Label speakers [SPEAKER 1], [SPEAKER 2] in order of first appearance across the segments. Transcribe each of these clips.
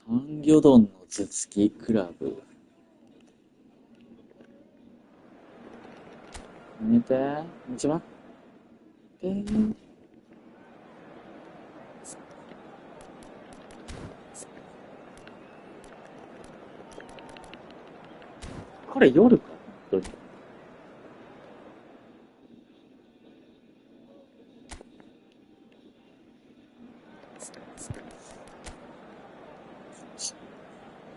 [SPEAKER 1] 半魚丼の頭突きクラブ。寝て。一番これ夜か、本当に。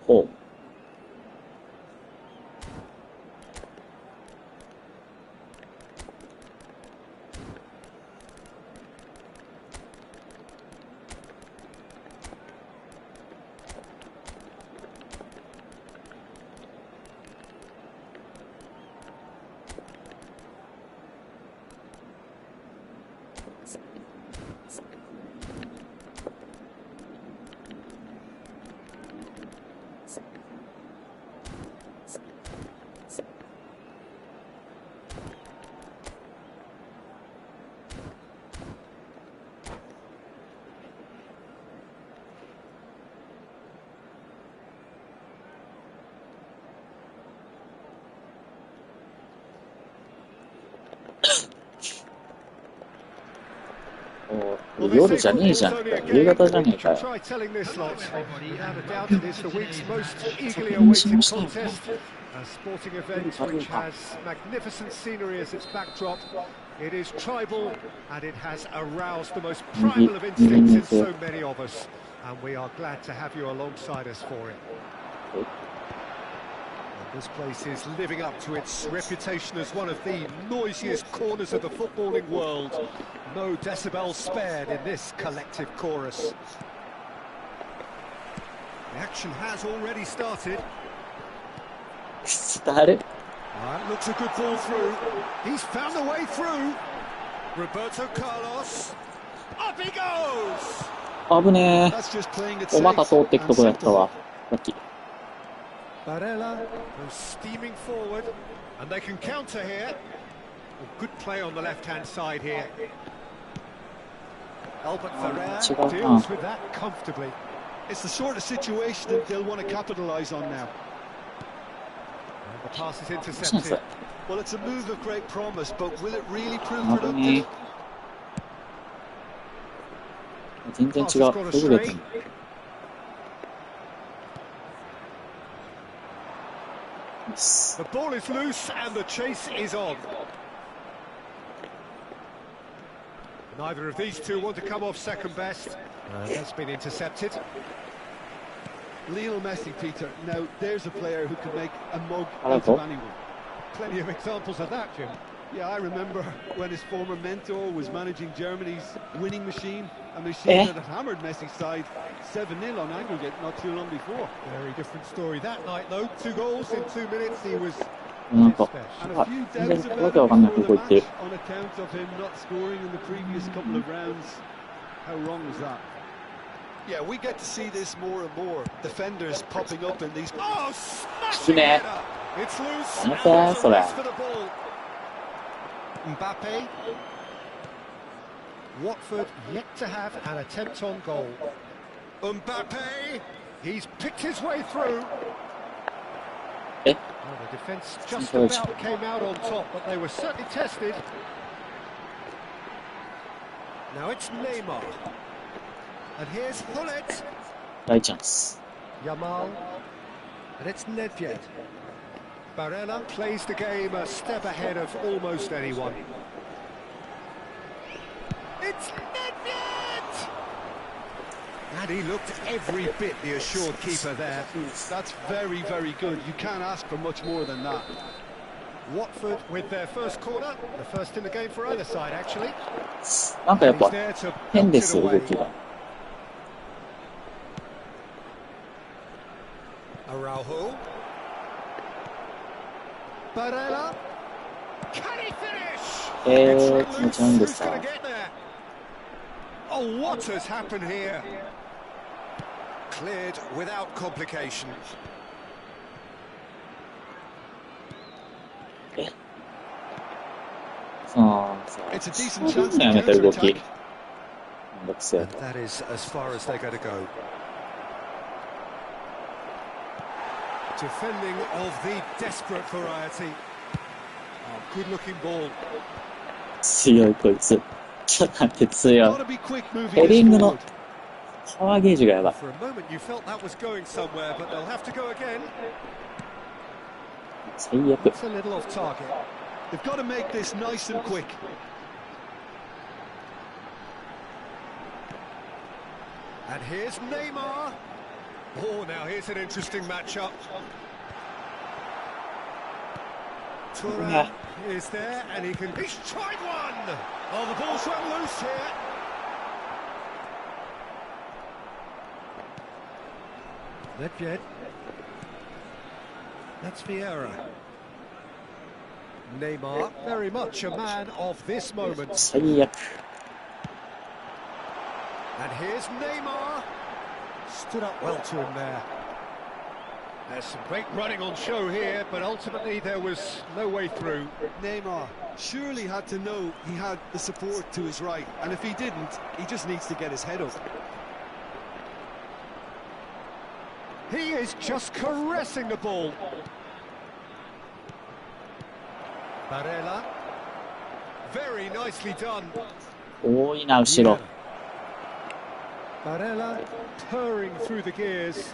[SPEAKER 1] ほう。夜じゃねえじゃんか。夕方じゃねえかよ。確認しましたよ。
[SPEAKER 2] A sporting event which has magnificent scenery as its backdrop. It is tribal and it has aroused the most primal of instincts in so many of us. And we are glad to have you alongside us for it. This place is living up to its reputation as one of the noisiest corners of the footballing world. No decibels spared in this collective chorus. The action has already started.
[SPEAKER 1] Started?
[SPEAKER 2] Looks a good ball through. He's found a way through. Roberto Carlos. Up he goes!
[SPEAKER 1] 危ねえ。お股通ってくとこやったわ。さっき。
[SPEAKER 2] Barella goes steaming forward, and they can counter here. Good play on the left-hand side here. Albert Ferrer deals with that comfortably.
[SPEAKER 3] It's the sort of situation that they'll want to capitalise on now.
[SPEAKER 2] And the pass is intercepted.
[SPEAKER 3] Well, it's a move of great promise, but will it really prove productive?
[SPEAKER 1] 全然違う。どこでやってんの
[SPEAKER 2] ？The ball is loose and the chase is on. Neither of these two want to come off second best. That's been intercepted.
[SPEAKER 3] Lionel Messi, Peter. Now, there's a player who can make a mug out of anyone.
[SPEAKER 2] Plenty of examples of that, Jim.
[SPEAKER 3] Yeah, I remember when his former mentor was managing Germany's winning machine, a machine that had hammered Messi's side 7-0 on aggregate not too long before.
[SPEAKER 2] Very different story that night, though. 2 goals in 2 minutes. He was.
[SPEAKER 1] And a few doubts about him before the match
[SPEAKER 3] on account of him not scoring in the previous couple of rounds. How wrong was that? Yeah, we get to see this more and more. Defenders popping up in these.
[SPEAKER 2] Oh, smashing it! It's loose. And there's a race for the ball. Mbappe. Watford yet to have an attempt on goal. Mbappe. He's picked his way through. Well, the defence just about came out on top, but they were certainly tested. Now it's Neymar. And here's Hullet.
[SPEAKER 1] Right chance.
[SPEAKER 2] Yamal. And it's Nedved. Barella plays the game a step ahead of almost anyone. It's Nedved! And he looked every bit the assured keeper there.
[SPEAKER 3] That's very, very good. You can't ask for much more than that.
[SPEAKER 2] Watford with their first corner, the first in the game for either side, actually.
[SPEAKER 1] なんかやっぱ変ですよ、動きが。
[SPEAKER 2] Araujo. Barella. Can he finish?
[SPEAKER 1] 気持ち悪いんですか。
[SPEAKER 2] Oh, what has happened here? Cleared without complication.
[SPEAKER 1] It's a decent chance to counter-attack.
[SPEAKER 2] And that is as far as they're going to go. Defending of the desperate variety. Oh, good-looking ball.
[SPEAKER 1] 強いこいつ。ちょっと待って強い。
[SPEAKER 3] Gotta be quick moving
[SPEAKER 1] ヘデ
[SPEAKER 3] this
[SPEAKER 1] ィングの
[SPEAKER 3] forward.
[SPEAKER 1] パワーゲージがやばい。
[SPEAKER 2] For a moment you felt that was going somewhere, but they'll have to go again.
[SPEAKER 1] 最悪。
[SPEAKER 2] It's a little off target.
[SPEAKER 3] They've got to make this nice and quick.
[SPEAKER 2] And here's Neymar. Oh, now here's an interesting matchup. Thuram is there, and he's tried one. Oh, the ball's run loose here. Nedved. That's Vieira. Neymar, very much a man of this moment.
[SPEAKER 1] 最悪。
[SPEAKER 2] And here's Neymar. Stood up well to him there. There's some great running on show here, but ultimately there was no way through.
[SPEAKER 3] Neymar surely had to know he had the support to his right, and if he didn't, he just needs to get his head up.
[SPEAKER 2] He is just caressing the ball. Barella. Very nicely done.
[SPEAKER 1] 多いな後ろ。
[SPEAKER 2] Barella purring through the gears.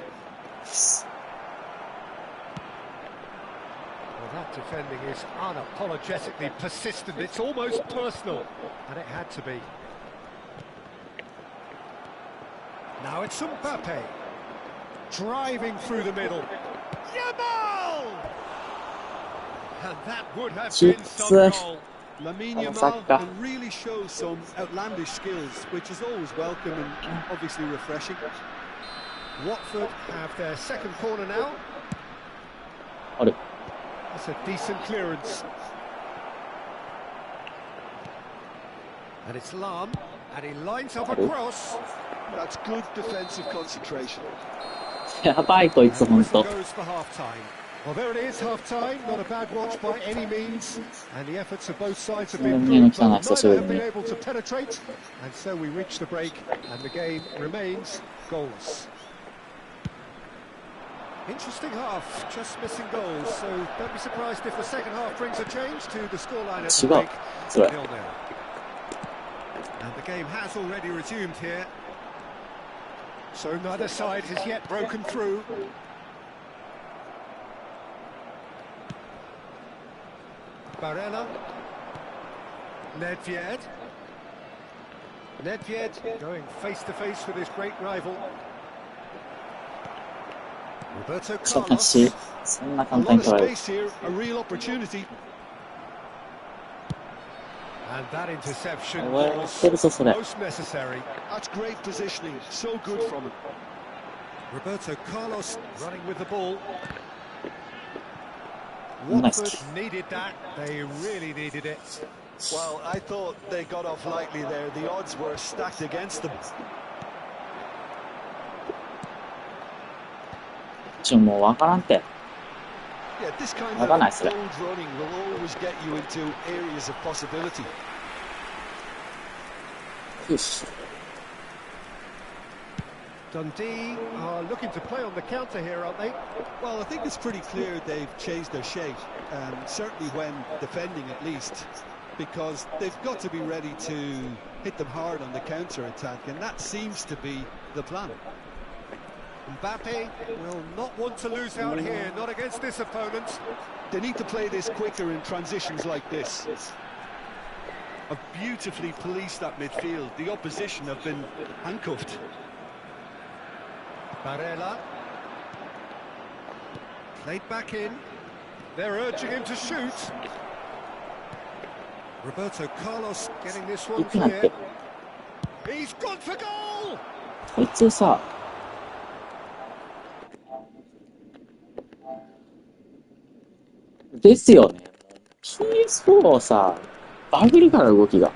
[SPEAKER 2] Well, that defending is unapologetically persistent. It's almost personal, and it had to be. Now it's Mbappe. Driving through the middle. Yamal! And that would have been some goal.
[SPEAKER 3] Lamine Yamal can really show some outlandish skills, which is always welcome and obviously refreshing.
[SPEAKER 2] Watford have their second corner now.
[SPEAKER 1] ある。
[SPEAKER 2] That's a decent clearance. And it's Lam, and he lines up a cross.
[SPEAKER 3] That's good defensive concentration.
[SPEAKER 1] やばいこいつ
[SPEAKER 2] And
[SPEAKER 1] ほん
[SPEAKER 2] whistle
[SPEAKER 1] と。
[SPEAKER 2] goes for half-time. Well, there it is, half-time. Not a bad watch by any means. And the efforts of both sides have been good, but neither have been able to penetrate. And so we reach the break, and the game remains goalless. Interesting half, just missing goals. So don't be surprised if the second half brings a change to the scoreline at the break.
[SPEAKER 1] 違う。
[SPEAKER 2] 0-0. And the game has already resumed here. So neither side has yet broken through. Barella. Nedved. Nedved going face-to-face with his great rival. Roberto
[SPEAKER 1] ちょっと待
[SPEAKER 2] Carlos.
[SPEAKER 1] って、そんな
[SPEAKER 3] A
[SPEAKER 1] 簡単
[SPEAKER 3] lot
[SPEAKER 1] に
[SPEAKER 3] of
[SPEAKER 1] 取られる。
[SPEAKER 3] space here, a real opportunity.
[SPEAKER 2] And that interception
[SPEAKER 1] おい、やっ
[SPEAKER 2] was
[SPEAKER 1] てるぞそれ。
[SPEAKER 2] most necessary.
[SPEAKER 3] That's great positioning, so good from him.
[SPEAKER 2] Roberto Carlos running with the ball.
[SPEAKER 1] Nice.
[SPEAKER 2] Watford needed that. They really needed it.
[SPEAKER 3] Well, I thought they got off lightly there. The odds were stacked against them.
[SPEAKER 1] もうわからんて。
[SPEAKER 3] Yeah, this kind
[SPEAKER 1] わ
[SPEAKER 3] of
[SPEAKER 1] かんないっすね。
[SPEAKER 3] bold running will always get you into areas of possibility.
[SPEAKER 1] よし。
[SPEAKER 2] Dundee are looking to play on the counter here, aren't they?
[SPEAKER 3] Well, I think it's pretty clear they've changed their shape, certainly when defending at least, because they've got to be ready to hit them hard on the counter-attack, and that seems to be the plan.
[SPEAKER 2] Mbappe will not want to lose out here, not against this opponent.
[SPEAKER 3] They need to play this quicker in transitions like this. Have beautifully policed that midfield. The opposition have been handcuffed.
[SPEAKER 2] Barella. Played back in. They're urging him to shoot. Roberto Carlos getting this one
[SPEAKER 1] いくなっ
[SPEAKER 2] clear.
[SPEAKER 1] て。
[SPEAKER 2] He's gone for goal!
[SPEAKER 1] こいつさ。ですよね。PS4 さ、バグるから動きが。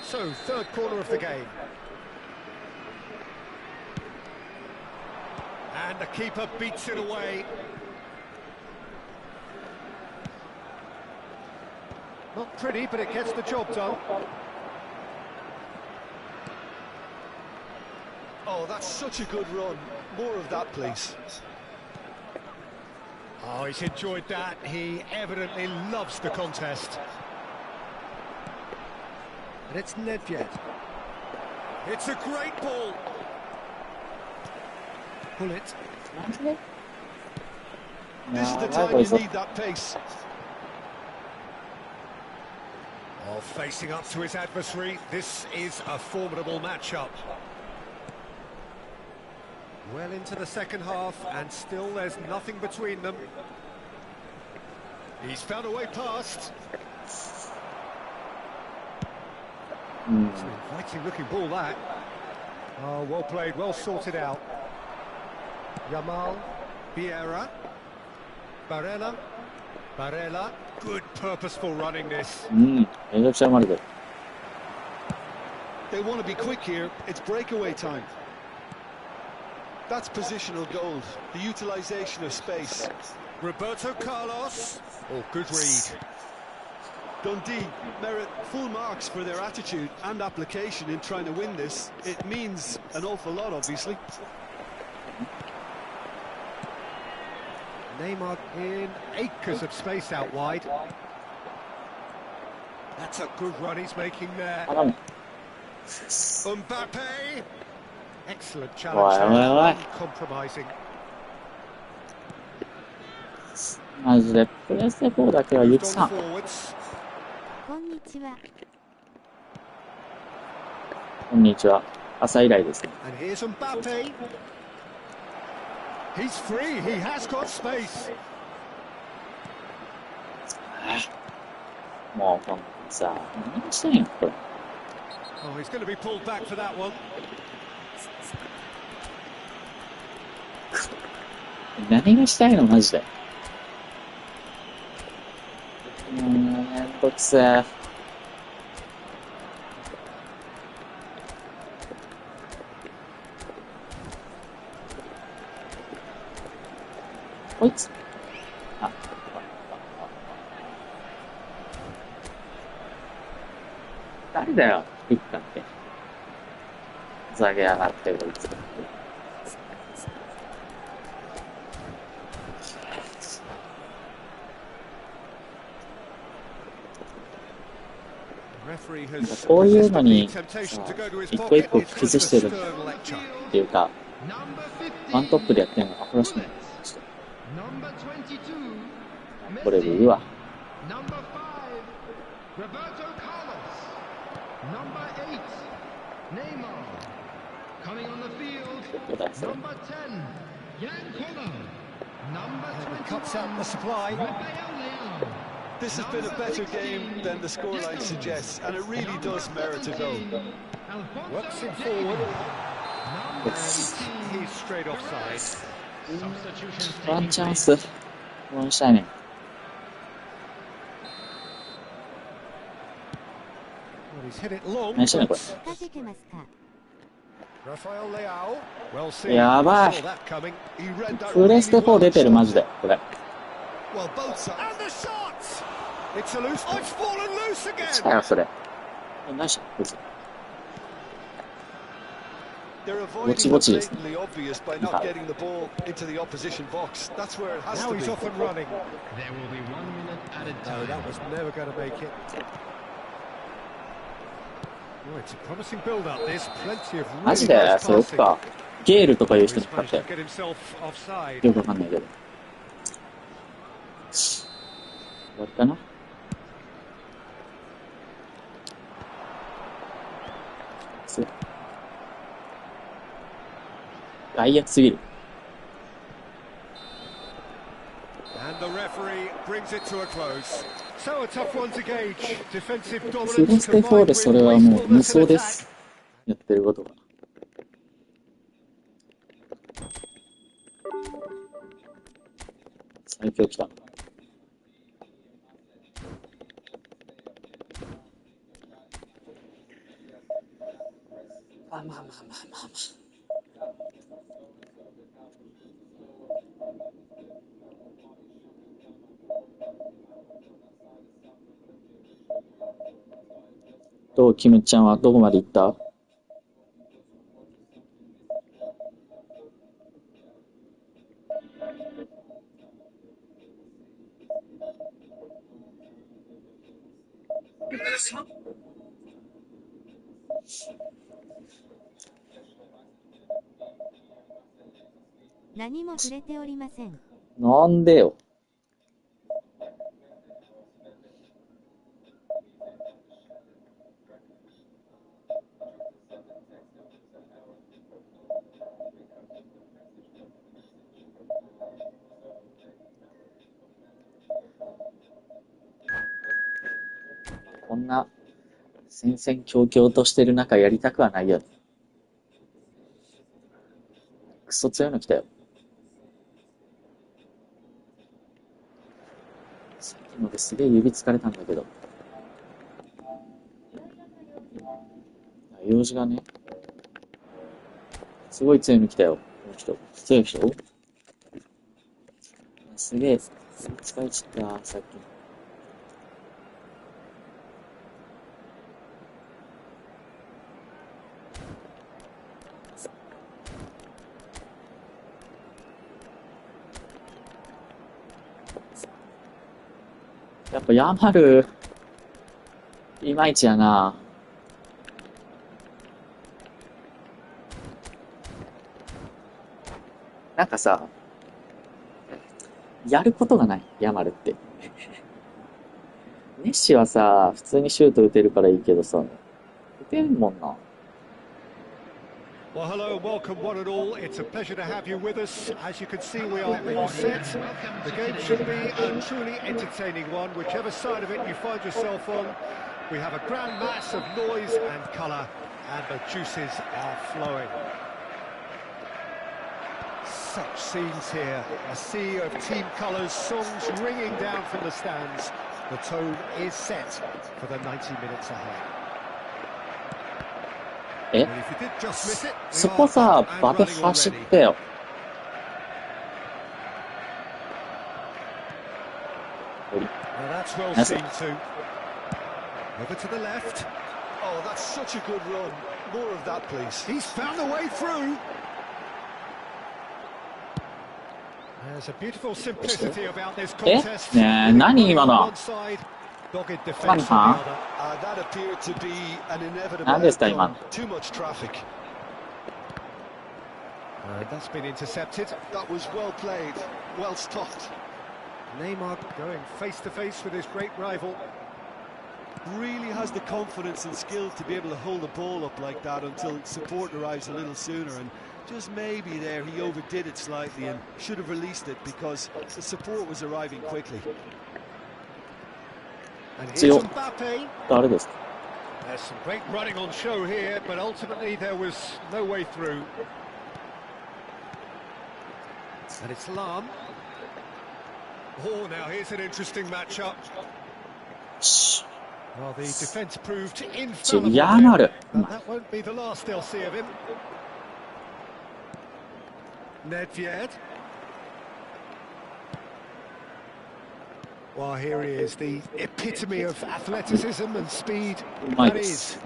[SPEAKER 2] So, third corner of the game. And the keeper beats it away. Not pretty, but it gets the job done.
[SPEAKER 3] Oh, that's such a good run. More of that, please.
[SPEAKER 2] Oh, he's enjoyed that. He evidently loves the contest. And it's Nedved. It's a great ball. Pull it.
[SPEAKER 3] This is the time you need that pace.
[SPEAKER 2] Oh, facing up to his adversary, this is a formidable matchup. Well into the second half, and still there's nothing between them. He's found a way past. It's an inviting looking ball, that. Oh, well played, well sorted out. Yamal, Vieira, Barella, good purposeful running this.
[SPEAKER 3] They want to be quick here, it's breakaway time. That's positional gold, the utilisation of space.
[SPEAKER 2] Roberto Carlos. Oh, good read.
[SPEAKER 3] Dundee merit full marks for their attitude and application in trying to win this. It means an awful lot, obviously.
[SPEAKER 2] Neymar in acres of space out wide. That's a good run he's making there. Mbappe. Excellent challenge there, uncompromising.
[SPEAKER 1] マジでプレステ4だけは許さん。
[SPEAKER 2] こ
[SPEAKER 1] んにちは。こんにちは。朝以来ですね。
[SPEAKER 2] And here's Mbappe. He's free. He has got space.
[SPEAKER 1] もうこのさ、何してんよこれ。
[SPEAKER 2] Oh, he's going to be pulled back for that one.
[SPEAKER 1] 何がしたいのマジで。めんどくせえ。こいつ。誰だよ、ピッカって。ふざけやがってこいつ。こういうのに一個一個崩してるっていうか、ワントップでやってるのがアホらしくないですか。これでいいわ。
[SPEAKER 3] This has been a better game than the scoreline suggests, and it really does merit a goal.
[SPEAKER 2] Works it forward. And he's straight offside.
[SPEAKER 1] ワンチャンス。ワンしたいね。
[SPEAKER 2] Well, he's hit it long.
[SPEAKER 1] 何してんのこれ。
[SPEAKER 2] や
[SPEAKER 1] ばい。プレステ4出てるマジでこれ。来たよそれ。何したこいつ。ぼちぼちですね。マジでそれか。ゲールとかいう人にかかって。よくわかんないけど。終わりかな。外役すぎる。プレステ4でそれはもう無双です。やってることが。最強来た。まあ。どう、キムちゃんはどこまで行った？
[SPEAKER 4] 何も触れておりません。
[SPEAKER 1] なんでよ。こんな戦々恐々としてる中やりたくはないよね。クソ強いの来たよ。さっきのですげえ指疲れたんだけど。用事がね、すごい強いの来たよ。この人。強い人すげえ、疲れちゃった、さっき。やっぱヤマル、いまいちやな。なんかさ、やることがない、ヤマルって。ネッシはさ、普通にシュート打てるからいいけどさ、打てんもんな。
[SPEAKER 2] Well, hello, welcome one and all. It's a pleasure to have you with us. As you can see, we are all set. The game should be a truly entertaining one, whichever side of it you find yourself on. We have a grand mass of noise and colour, and the juices are flowing. Such scenes here, a sea of team colours, songs ringing down from the stands. The tone is set for the 90 minutes ahead.
[SPEAKER 1] え、そこさ、バペ走ってよ。
[SPEAKER 2] That's well seen too. Over to the left.
[SPEAKER 3] Oh, that's such a good run. More of that, please.
[SPEAKER 2] He's found a way through. There's a beautiful simplicity about this contest.
[SPEAKER 1] ねえ、何今の。
[SPEAKER 2] Dogged defense
[SPEAKER 1] 何
[SPEAKER 2] on the
[SPEAKER 1] は
[SPEAKER 2] other.
[SPEAKER 3] That appeared to be an inevitable
[SPEAKER 1] 何ですか今
[SPEAKER 3] outcome. Too much traffic.
[SPEAKER 2] That's been intercepted.
[SPEAKER 3] That was well played, well stopped.
[SPEAKER 2] Neymar going face to face with his great rival.
[SPEAKER 3] Really has the confidence and skill to be able to hold the ball up like that until support arrives a little sooner, and just maybe there he overdid it slightly and should have released it because the support was arriving quickly.
[SPEAKER 2] And here's Mbappe.
[SPEAKER 1] 誰ですか
[SPEAKER 2] There's some great running on show here, but ultimately there was no way through. And it's Lam. Oh, now here's an interesting matchup. Well, the defence proved infallible,
[SPEAKER 1] ヤマル。
[SPEAKER 2] but that won't be the last they'll see of him. Nedved. Well, here he is, the epitome of athleticism and speed. That is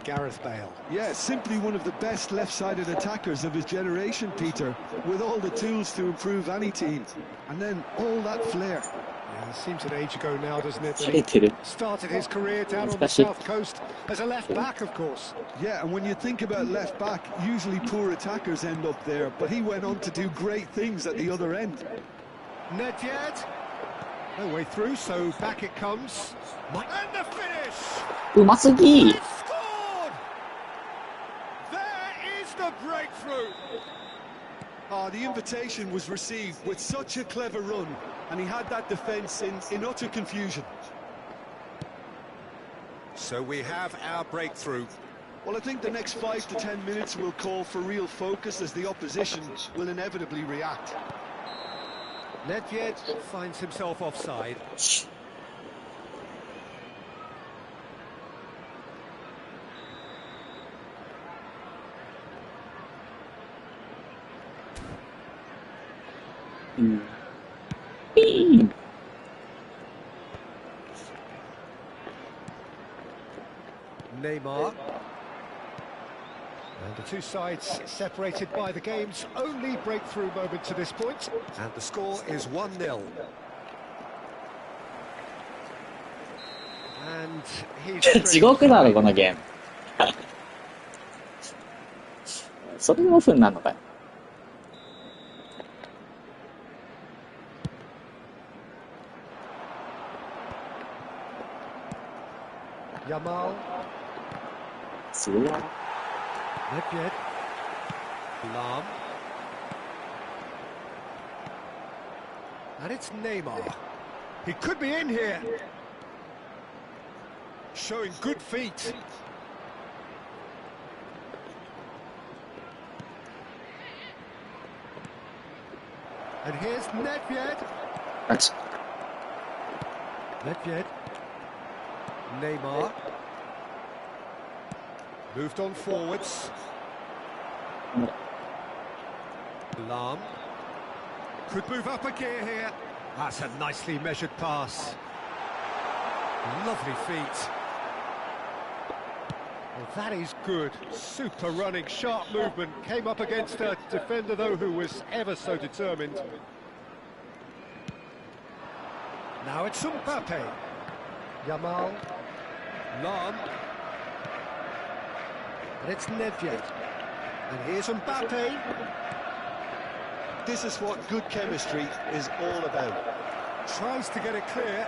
[SPEAKER 2] Gareth Bale.
[SPEAKER 3] Yeah, simply one of the best left-sided attackers of his generation, Peter, with all the tools to improve any team. And then all that flair.
[SPEAKER 2] Yeah, it seems an age ago now, doesn't it?
[SPEAKER 1] 切れてる。
[SPEAKER 2] Started his career down on the south coast as a left back, of course.
[SPEAKER 3] Yeah, and when you think about left back, usually poor attackers end up there, but he went on to do great things at the other end.
[SPEAKER 2] Nedved. No way through, so back it comes. And the finish!
[SPEAKER 1] うますぎ
[SPEAKER 2] They've scored! There is the breakthrough!
[SPEAKER 3] Oh, the invitation was received with such a clever run, and he had that defence in utter confusion.
[SPEAKER 2] So we have our breakthrough.
[SPEAKER 3] Well, I think the next 5 to 10 minutes will call for real focus as the opposition will inevitably react.
[SPEAKER 2] Nedved finds himself offside. Neymar. And the two sides separated by the game's only breakthrough moment to this point. And the score is 1-0. And he's
[SPEAKER 1] 地獄だろこのゲームそれでオフになるのかよ。
[SPEAKER 2] Yamal.
[SPEAKER 1] すごいな。
[SPEAKER 2] Nedved. Lam. And it's Neymar. He could be in here. Showing good feet. And here's Nedved. Nedved. Neymar. Moved on forwards. Lam. Could move up a gear here. That's a nicely measured pass. Lovely feet. Well, that is good. Super running, sharp movement. Came up against a defender, though, who was ever so determined. Now it's Mbappe. Yamal. Lam. And it's Nedved. And here's Mbappe.
[SPEAKER 3] This is what good chemistry is all about.
[SPEAKER 2] Tries to get it clear.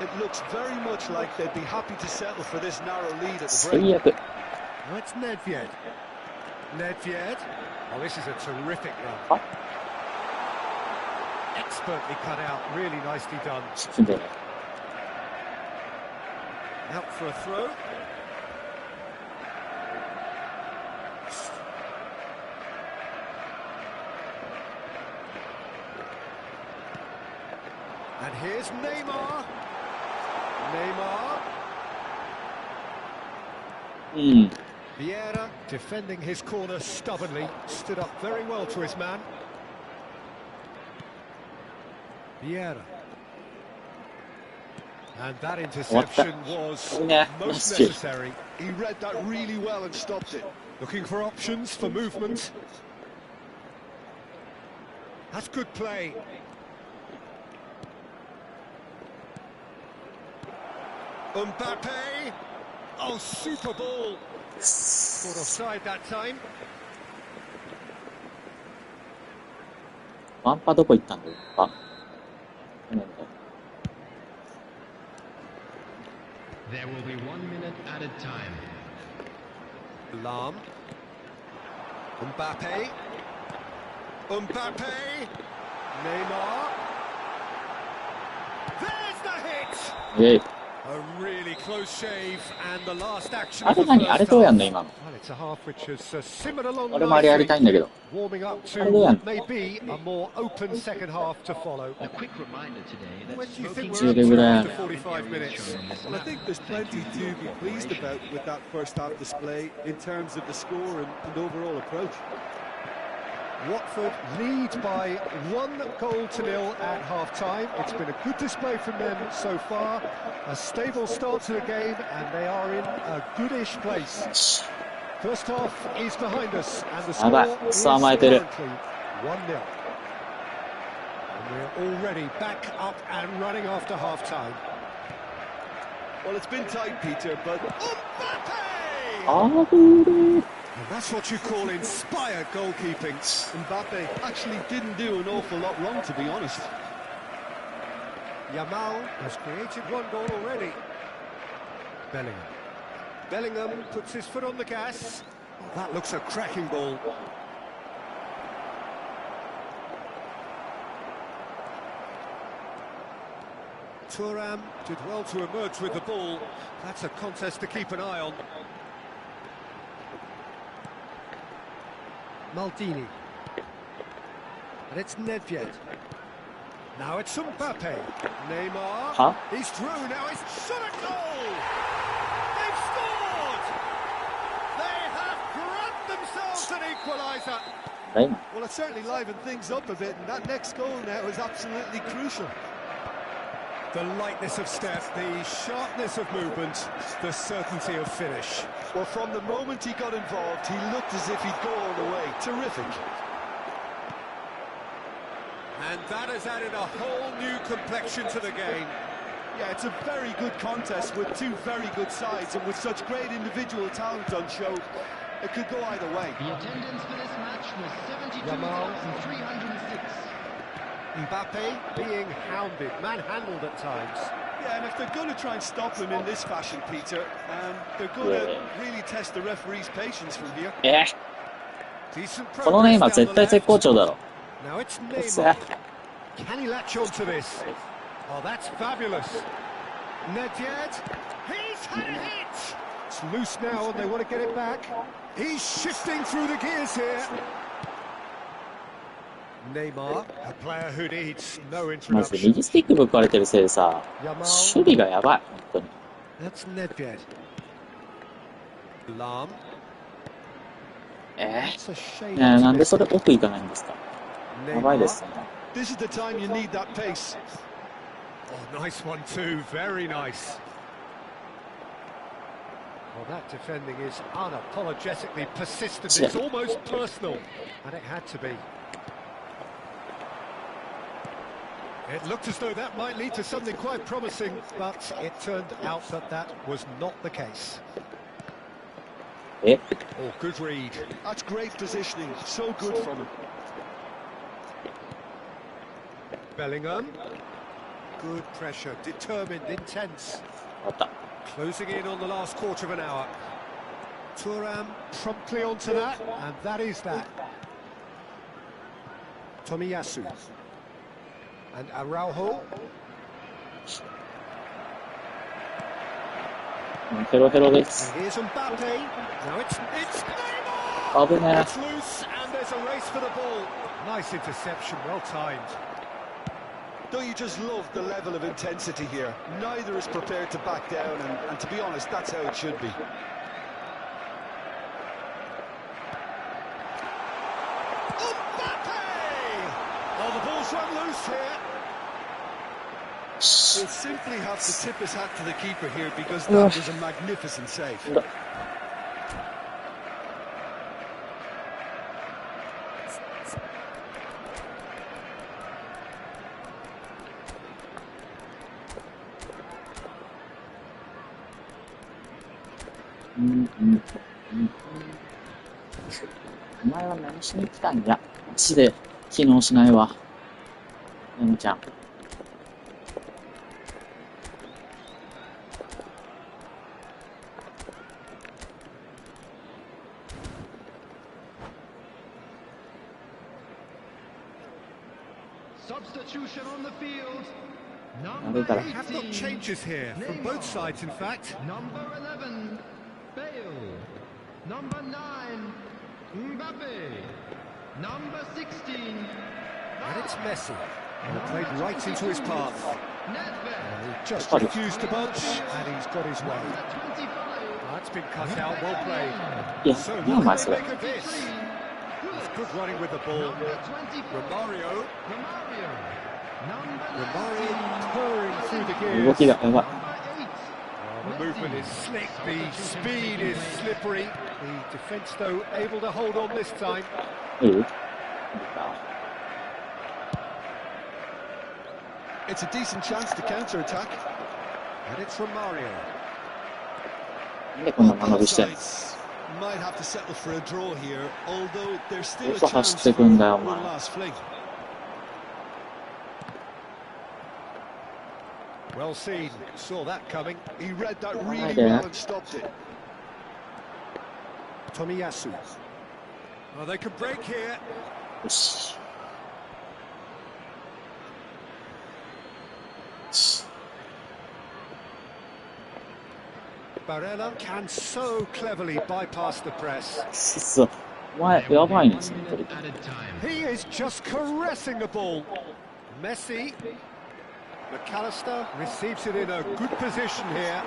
[SPEAKER 3] It looks very much like they'd be happy to settle for this narrow lead at the
[SPEAKER 1] 最
[SPEAKER 3] break.
[SPEAKER 1] 悪。
[SPEAKER 2] Now it's Nedved. Nedved. Oh, this is a terrific run.
[SPEAKER 1] あ、
[SPEAKER 2] Expertly cut out. Really nicely done.
[SPEAKER 1] 進んでる。
[SPEAKER 2] Out for a throw. And here's Neymar. Neymar.
[SPEAKER 1] うん。
[SPEAKER 2] Vieira defending his corner stubbornly. Stood up very well to his man. Vieira. And that interception was
[SPEAKER 1] Yeah,
[SPEAKER 2] most
[SPEAKER 1] that's true.
[SPEAKER 2] necessary.
[SPEAKER 3] He read that really well and stopped it.
[SPEAKER 2] Looking for options for movement. That's good play. Mbappe. Oh, super ball. Caught offside that time.
[SPEAKER 1] ワンパどこ行ったんだよ。あ。なんだよ。
[SPEAKER 5] There will be 1 minute added time.
[SPEAKER 2] Lam. Mbappe. Mbappe. Neymar. There's the hit.
[SPEAKER 1] イェイ。
[SPEAKER 2] A really close shave, and the last action
[SPEAKER 1] あ
[SPEAKER 2] of
[SPEAKER 1] れ
[SPEAKER 2] the
[SPEAKER 1] 何
[SPEAKER 2] first
[SPEAKER 1] あれどうやんの
[SPEAKER 2] half.
[SPEAKER 1] 今の。
[SPEAKER 2] Well, it's a half which has simmered along
[SPEAKER 1] 俺もあれやり
[SPEAKER 2] nicely,
[SPEAKER 1] たいんだけど。
[SPEAKER 2] warming up to
[SPEAKER 1] あれどうやんの
[SPEAKER 2] what may be a more open second half to follow.
[SPEAKER 5] A quick reminder today that
[SPEAKER 2] When do you think
[SPEAKER 5] smoking
[SPEAKER 2] we're up
[SPEAKER 1] Chile,
[SPEAKER 2] to after 45 minutes?
[SPEAKER 3] Well, I think there's plenty to be pleased about with that first half display in terms of the score and overall approach.
[SPEAKER 2] Watford lead by 1-0 at half-time. It's been a good display from them so far. A stable start to the game, and they are in a goodish place. First half is behind us, and the score is currently 1-0. And we're already back up and running after half-time.
[SPEAKER 3] Well, it's been tight, Peter, but
[SPEAKER 2] Mbappe!
[SPEAKER 1] あぶれ。
[SPEAKER 2] And that's what you call inspired goalkeeping.
[SPEAKER 3] Mbappe actually didn't do an awful lot wrong, to be honest.
[SPEAKER 2] Yamal has created one goal already. Bellingham. Bellingham puts his foot on the gas. Oh, that looks a cracking ball. Thuram did well to emerge with the ball. That's a contest to keep an eye on. Maldini. And it's Nedved. Now it's Mbappe. Neymar.
[SPEAKER 1] Huh?
[SPEAKER 2] He's through. Now he's shot a goal. They've scored. They have grabbed themselves an equaliser.
[SPEAKER 1] だいま。
[SPEAKER 3] Well, it certainly livened things up a bit, and that next goal now is absolutely crucial.
[SPEAKER 2] The lightness of step, the sharpness of movement, the certainty of finish.
[SPEAKER 3] Well, from the moment he got involved, he looked as if he'd go all the way. Terrific.
[SPEAKER 2] And that has added a whole new complexion to the game.
[SPEAKER 3] Yeah, it's a very good contest with two very good sides and with such great individual talent on show. It could go either way.
[SPEAKER 5] The attendance for this match was
[SPEAKER 2] Yamal.
[SPEAKER 5] 72,306.
[SPEAKER 2] Mbappe being hounded, manhandled at times.
[SPEAKER 3] Yeah, and if they're going to try and stop him in this fashion, Peter, they're going to really test the referee's patience from here.
[SPEAKER 2] Decent
[SPEAKER 1] このネイマー
[SPEAKER 2] progress
[SPEAKER 1] 絶
[SPEAKER 2] down
[SPEAKER 1] 対
[SPEAKER 2] the
[SPEAKER 1] 絶好
[SPEAKER 2] left.
[SPEAKER 1] 調だろ。
[SPEAKER 2] Now it's
[SPEAKER 1] うっせ
[SPEAKER 2] Neymar. Can he latch onto this? Oh, that's fabulous. Nedved. He's had a hit. It's loose now and they want to get it back. He's shifting through the gears here. Neymar, a player who needs no
[SPEAKER 1] マジで
[SPEAKER 2] introduction.
[SPEAKER 1] 右スティックぶっ壊れてるせいでさ、
[SPEAKER 2] Yamal.
[SPEAKER 1] 守備がやばい、本当に。
[SPEAKER 2] That's Nedved. Lam.
[SPEAKER 1] ね
[SPEAKER 2] It's a
[SPEAKER 1] え
[SPEAKER 2] shame.
[SPEAKER 1] なんでそれ奥行かないんですか。やばいですね。
[SPEAKER 3] This is the time you need that pace.
[SPEAKER 2] Oh, nice one too, very nice. Well, that defending is unapologetically persistent. It's almost personal, and it had to be. It looked as though that might lead to something quite promising, but it turned out that that was not the case.
[SPEAKER 1] え
[SPEAKER 2] Oh, good read.
[SPEAKER 3] That's great positioning. So good from him.
[SPEAKER 2] Bellingham. Good pressure, determined, intense.
[SPEAKER 1] あった。
[SPEAKER 2] Closing in on the last quarter of an hour. Thuram promptly onto that, and that is that. Tomiyasu. And Araujo.
[SPEAKER 1] ヘロヘロです。
[SPEAKER 2] And here's Mbappe. Now it's Neymar!
[SPEAKER 1] 危ね
[SPEAKER 2] It's loose, and there's a race for the ball. Nice interception, well timed.
[SPEAKER 3] Don't you just love the level of intensity here? Neither is prepared to back down, and to be honest, that's how it should be.
[SPEAKER 2] Mbappe! Oh, the ball's run loose here.
[SPEAKER 3] He'll simply have to tip his hat to the keeper here because that was a magnificent save.
[SPEAKER 1] え。お前は何しに来たんや。マジで機能しないわ。ネムちゃん。
[SPEAKER 5] Substitution on the field.
[SPEAKER 1] あれから
[SPEAKER 2] We have got changes here, from both sides in fact.
[SPEAKER 5] Number 11, Bale. Number 9, Mbappe. Number 16,
[SPEAKER 2] And it's Messi. And played right into his path.
[SPEAKER 5] Nedved.
[SPEAKER 2] And he just refused to budge, and he's got his way.
[SPEAKER 5] Number 25,
[SPEAKER 2] That's been cut out, well played.
[SPEAKER 1] いや、
[SPEAKER 2] So
[SPEAKER 1] なんお前
[SPEAKER 2] what
[SPEAKER 1] そ
[SPEAKER 2] can
[SPEAKER 1] れ
[SPEAKER 2] they。make of this? It's good running with the ball.
[SPEAKER 5] number 24,
[SPEAKER 2] Romario.
[SPEAKER 5] Romario. Number
[SPEAKER 2] Romario
[SPEAKER 5] 19,
[SPEAKER 2] purring through the
[SPEAKER 1] 動
[SPEAKER 2] gears.
[SPEAKER 1] きがやばい。
[SPEAKER 2] The movement is slick, the speed is slippery. The defence, though, able to hold on this time.
[SPEAKER 1] いい
[SPEAKER 3] It's a decent chance to counter-attack.
[SPEAKER 2] And it's Romario.
[SPEAKER 1] なんでこんな間延び
[SPEAKER 3] Both
[SPEAKER 1] してんの
[SPEAKER 3] sides might have to settle for a draw here, although there's still a
[SPEAKER 1] 嘘走
[SPEAKER 3] chance
[SPEAKER 1] って
[SPEAKER 3] for
[SPEAKER 1] くんだよ、お
[SPEAKER 3] one
[SPEAKER 1] 前。
[SPEAKER 3] last fling.
[SPEAKER 2] Well seen, saw that coming.
[SPEAKER 3] He read that really
[SPEAKER 1] Okay.
[SPEAKER 3] well and stopped it.
[SPEAKER 2] Tomiyasu. Oh, they could break here.
[SPEAKER 1] よし。
[SPEAKER 2] Barella can so cleverly bypass the press.
[SPEAKER 1] そう。お前、やばいね、その距離。
[SPEAKER 5] added time.
[SPEAKER 2] He is just caressing the ball. Messi. McAllister receives it in a good position here.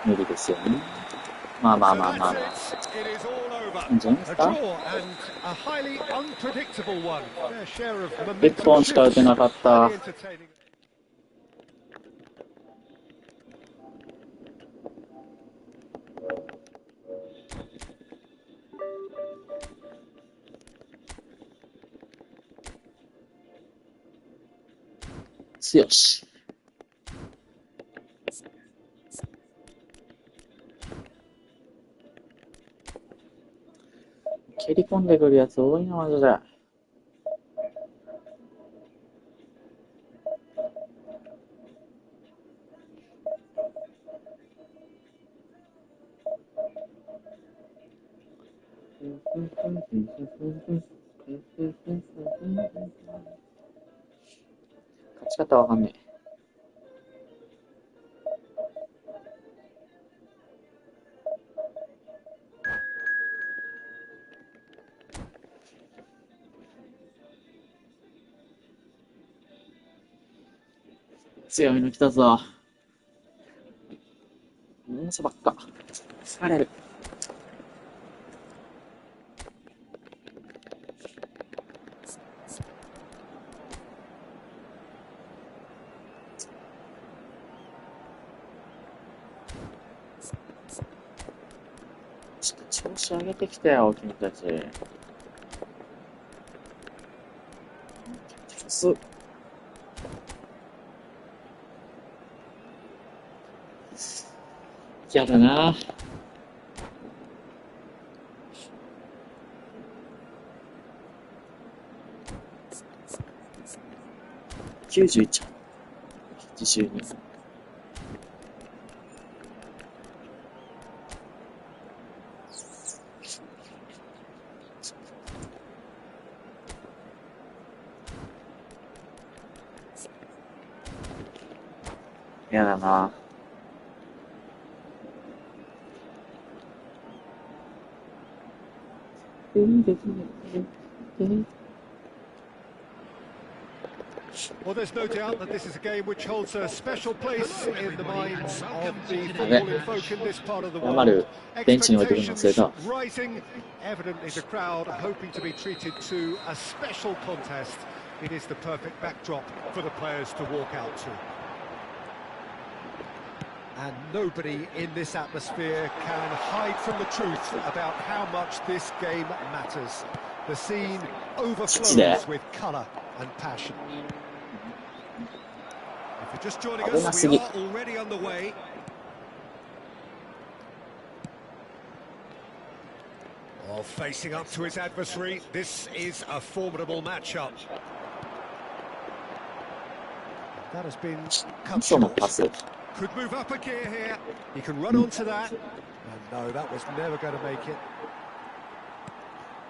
[SPEAKER 1] 無理ですよね。まあまあ
[SPEAKER 2] So
[SPEAKER 1] まあまあ
[SPEAKER 2] that's
[SPEAKER 1] まあ。
[SPEAKER 2] it. It is all over.
[SPEAKER 1] いいんじゃないです
[SPEAKER 2] A
[SPEAKER 1] か。
[SPEAKER 2] draw and a highly unpredictable one. Their share of
[SPEAKER 1] 一
[SPEAKER 2] momentum
[SPEAKER 1] 本しか打てなかった。
[SPEAKER 2] highly entertaining.
[SPEAKER 1] 強し。蹴り込んでくるやつ多いな、マジで。勝ち方わかんねえ。強いの来たぞ。モンスばっか。疲れる。ちょっと調子上げてきたよ、君たち。嫌だな。91、82。嫌だな。
[SPEAKER 2] Well, there's no doubt that this is a game which holds a special place in the minds of the footballing folk in this part of the world. Expectations rising, evidently the crowd hoping to be treated to a special contest. It is the perfect backdrop for the players to walk out to. And nobody in this atmosphere can hide from the truth about how much this game matters. The scene overflows with colour and passion. If you're just joining us, we are already on the way. Well, facing up to his adversary, this is a formidable matchup. That has been cut short. Could move up a gear here. He can run onto that. And no, that was never going to make it.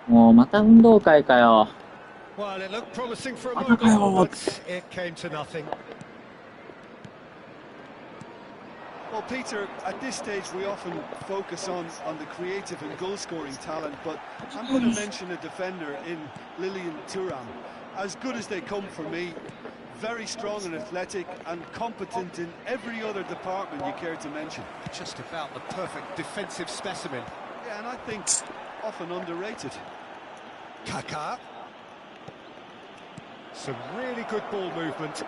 [SPEAKER 1] もうまた運動会かよ。
[SPEAKER 2] Well, it looked promising for a moment, but it came to nothing.
[SPEAKER 3] Well, Peter, at this stage we often focus on the creative and goal-scoring talent, but I'm going to mention a defender in Lilian Thuram. As good as they come for me, very strong and athletic and competent in every other department you care to mention.
[SPEAKER 2] Just about the perfect defensive specimen.
[SPEAKER 3] Yeah, and I think often underrated.
[SPEAKER 2] Kaká. Some really good ball movement.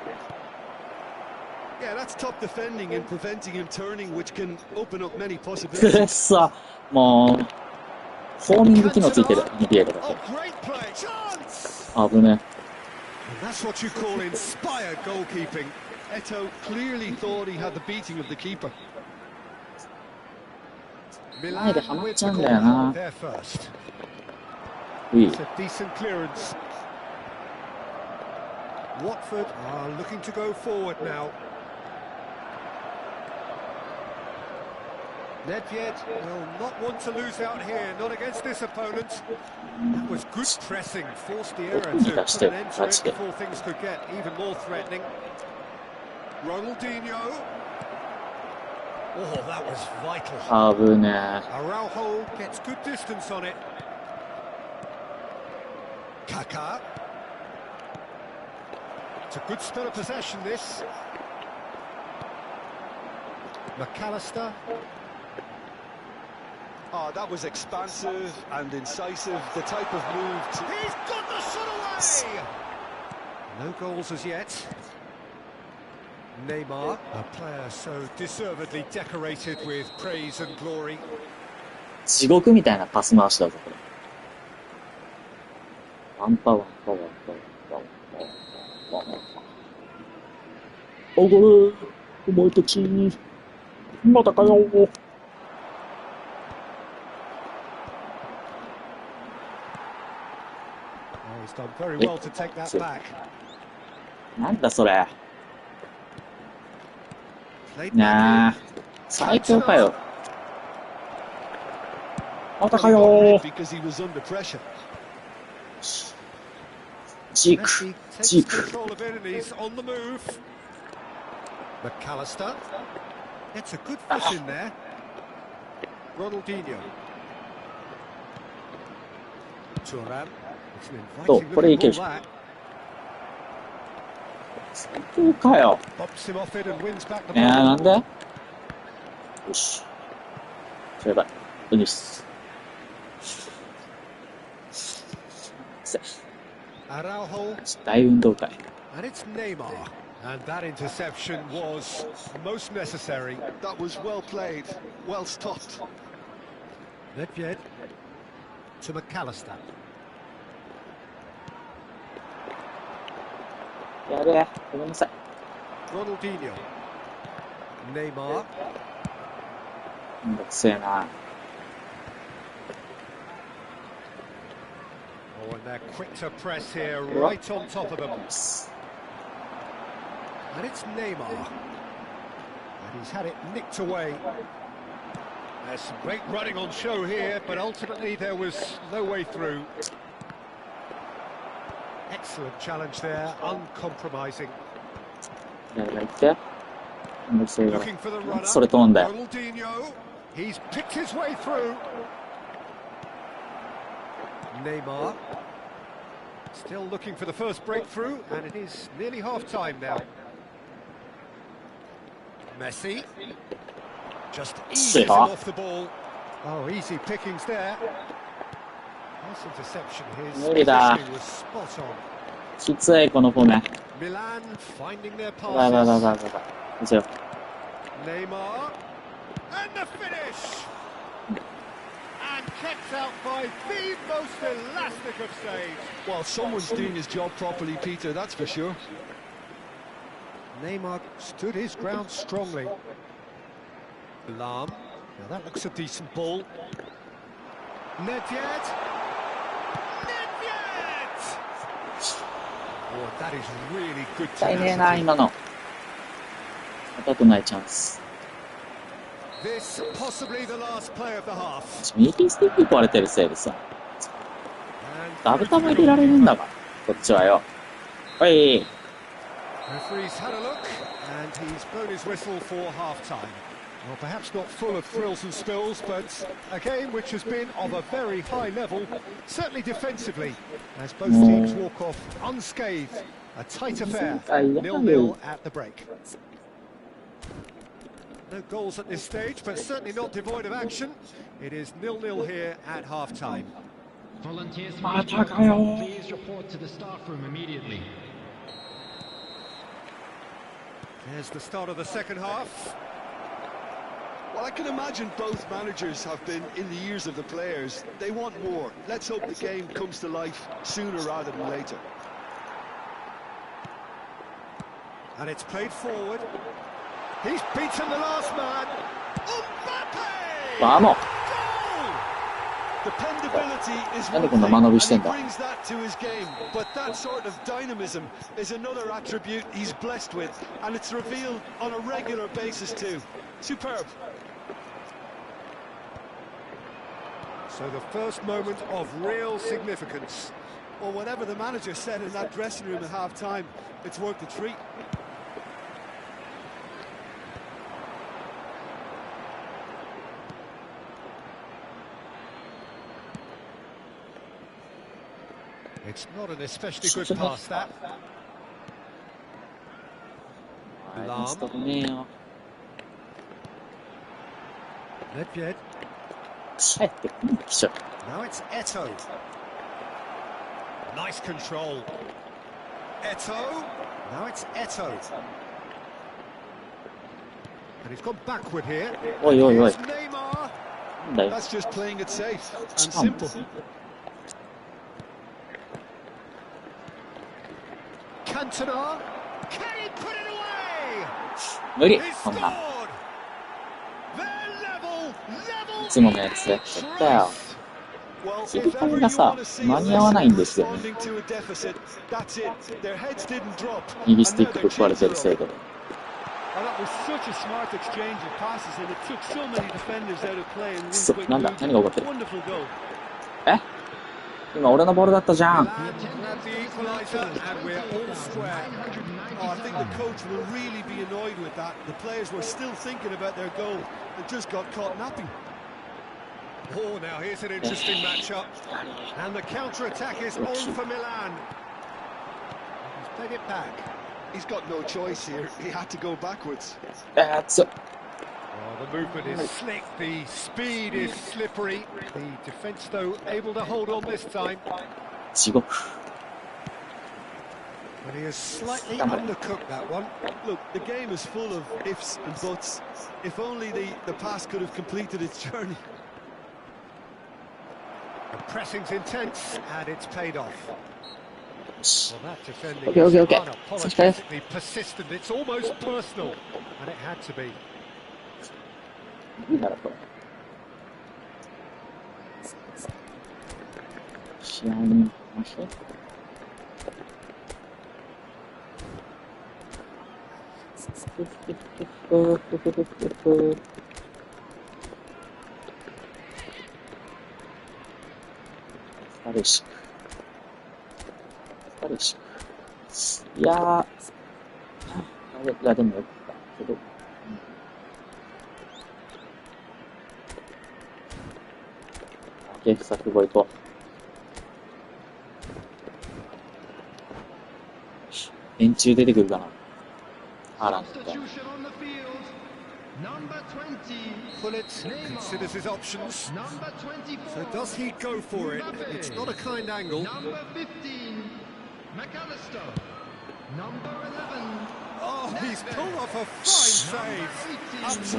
[SPEAKER 3] Yeah, that's top defending and preventing him turning, which can open up many possibilities.
[SPEAKER 1] さ、もう、ホーミング機能ついてる、NBA とか。危ね。
[SPEAKER 2] That's what you call inspired goalkeeping.
[SPEAKER 3] Eto'o clearly thought he had the beating of the keeper.
[SPEAKER 1] 前でハマっちゃうんだよな。いい。
[SPEAKER 2] It's a decent clearance. Watford are looking to go forward now. Nedved will not want to lose out here, not against this opponent. That was good pressing, forced the error to put an end to it before things could get even more threatening. Ronaldinho. Oh, that was vital.
[SPEAKER 1] 危ね。
[SPEAKER 2] Araujo gets good distance on it. Kaká. It's a good spell of possession, this. McAllister.
[SPEAKER 3] Oh, that was expansive and incisive, the type of move to...
[SPEAKER 2] He's got the shot away! No goals as yet. Neymar, a player so deservedly decorated with praise and glory.
[SPEAKER 1] 地獄みたいなパス回しだぞ、これ。ワンパワンパワンパワンパワンパワンパワン。おごれ、お前たち、まだかよ。
[SPEAKER 2] he's done very well to take that back.
[SPEAKER 1] なんだそれ。
[SPEAKER 2] Played
[SPEAKER 1] なあ、
[SPEAKER 2] back
[SPEAKER 1] 最強かよ。またか
[SPEAKER 3] Well,
[SPEAKER 1] よ
[SPEAKER 3] because he was under pressure.
[SPEAKER 1] ジー
[SPEAKER 2] Messi
[SPEAKER 1] ク、
[SPEAKER 2] takes
[SPEAKER 1] ジーク。
[SPEAKER 2] control of it and he's on the move. McAllister gets a good push in there. Ronaldinho. Thuram. It's an
[SPEAKER 1] そう、
[SPEAKER 2] inviting
[SPEAKER 1] これい
[SPEAKER 2] looking
[SPEAKER 1] ける
[SPEAKER 2] ball
[SPEAKER 1] じゃん。
[SPEAKER 2] that.
[SPEAKER 1] 最強かよ。
[SPEAKER 2] Bumps him off it and wins back the
[SPEAKER 1] なん
[SPEAKER 2] ball.
[SPEAKER 1] でよし。やばい。いいです。
[SPEAKER 2] Araujo.
[SPEAKER 1] 大運動会。
[SPEAKER 2] And it's Neymar. And that interception was most necessary.
[SPEAKER 3] That was well played, well stopped.
[SPEAKER 2] Nedved to McAllister.
[SPEAKER 1] やべえ。ごめんなさい。
[SPEAKER 2] Ronaldinho. Neymar.
[SPEAKER 1] めんどくせえな。
[SPEAKER 2] Oh, and they're quick to press here, right on top of them. And it's Neymar. And he's had it nicked away. There's some great running on show here, but ultimately there was no way through. Excellent challenge there, uncompromising.
[SPEAKER 1] 誰が言って。めんどくせえから。
[SPEAKER 2] Looking for the runner.
[SPEAKER 1] それ飛んだよ。
[SPEAKER 2] Ronaldinho. He's picked his way through. Neymar. Still looking for the first breakthrough, and it is nearly half-time now. Messi. Just eases him off the ball. Oh, easy pickings there. Nice interception. His positioning was spot on.
[SPEAKER 1] きつい、このフォメ。
[SPEAKER 2] Milan finding their
[SPEAKER 1] ばいばいばい
[SPEAKER 2] passes.
[SPEAKER 1] ばいばい。ですよ。
[SPEAKER 2] Neymar. And the finish! And kept out by the most elastic of saves.
[SPEAKER 3] Well, someone's doing his job properly, Peter, that's for sure.
[SPEAKER 2] Neymar stood his ground strongly. Lam. Now that looks a decent ball. Nedved. Nedved! Oh, that is really good
[SPEAKER 1] 大変ねえな、
[SPEAKER 2] tenacity.
[SPEAKER 1] 今の。当たとないチャンス。
[SPEAKER 2] This possibly the last play of the half.
[SPEAKER 1] 右スティック壊れてるせいでさ。
[SPEAKER 2] And
[SPEAKER 1] ダブタも入れられるんだから。こっちはよ。はい。
[SPEAKER 2] referee's had a look, and he's blown his whistle for half-time. Well, perhaps not full of thrills and spills, but a game which has been of a very high level, certainly defensively, as both teams walk off unscathed. A tight affair, 0-0 at the break. No goals at this stage, but certainly not devoid of action. It is 0-0 here at half-time.
[SPEAKER 5] Volunteers,
[SPEAKER 1] Matakayo.
[SPEAKER 5] please report to the staff room immediately.
[SPEAKER 2] There's the start of the second half.
[SPEAKER 3] Well, I can imagine both managers have been in the ears of the players. They want more. Let's hope the game comes to life sooner rather than later.
[SPEAKER 2] And it's played forward. He's beaten the last man. Mbappe!
[SPEAKER 1] Vamos.
[SPEAKER 2] Goal!
[SPEAKER 3] Dependability is
[SPEAKER 1] なんで
[SPEAKER 3] one
[SPEAKER 1] こんな
[SPEAKER 3] thing,
[SPEAKER 1] 間延び
[SPEAKER 3] and
[SPEAKER 1] してん
[SPEAKER 3] he
[SPEAKER 1] だ。
[SPEAKER 3] brings that to his game. But that sort of dynamism is another attribute he's blessed with, and it's revealed on a regular basis too. Superb.
[SPEAKER 2] So the first moment of real significance.
[SPEAKER 3] Well, whatever the manager said in that dressing room at half-time, it's worth the treat.
[SPEAKER 2] It's not an especially good pass, that.
[SPEAKER 1] はい、ストップねえよ。
[SPEAKER 2] Nedved.
[SPEAKER 1] 帰ってくんきちょ。
[SPEAKER 2] Now it's Eto. Nice control. Eto. Now it's Eto. And he's gone backward here.
[SPEAKER 1] おいおいおい。
[SPEAKER 2] Here's Neymar.
[SPEAKER 1] なんだよ。
[SPEAKER 3] That's just playing it safe and
[SPEAKER 1] しかも
[SPEAKER 3] simple.
[SPEAKER 2] Cantona. Can he put it away?
[SPEAKER 1] 無理
[SPEAKER 2] He
[SPEAKER 1] こんなん。
[SPEAKER 2] scored. They're level.
[SPEAKER 1] いつものやつやっちゃったよ。
[SPEAKER 3] Well,
[SPEAKER 1] 切り替えがさ、間に合わないんですよね。
[SPEAKER 3] responding to a deficit, that's it. Their heads didn't drop.
[SPEAKER 1] 右スティックぶっ壊れてるせいで。
[SPEAKER 6] Well, that was such a smart exchange of passes, and it took so many defenders out of play in one quick
[SPEAKER 1] なんだ、
[SPEAKER 6] move.
[SPEAKER 1] 何が起こってる？
[SPEAKER 6] Wonderful goal.
[SPEAKER 1] え？今俺のボールだったじゃん。
[SPEAKER 2] Milan had the equaliser, and we're all square.
[SPEAKER 3] Oh, I think the coach will really be annoyed with that. The players were still thinking about their goal and just got caught napping.
[SPEAKER 2] Oh, now here's an interesting matchup. And the counter-attack is on for Milan. He's played it back.
[SPEAKER 3] He's got no choice here. He had to go backwards.
[SPEAKER 1] 熱っ。
[SPEAKER 2] Well, the movement is slick, the speed is slippery. The defence, though, able to hold on this time.
[SPEAKER 1] 地獄。
[SPEAKER 2] But he has slightly undercooked that one.
[SPEAKER 3] Look, the game is full of ifs and buts. If only the pass could have completed its journey.
[SPEAKER 2] The pressing's intense, and it's paid off. Well, that defending
[SPEAKER 1] Okay.
[SPEAKER 2] is unapologetically persistent. It's almost personal, and it had to be.
[SPEAKER 1] 何だろうこれ。試合に回して。スタルシク。いやー、いやでもよかったけど。ゲフ作語いこう。円柱出てくるかな。ハーランドみたいな。
[SPEAKER 5] Substitution on the field. Number 20.
[SPEAKER 2] Bullet considers his options.
[SPEAKER 5] Number 24.
[SPEAKER 2] So does he go for it? It's not a kind angle.
[SPEAKER 5] Number 15. McAllister. Number 11.
[SPEAKER 2] Oh, he's pulled off a fine save.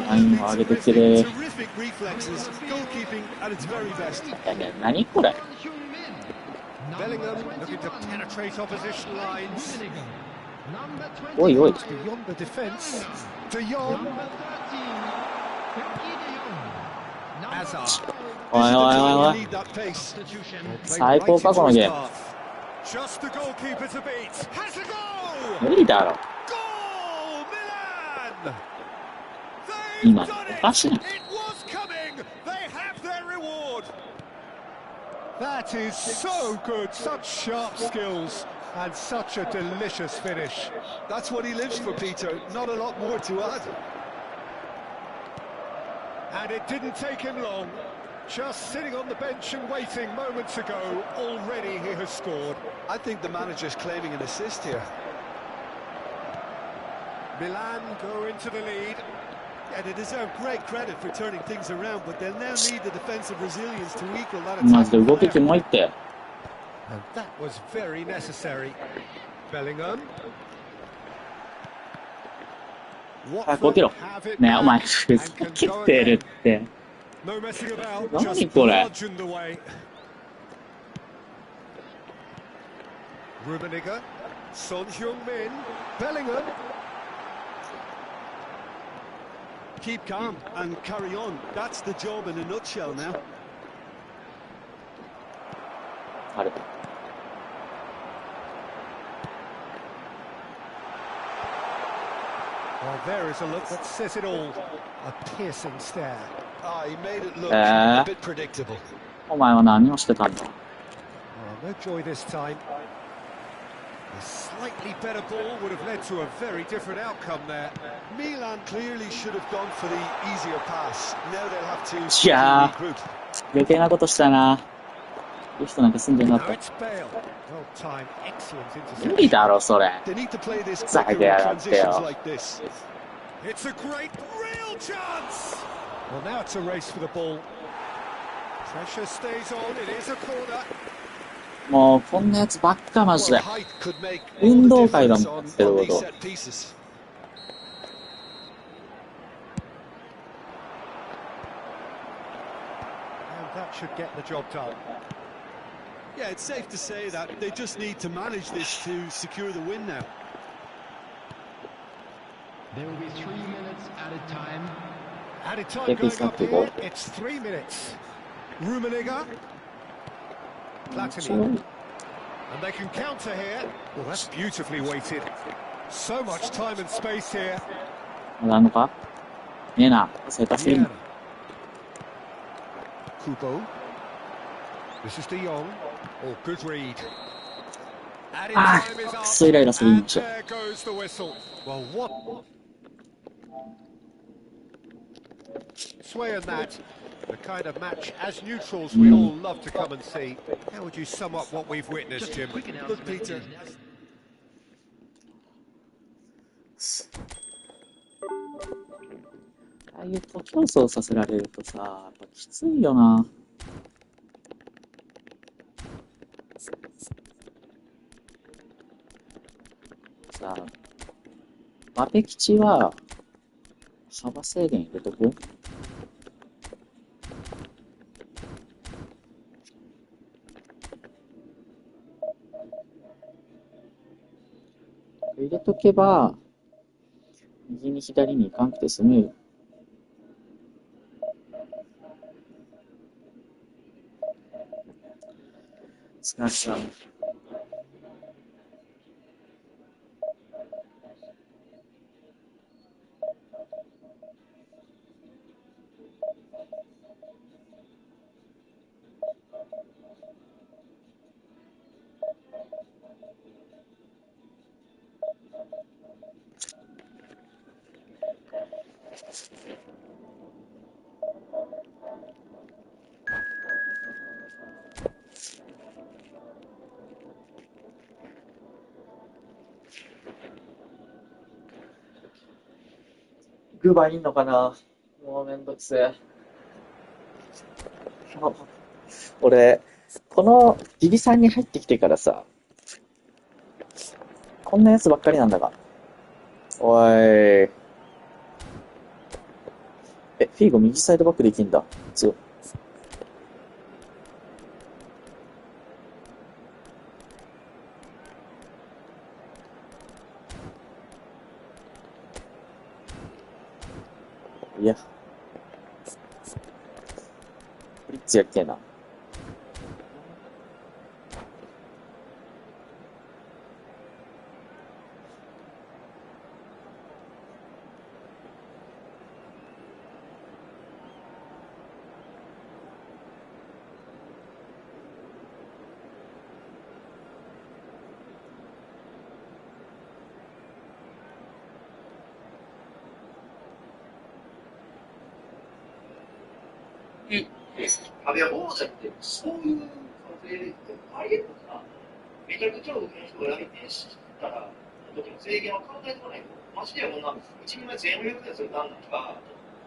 [SPEAKER 1] ラインを上げてきてる。
[SPEAKER 3] Terrific reflexes. Goalkeeping at its very best.
[SPEAKER 1] 何これ。
[SPEAKER 2] Bellingham looking to penetrate opposition lines.
[SPEAKER 1] おいおい。
[SPEAKER 2] Beyond the defence. De Jong. Hazard.
[SPEAKER 1] おいおいおいおい。
[SPEAKER 3] Need that pace.
[SPEAKER 2] Played
[SPEAKER 1] 最高か
[SPEAKER 2] right
[SPEAKER 1] この
[SPEAKER 2] into
[SPEAKER 1] ゲ
[SPEAKER 2] his
[SPEAKER 1] ーム。
[SPEAKER 2] path. Just the goalkeeper to beat. Has a goal!
[SPEAKER 1] 無理だろ。
[SPEAKER 2] Goal! Milan!
[SPEAKER 1] 今
[SPEAKER 2] They've done
[SPEAKER 1] おかしい
[SPEAKER 2] it!
[SPEAKER 1] な。
[SPEAKER 2] It was coming! They have their reward! That is so good, such sharp skills and such a delicious finish.
[SPEAKER 3] That's what he lives for, Peter. Not a lot more to add.
[SPEAKER 2] And it didn't take him long. Just sitting on the bench and waiting moments ago, already he has scored.
[SPEAKER 3] I think the manager's claiming an assist here.
[SPEAKER 2] Milan go into the lead.
[SPEAKER 3] Yeah, they deserve great credit for turning things around, but they'll now need the defensive resilience to equal that
[SPEAKER 1] マジで
[SPEAKER 3] attack.
[SPEAKER 1] 動けてもいいって。
[SPEAKER 2] And that was very necessary. Bellingham.
[SPEAKER 1] 早く起きろ。ねえ、お前、ふざけてるって。
[SPEAKER 2] No messing about,
[SPEAKER 1] 何
[SPEAKER 2] just
[SPEAKER 1] これ。
[SPEAKER 2] bludgeoned away. Rummenigge, Son Heung-min, Bellingham.
[SPEAKER 3] Keep calm and carry on. That's the job in a nutshell now.
[SPEAKER 1] あれ。
[SPEAKER 2] Well, there is a look that says it all. A piercing stare.
[SPEAKER 3] Ah, he made it look a bit predictable.
[SPEAKER 1] お前は何をしてたんだ。
[SPEAKER 2] Oh, no joy this time. A slightly better ball would have led to a very different outcome there.
[SPEAKER 3] Milan clearly should have gone for the easier pass. Now they'll have to
[SPEAKER 1] いや
[SPEAKER 3] regroup.
[SPEAKER 1] ー、余計なことしたな。いい人なんか住んでな
[SPEAKER 2] Now
[SPEAKER 1] かっ
[SPEAKER 2] it's Bale. Well timed, excellent
[SPEAKER 1] た。無理
[SPEAKER 2] interception.
[SPEAKER 1] だろ、それ。
[SPEAKER 3] They need to play this
[SPEAKER 1] Zaga
[SPEAKER 3] quicker in
[SPEAKER 1] yarattı ya.
[SPEAKER 3] transitions like this.
[SPEAKER 2] It's a great, real chance! Well, now it's a race for the ball. Pressure stays on, it is a corner.
[SPEAKER 1] もう、こんなやつばっか、マジ
[SPEAKER 3] Well,
[SPEAKER 1] で。
[SPEAKER 3] height could make
[SPEAKER 1] 運
[SPEAKER 3] all
[SPEAKER 1] 動
[SPEAKER 3] the
[SPEAKER 1] 会だ
[SPEAKER 3] difference
[SPEAKER 1] もん、
[SPEAKER 3] on
[SPEAKER 1] ってこ
[SPEAKER 3] these
[SPEAKER 1] と。
[SPEAKER 3] set pieces.
[SPEAKER 2] And that should get the job done.
[SPEAKER 3] Yeah, it's safe to say that they just need to manage this to secure the win now.
[SPEAKER 5] There will be 3 minutes added time.
[SPEAKER 2] Added time
[SPEAKER 1] If he's
[SPEAKER 2] going
[SPEAKER 1] not
[SPEAKER 2] up
[SPEAKER 1] too
[SPEAKER 2] here,
[SPEAKER 1] good.
[SPEAKER 2] it's 3 minutes. Rummenigge. Platini. And they can counter here. Well, that's beautifully weighted. So much time and space here.
[SPEAKER 1] まだあんのかねえな。それ助ける。
[SPEAKER 2] Kubo. This is De Jong. Oh, good read. And in
[SPEAKER 1] あ
[SPEAKER 2] time is
[SPEAKER 1] あ、
[SPEAKER 2] up.
[SPEAKER 1] くそイライラするん
[SPEAKER 2] And
[SPEAKER 1] でしょ。
[SPEAKER 2] there goes the whistle. Well, what? Swaying that. The kind of match, as neutrals, we all love to come and see. How would you sum up what we've witnessed, Jim?
[SPEAKER 3] Look, Peter,
[SPEAKER 1] ああいう徒競走させられるとさ、やっぱきついよな。さあ、バペ吉は幅制限入れとく？入れとけば、右に左に行かんくて済むよ。つかさ。グバいんのかな。もうめんどくせえ。俺、このビビさんに入ってきてからさ、こんなやつばっかりなんだが。おい。フィーゴ右サイドバックできんだ。強い。いや。フリッツやっけえな。
[SPEAKER 7] 壁は王者ってそういう可能性ありえるのかな。めちゃくちゃ多くの人が来店したら、時の制限は考えてこないと。マジでこんな、一人前1400円する段なんか、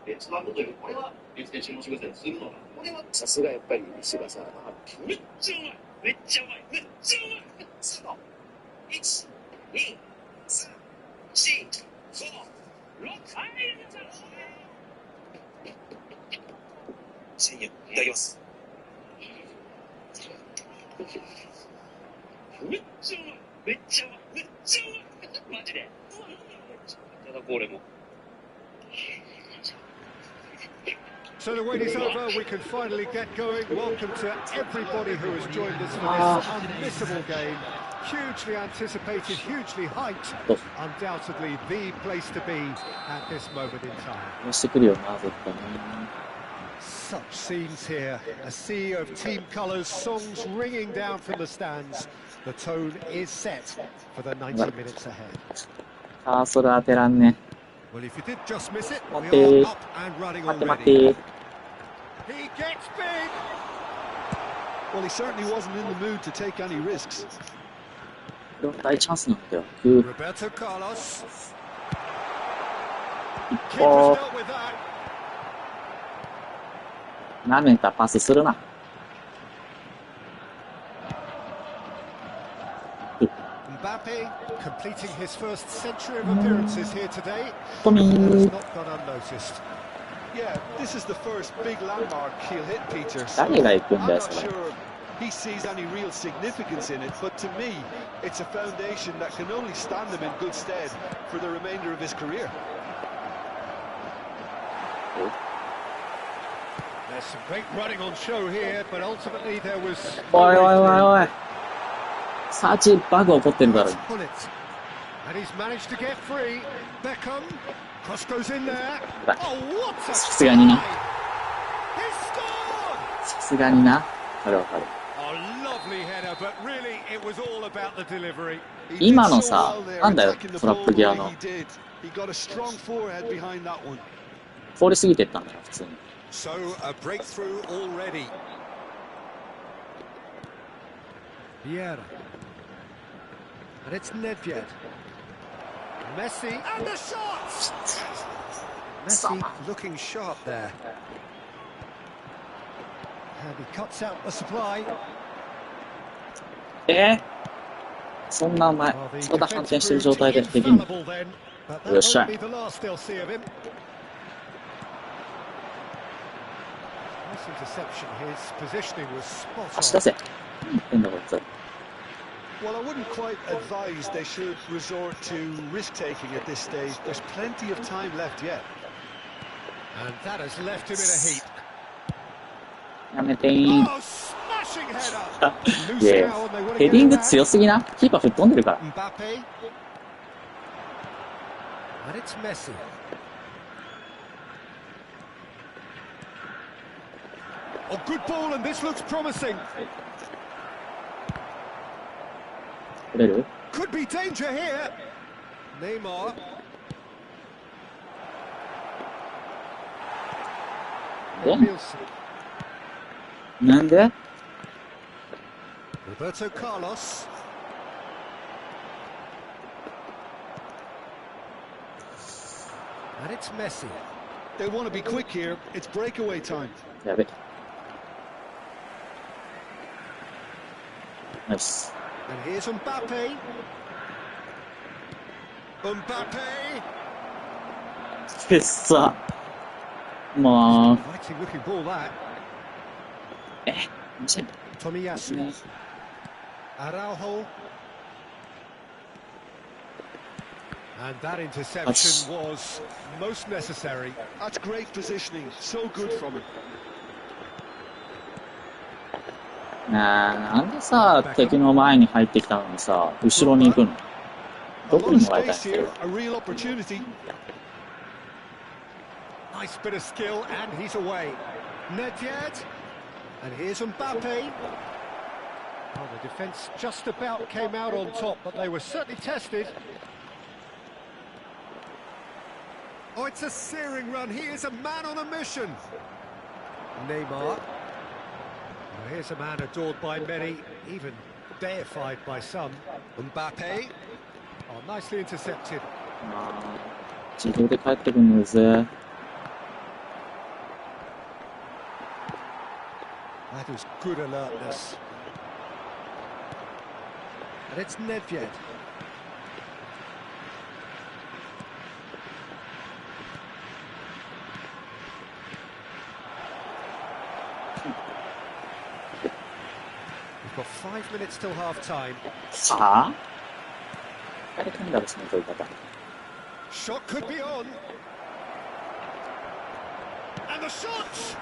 [SPEAKER 7] 別なことより、これは別で注文してくださいするのか。これはさすがやっぱり西がさ、めっちゃうまいめっちゃうまいめっちゃうまいその、1、2、3、4、5、6、はい1000円いただきます。めっちゃうまいめっちゃうまいめっちゃうまいマジでいただこう俺も。
[SPEAKER 2] So the wait is over, we can finally get going. Welcome to everybody who has joined us for this unmissable game. Hugely anticipated, hugely hyped. Undoubtedly the place to be at this moment in time.
[SPEAKER 1] してくるよな、絶対に。
[SPEAKER 2] Such scenes here, a sea of team colours, songs ringing down from the stands. The tone is set for the 90 minutes ahead.
[SPEAKER 1] ああ、それ当てらんね。
[SPEAKER 2] Well, if you did just miss it, we
[SPEAKER 1] 待て
[SPEAKER 2] are up and running
[SPEAKER 1] 待って待っ
[SPEAKER 2] already.
[SPEAKER 1] て。
[SPEAKER 2] He gets big.
[SPEAKER 3] well, he certainly wasn't in the mood to take any risks.
[SPEAKER 1] これは大チャンスなんだよ。
[SPEAKER 2] Roberto Carlos.
[SPEAKER 1] 一
[SPEAKER 2] Keeper's
[SPEAKER 1] 歩
[SPEAKER 2] dealt with that.
[SPEAKER 1] なめたパスするな。
[SPEAKER 2] Mbappe completing his first century of appearances here today.
[SPEAKER 1] トミ
[SPEAKER 2] Has
[SPEAKER 1] ー。
[SPEAKER 2] not gone unnoticed.
[SPEAKER 3] Yeah, this is the first big landmark he'll hit, Peter. So
[SPEAKER 1] 誰が行くん
[SPEAKER 3] I'm
[SPEAKER 1] だよ、
[SPEAKER 3] not
[SPEAKER 1] それ。
[SPEAKER 3] sure he sees any real significance in it, but to me, it's a foundation that can only stand him in good stead for the remainder of his career.
[SPEAKER 2] There's some great running on show here, but ultimately there was
[SPEAKER 1] おいおいおいおい。サーチバグ起こってるだろ。
[SPEAKER 2] And he's managed to get free. Beckham, cross goes in there. Oh, what a
[SPEAKER 1] さすがにな。
[SPEAKER 2] He scored!
[SPEAKER 1] さすがにな。わかるわかる。
[SPEAKER 2] A lovely header, but really it was all about the delivery.
[SPEAKER 1] 今のさ、なんだよ、トラップ際の。
[SPEAKER 3] He got a strong forehead behind that one.
[SPEAKER 1] 通り過ぎてったんだよ、普通に。
[SPEAKER 2] So a breakthrough already. Vieira. And it's Nedved. Messi and the shot! Messi looking sharp there. And he cuts out the supply.
[SPEAKER 1] そんなお前、
[SPEAKER 2] Well, the
[SPEAKER 1] 体反
[SPEAKER 2] defence
[SPEAKER 1] 転してる
[SPEAKER 2] proved
[SPEAKER 1] 状態でできんの？
[SPEAKER 2] infallible then, but that
[SPEAKER 1] よっしゃ
[SPEAKER 2] won't be the last they'll see of him. Nice interception. His positioning was spot
[SPEAKER 1] 足
[SPEAKER 2] on.
[SPEAKER 1] 出せ。何言ってんだこいつ。
[SPEAKER 3] Well, I wouldn't quite advise they should resort to risk-taking at this stage. There's plenty of time left yet.
[SPEAKER 2] And that has left him in a heap.
[SPEAKER 1] やめてーん。
[SPEAKER 2] Oh, smashing header!
[SPEAKER 1] いやいや、ヘディング強すぎな。キーパー吹っ飛んでるから。
[SPEAKER 2] Mbappe. And it's Messi. Oh, good ball, and this looks promising.
[SPEAKER 1] 取れる？
[SPEAKER 2] Could be danger here. Neymar.
[SPEAKER 1] で
[SPEAKER 2] Nielsen.
[SPEAKER 1] なんで？
[SPEAKER 2] Roberto Carlos. And it's Messi.
[SPEAKER 3] They want to be quick here. It's breakaway time.
[SPEAKER 1] やべ。ナイス。
[SPEAKER 2] And here's Mbappe. Mbappe.
[SPEAKER 1] くっさ。もう、
[SPEAKER 2] Fighting looking ball that.
[SPEAKER 1] マジ？
[SPEAKER 2] Tomiyasu. Araujo. And that interception was most necessary.
[SPEAKER 3] That's great positioning. So good from him.
[SPEAKER 1] なんでさ、敵の前に入ってきたのにさ、後ろに行くの？
[SPEAKER 3] A
[SPEAKER 1] どこ
[SPEAKER 3] lot
[SPEAKER 1] に
[SPEAKER 3] of
[SPEAKER 1] もらいたい
[SPEAKER 3] space
[SPEAKER 1] ん
[SPEAKER 3] here.
[SPEAKER 1] だ
[SPEAKER 3] A real opportunity.
[SPEAKER 2] Nice bit of skill, and he's away. Nedved. And here's Mbappe. Oh, the defence just about came out on top, but they were certainly tested. Oh, it's a searing run. He is a man on a mission. Neymar. Well, here's a man adored by many, even deified by some. Mbappe. Oh, nicely intercepted.
[SPEAKER 1] 自動で帰ってくるんだぜ。
[SPEAKER 2] That is good alertness. And it's Nedved. We've got 5 minutes till half time.
[SPEAKER 1] さあ？誰かんだろ、その取り方。
[SPEAKER 2] Shot could be on. And the shot!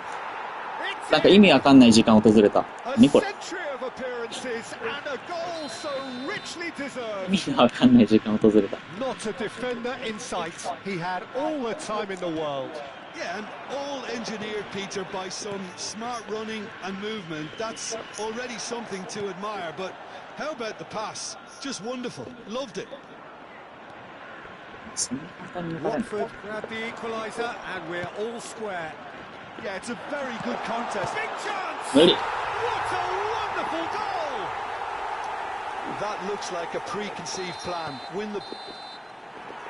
[SPEAKER 1] なんか意味わかんない時間訪れた。
[SPEAKER 2] A
[SPEAKER 1] 何これ？
[SPEAKER 2] century of appearances and a goal so richly
[SPEAKER 1] 意
[SPEAKER 2] deserved.
[SPEAKER 1] 味がわかんない時間訪れた。
[SPEAKER 2] Not a defender in sight. He had all the time in the world.
[SPEAKER 3] Yeah, and all engineered, Peter, by some smart running and movement. That's already something to admire. But how about the pass? Just wonderful. Loved it.
[SPEAKER 1] そんな簡単にわかる
[SPEAKER 2] Watford grab the equaliser and we're all square.
[SPEAKER 3] Yeah, it's a very good contest.
[SPEAKER 2] Big chance!
[SPEAKER 1] 無理。
[SPEAKER 2] What a wonderful goal!
[SPEAKER 3] That looks like a preconceived plan. Win the...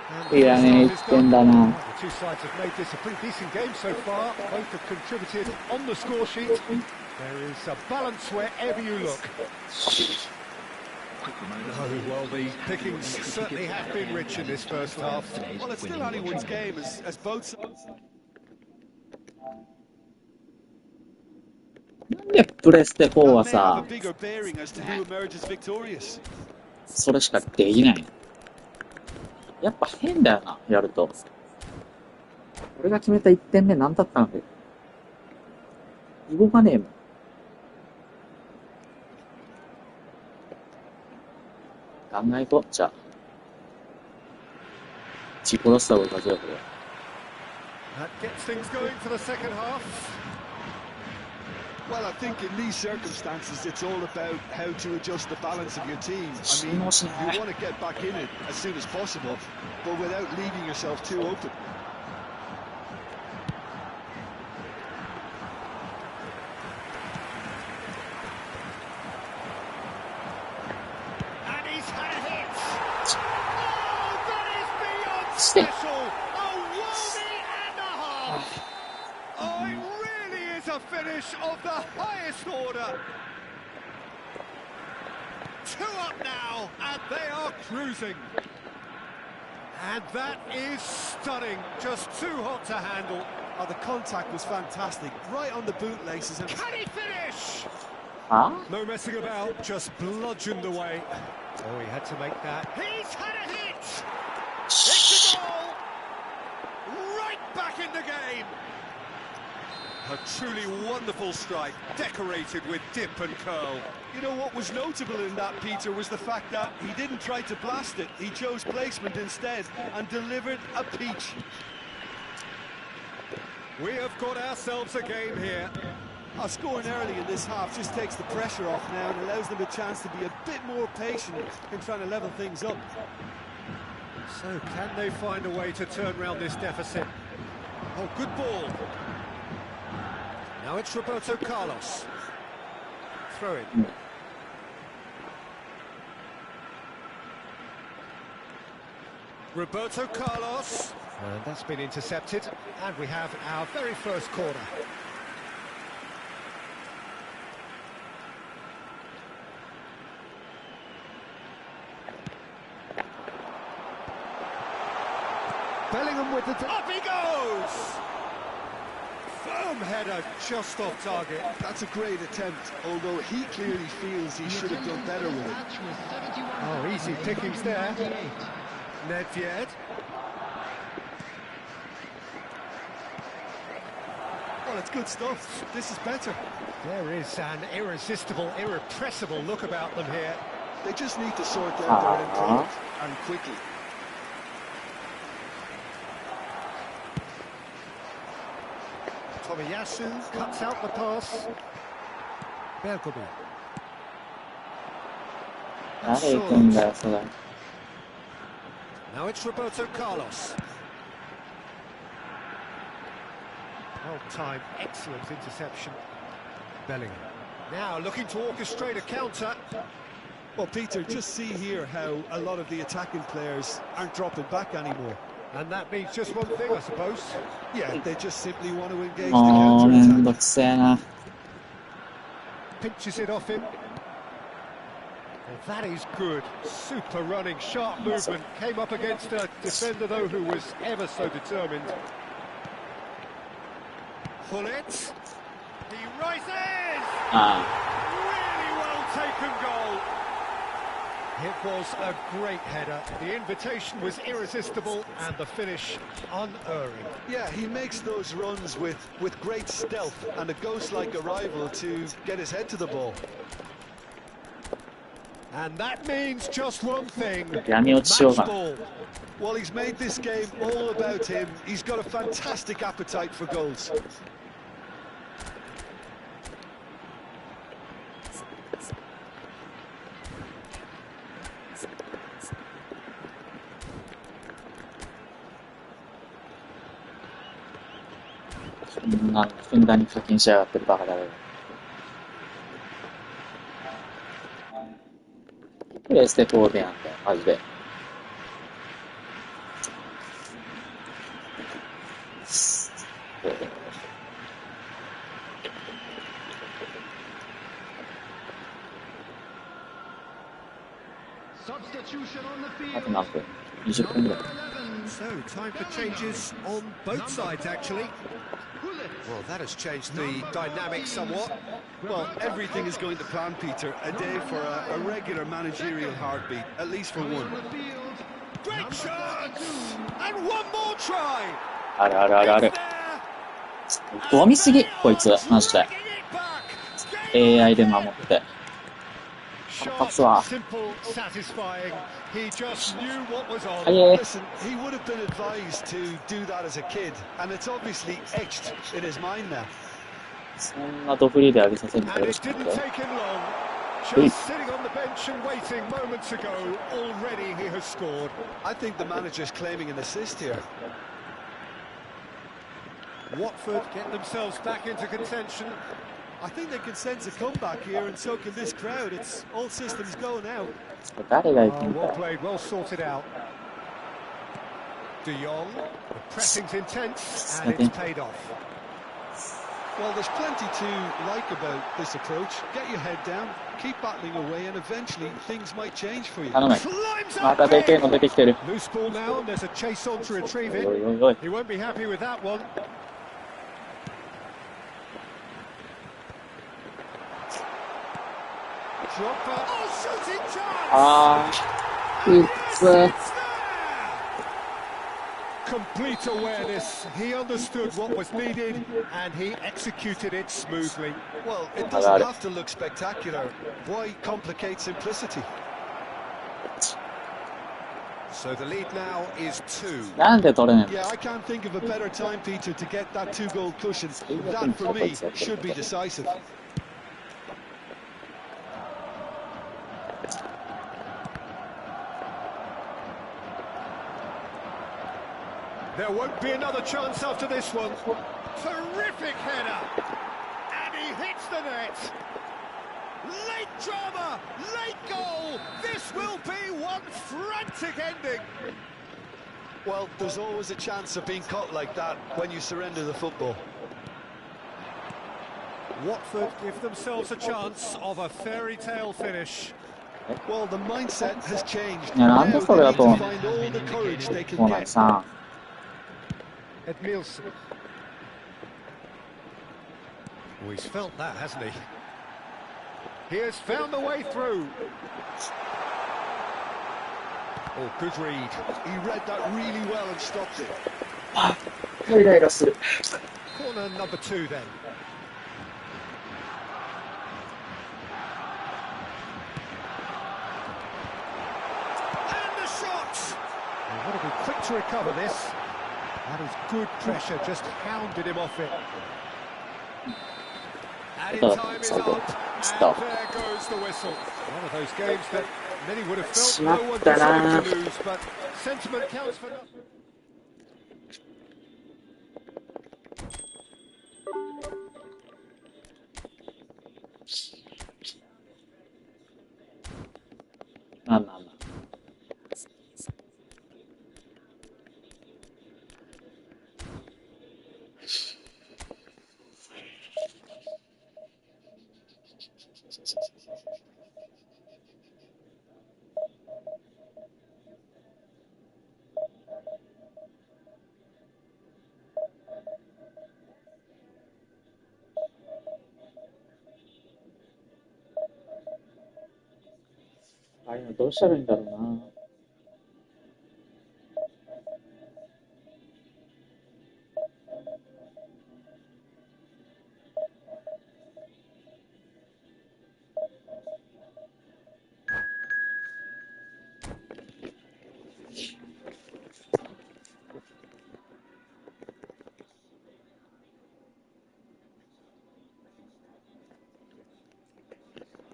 [SPEAKER 2] And
[SPEAKER 1] いやね、1点だな。
[SPEAKER 2] The two sides have made this a pretty decent game so far. Both have contributed on the score sheet. There is a balance wherever you look. Oh, well, the pickings certainly have been rich in this first half.
[SPEAKER 3] Well, it's still anyone's game as both sides...
[SPEAKER 1] なんでプレステ4は
[SPEAKER 3] That may have
[SPEAKER 1] さ
[SPEAKER 3] a、bigger bearing as to who emerges victorious.
[SPEAKER 1] それしかできない。やっぱ変だよな、やると。俺が決めた1点目何だったので。動かねえもん。ガンガン行こう。じゃあ。血殺した方が勝ちだこれ。
[SPEAKER 2] That gets things going for the second half.
[SPEAKER 3] Well, I think in these circumstances, it's all about how to adjust the balance of your team. I mean, you want to get back in it as soon as possible, but without leaving yourself too open.
[SPEAKER 2] And he's had a hit. Oh, that is beyond special. A worldie and a half. Oh, it really is a finish of the highest order. 2 up now, and they are cruising. And that is stunning. Just too hot to handle.
[SPEAKER 3] Oh, the contact was fantastic, right on the bootlaces. And
[SPEAKER 2] Can he finish?
[SPEAKER 1] Huh?
[SPEAKER 2] No messing about, just bludgeoned away. Oh, he had to make that. He's had a hit! It's a goal! Right back in the game! A truly wonderful strike, decorated with dip and curl.
[SPEAKER 3] you know what was notable in that, Peter, was the fact that he didn't try to blast it. He chose placement instead and delivered a peach.
[SPEAKER 2] We have got ourselves a game here.
[SPEAKER 3] Scoring early in this half just takes the pressure off now and allows them a chance to be a bit more patient in trying to level things up.
[SPEAKER 2] So can they find a way to turn around this deficit? Oh, good ball. Now it's Roberto Carlos. Throw in. Roberto Carlos. And that's been intercepted. And we have our very first corner. Bellingham with the... Up he goes! Firm header just off target.
[SPEAKER 3] That's a great attempt, although he clearly feels he should have done better with it.
[SPEAKER 2] Oh, easy pickings there. Nedved.
[SPEAKER 3] Well, it's good stuff. This is better.
[SPEAKER 2] There is an irresistible, irrepressible look about them here.
[SPEAKER 3] They just need to sort out their end product, and quickly.
[SPEAKER 2] Tomiyasu cuts out the pass. Bergobi.
[SPEAKER 1] 誰行くんだよ、それ。
[SPEAKER 2] Now it's Roberto Carlos. Well timed, excellent interception. Bellingham. Now looking to orchestrate a counter.
[SPEAKER 3] Well, Peter, just see here how a lot of the attacking players aren't dropping back anymore.
[SPEAKER 2] And that means just one thing, I suppose.
[SPEAKER 3] Yeah, they just simply want to engage the
[SPEAKER 1] もうめんど
[SPEAKER 3] counter-attack.
[SPEAKER 1] くせえな。
[SPEAKER 2] Pinches it off him. Well, that is good. Super running, sharp movement. Came up against a defender, though, who was ever so determined. Hullet. He rises!
[SPEAKER 1] あ
[SPEAKER 2] Really well taken goal. It was a great header. The invitation was irresistible and the finish unerring.
[SPEAKER 3] Yeah, he makes those runs with great stealth and a ghost-like arrival to get his head to the ball.
[SPEAKER 2] And that means just one thing.
[SPEAKER 1] あ。闇落ちしよう
[SPEAKER 2] Match
[SPEAKER 1] かな。
[SPEAKER 2] ball.
[SPEAKER 3] Well, he's made this game all about him. He's got a fantastic appetite for goals.
[SPEAKER 1] そんな、ふんだんに課金しやがってるバカだよ。プレステ4でやんだよ、マジで。あと何分 ?20 分ぐらい。
[SPEAKER 2] So, time for changes on both sides, actually. Well, that has changed the dynamic somewhat.
[SPEAKER 3] Well, everything is going to plan, Peter. A day for a regular managerial heartbeat, at least for one.
[SPEAKER 2] Great chance! And one more try!
[SPEAKER 1] あるあるあるある。
[SPEAKER 2] It's there!
[SPEAKER 1] ゴミすぎ、こいつ、マジで。
[SPEAKER 2] Dragging it
[SPEAKER 1] AI で守って。
[SPEAKER 2] Sharp, simple, satisfying. He just knew what was on.
[SPEAKER 3] Listen, he would have been advised to do that as a kid, and it's obviously etched in his mind now.
[SPEAKER 1] そんなドフリーで上げさせるのか
[SPEAKER 2] And
[SPEAKER 1] よ
[SPEAKER 2] it
[SPEAKER 1] しかっ
[SPEAKER 2] didn't
[SPEAKER 1] て。
[SPEAKER 2] take him long. Just sitting on the bench and waiting moments ago. Already he has scored.
[SPEAKER 3] I think the manager's claiming an assist here.
[SPEAKER 2] Watford get themselves back into contention.
[SPEAKER 3] I think they can sense a comeback here, and so can this crowd. It's all systems go now.
[SPEAKER 1] 誰が行くん
[SPEAKER 2] Well
[SPEAKER 1] だよ。
[SPEAKER 2] played, well sorted out. De Jong, the pressing's intense, and it's paid off.
[SPEAKER 3] Well, there's plenty to like about this approach. Get your head down, keep battling away, and eventually things might change for you.
[SPEAKER 1] 頼め。
[SPEAKER 2] Climbs
[SPEAKER 1] ま
[SPEAKER 2] up
[SPEAKER 1] たでけえ
[SPEAKER 2] big.
[SPEAKER 1] の出てきてる。
[SPEAKER 2] Loose ball now, and there's a chase on to retrieve
[SPEAKER 1] おい
[SPEAKER 2] it.
[SPEAKER 1] おいおいおい。
[SPEAKER 2] He won't be happy with that one. Dropper. Oh, shooting chance!
[SPEAKER 1] あー。うっつ。
[SPEAKER 2] Complete awareness. He understood what was needed, and he executed it smoothly.
[SPEAKER 3] Well, it doesn't have to look spectacular. Why complicate simplicity?
[SPEAKER 2] So the lead now is 2.
[SPEAKER 1] なんで取れんの
[SPEAKER 3] Yeah, I can't think of a better time, Peter, to get that 2-goal cushion. That, for me, should be decisive.
[SPEAKER 2] There won't be another chance after this one. Terrific header. And he hits the net. Late drama, late goal. This will be one frantic ending.
[SPEAKER 3] Well, there's always a chance of being caught like that when you surrender the football.
[SPEAKER 2] Watford give themselves a chance of a fairy tale finish.
[SPEAKER 3] Well, the mindset has changed.
[SPEAKER 1] Yeah,
[SPEAKER 3] Now
[SPEAKER 1] I'm
[SPEAKER 3] they
[SPEAKER 1] just sorry
[SPEAKER 3] need to
[SPEAKER 1] about-
[SPEAKER 3] find all the courage they
[SPEAKER 1] もう
[SPEAKER 3] can
[SPEAKER 1] ない
[SPEAKER 3] get.
[SPEAKER 1] さ。
[SPEAKER 2] Edmilson. Oh, he's felt that, hasn't he? He has found the way through. Oh, good read.
[SPEAKER 3] He read that really well and stopped it.
[SPEAKER 1] イライラする。
[SPEAKER 2] Corner number 2 then. And the shot! They want to be quick to recover this. That is good pressure, just hounded him off it. Added time is up, and there goes the whistle. One of those games that many would have felt no one deserved to lose, but sentiment counts for nothing.
[SPEAKER 1] まあまあまあ。ああいうのどうしたらいいんだろうな。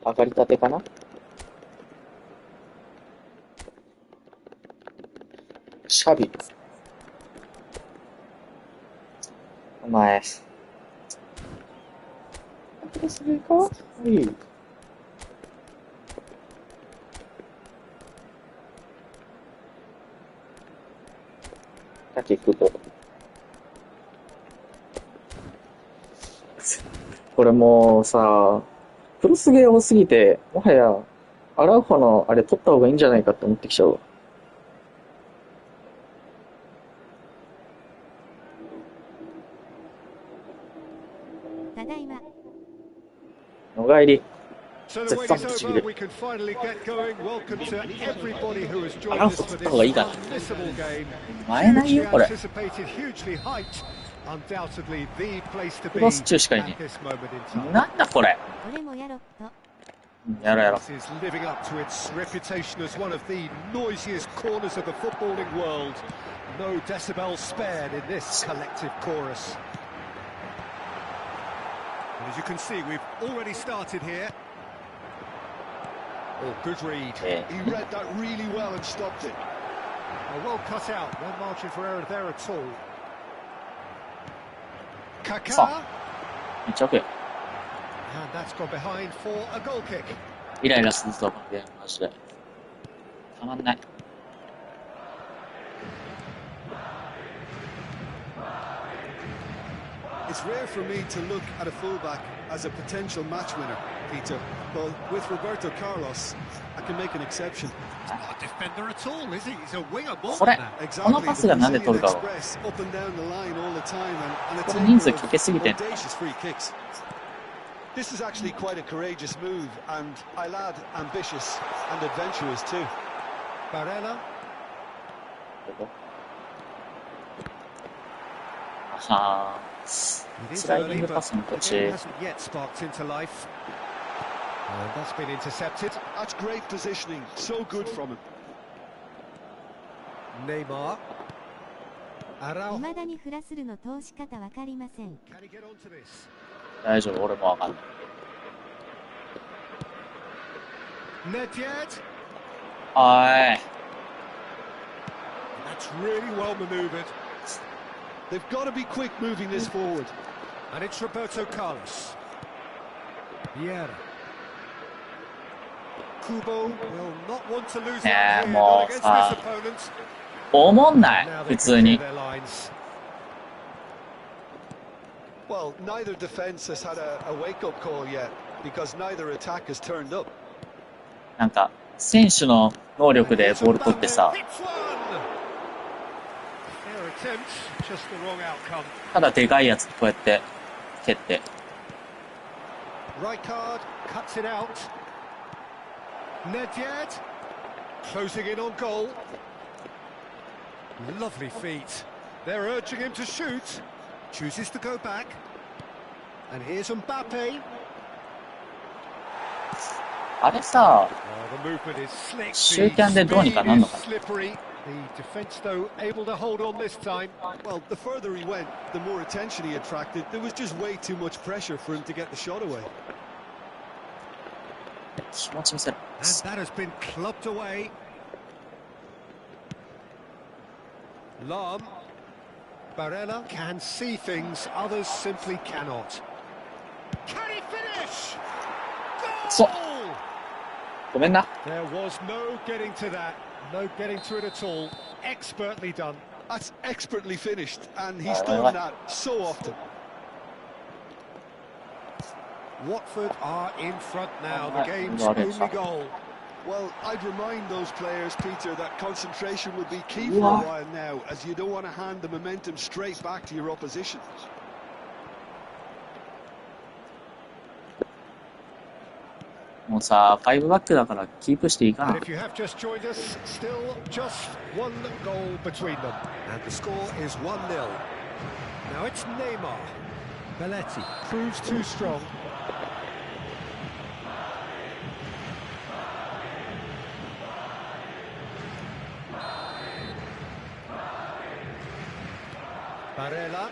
[SPEAKER 1] 上がりたてかな。シャビ。お前。それかいい。久保。これもうさ、クロスゲー多すぎて、もはや、アラウホのあれ取った方がいいんじゃないかって思ってきちゃうわ。
[SPEAKER 4] ただいま。
[SPEAKER 1] お帰り。
[SPEAKER 2] So the wait is over, we can finally get going. Welcome to everybody who has joined us for this unmissable game. Hugely anticipated, hugely hyped, Undoubtedly the place to
[SPEAKER 1] ク
[SPEAKER 2] be
[SPEAKER 1] ロ
[SPEAKER 2] at
[SPEAKER 1] ス中しかいね
[SPEAKER 2] this moment in
[SPEAKER 1] え。
[SPEAKER 2] time.
[SPEAKER 1] なんだこれ。
[SPEAKER 4] 俺もやろっと。
[SPEAKER 1] やろうやろう。
[SPEAKER 2] This is living up to its reputation as one of the noisiest corners of the footballing world. No decibels spared in this collective chorus. And as you can see, we've already started here. Oh, good read.
[SPEAKER 1] え
[SPEAKER 3] He read that really well and stopped it.
[SPEAKER 2] Well cut out. No margin for error there at all.
[SPEAKER 1] さ
[SPEAKER 2] Kaká.
[SPEAKER 1] めっちゃ奥よ。
[SPEAKER 2] And that's gone behind for a goal kick.
[SPEAKER 1] イライラするぞ、このゲーム、マジで。たまんない。
[SPEAKER 3] It's rare for me to look at a fullback as a potential match winner, Peter. But with Roberto Carlos, I can make an exception.
[SPEAKER 2] Not a defender at all, is he? He's a winger more
[SPEAKER 1] これ
[SPEAKER 2] than that.、
[SPEAKER 3] Exactly,
[SPEAKER 1] このパスがなんで
[SPEAKER 3] the
[SPEAKER 1] 取るかを。
[SPEAKER 3] Brazilian express up and down the line all the time, and a
[SPEAKER 1] これ人数
[SPEAKER 3] taker
[SPEAKER 1] かけすぎてん
[SPEAKER 3] of audacious free kicks. This is actually quite a courageous move, and I'll add ambitious and adventurous too.
[SPEAKER 2] Barella.
[SPEAKER 1] は
[SPEAKER 2] It is
[SPEAKER 1] スライディン
[SPEAKER 2] early,
[SPEAKER 1] グ
[SPEAKER 2] but
[SPEAKER 1] パスの
[SPEAKER 2] the
[SPEAKER 1] 途
[SPEAKER 2] game
[SPEAKER 1] 中。
[SPEAKER 2] hasn't yet sparked into life. And that's been intercepted.
[SPEAKER 3] That's great positioning, so good from him.
[SPEAKER 2] Neymar. Araujo.
[SPEAKER 4] 未だにフラスルの通し方わかりません。
[SPEAKER 2] Can he get onto this?
[SPEAKER 1] 大丈夫、俺もわかんない。
[SPEAKER 2] Nedved.
[SPEAKER 1] はーい。
[SPEAKER 2] That's really well manoeuvred.
[SPEAKER 3] They've got to be quick moving this forward.
[SPEAKER 2] And it's Roberto Carlos. Vieira. Kubo will not want to lose
[SPEAKER 1] Yeah,
[SPEAKER 2] that here,
[SPEAKER 1] more
[SPEAKER 2] not against
[SPEAKER 1] fun.
[SPEAKER 2] this opponent.
[SPEAKER 1] おもんない、
[SPEAKER 2] Now
[SPEAKER 1] 普
[SPEAKER 2] they
[SPEAKER 1] 通
[SPEAKER 2] can
[SPEAKER 1] に
[SPEAKER 2] clear。their lines.
[SPEAKER 3] Well, neither defence has had a wake-up call yet, because neither attack has turned up.
[SPEAKER 1] なんか、選手の能力でボール取ってさ、
[SPEAKER 2] Hits one. Their attempt, just the wrong outcome.
[SPEAKER 1] ただでかいやつこうやって蹴って。
[SPEAKER 2] Right card, cuts it out. Nedved, closing in on goal. Lovely feet. They're urging him to shoot. Chooses to go back. And here's Mbappe.
[SPEAKER 1] あれさ、
[SPEAKER 2] Oh, the movement is slick.
[SPEAKER 1] シューキャンでどうにかなんのかな。
[SPEAKER 2] The slippery. The defence, though, able to hold on this time.
[SPEAKER 3] Well, the further he went, the more attention he attracted. There was just way too much pressure for him to get the shot away.
[SPEAKER 1] 気持ち見せろ。
[SPEAKER 2] And that has been clubbed away. Lam. Barella can see things others simply cannot. Can he finish?
[SPEAKER 1] So-
[SPEAKER 2] Goal!
[SPEAKER 1] ごめんな。
[SPEAKER 2] There was no getting to that. No getting to it at all. Expertly done.
[SPEAKER 3] That's expertly finished, and he's
[SPEAKER 1] Right,
[SPEAKER 3] done
[SPEAKER 1] right.
[SPEAKER 3] that so often.
[SPEAKER 2] Watford are in front now. The
[SPEAKER 1] Right,
[SPEAKER 2] game's
[SPEAKER 1] right,
[SPEAKER 2] only
[SPEAKER 1] right.
[SPEAKER 2] goal.
[SPEAKER 3] Well, I'd remind those players, Peter, that concentration will be key for
[SPEAKER 1] Yeah.
[SPEAKER 3] a while now, as you don't want to hand the momentum straight back to your opposition.
[SPEAKER 1] もうさ、5バックだからキープしていいか
[SPEAKER 2] And
[SPEAKER 1] な。
[SPEAKER 2] if you have just joined us, still just one goal between them. And the score is 1-0. Now it's Neymar. Belletti proves too strong. Barella.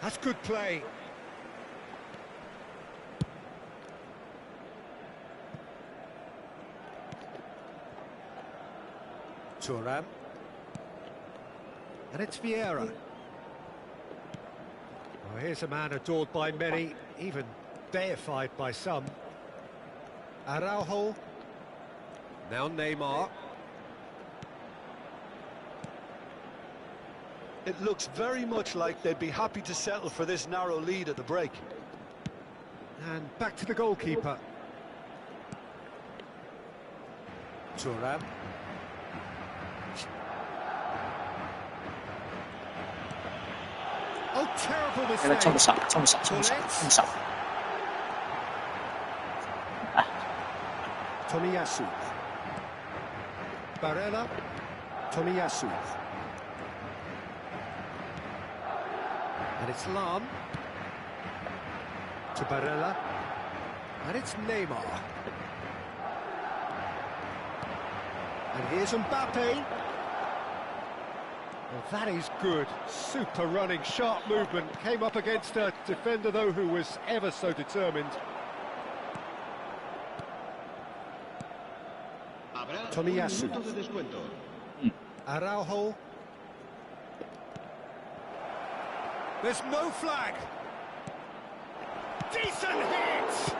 [SPEAKER 2] That's good play. Thuram. And it's Vieira. Oh, here's a man adored by many, even deified by some. Araujo. Now Neymar.
[SPEAKER 3] It looks very much like they'd be happy to settle for this narrow lead at the break.
[SPEAKER 2] And back to the goalkeeper. Thuram. Oh, terrible
[SPEAKER 1] やばい、チャンプ
[SPEAKER 2] mistake.
[SPEAKER 1] した、チャンプした、チャンプした、チャンプした。
[SPEAKER 2] Tomiyasu. Barella. Tomiyasu. And it's Lam. To Barella. And it's Neymar. And here's Mbappe. Well, that is good. Super running, sharp movement. Came up against a defender, though, who was ever so determined. Tomiyasu. Araujo. There's no flag. Decent hit!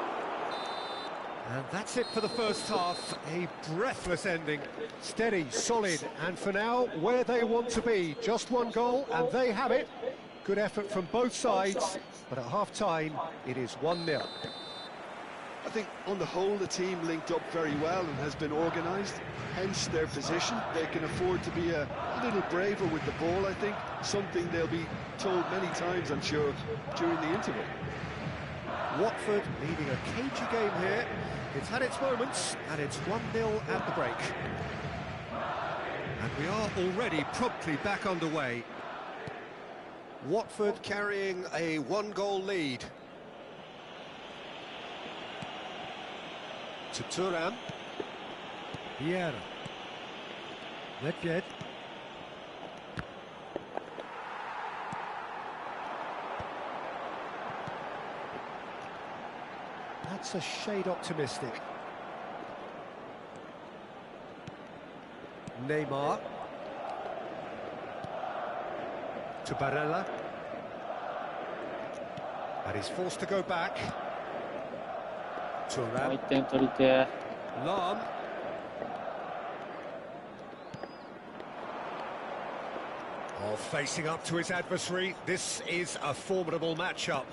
[SPEAKER 2] And that's it for the first half. A breathless ending. Steady, solid, and for now, where they want to be. Just one goal, and they have it. Good effort from both sides, but at half-time, it is 1-0.
[SPEAKER 3] I think on the whole the team linked up very well and has been organised, hence their position. They can afford to be a little braver with the ball, I think, something they'll be told many times, I'm sure, during the interval.
[SPEAKER 2] Watford leading a cagey game here. It's had its moments, and it's 1-0 at the break. And we are already promptly back underway. Watford carrying a one-goal lead. To Turan. Vieira. Ledjed. That's a shade optimistic. Neymar. To Barella. And he's forced to go back. Turan.
[SPEAKER 1] 1点取りて
[SPEAKER 2] Lam. Oh, facing up to his adversary. This is a formidable matchup.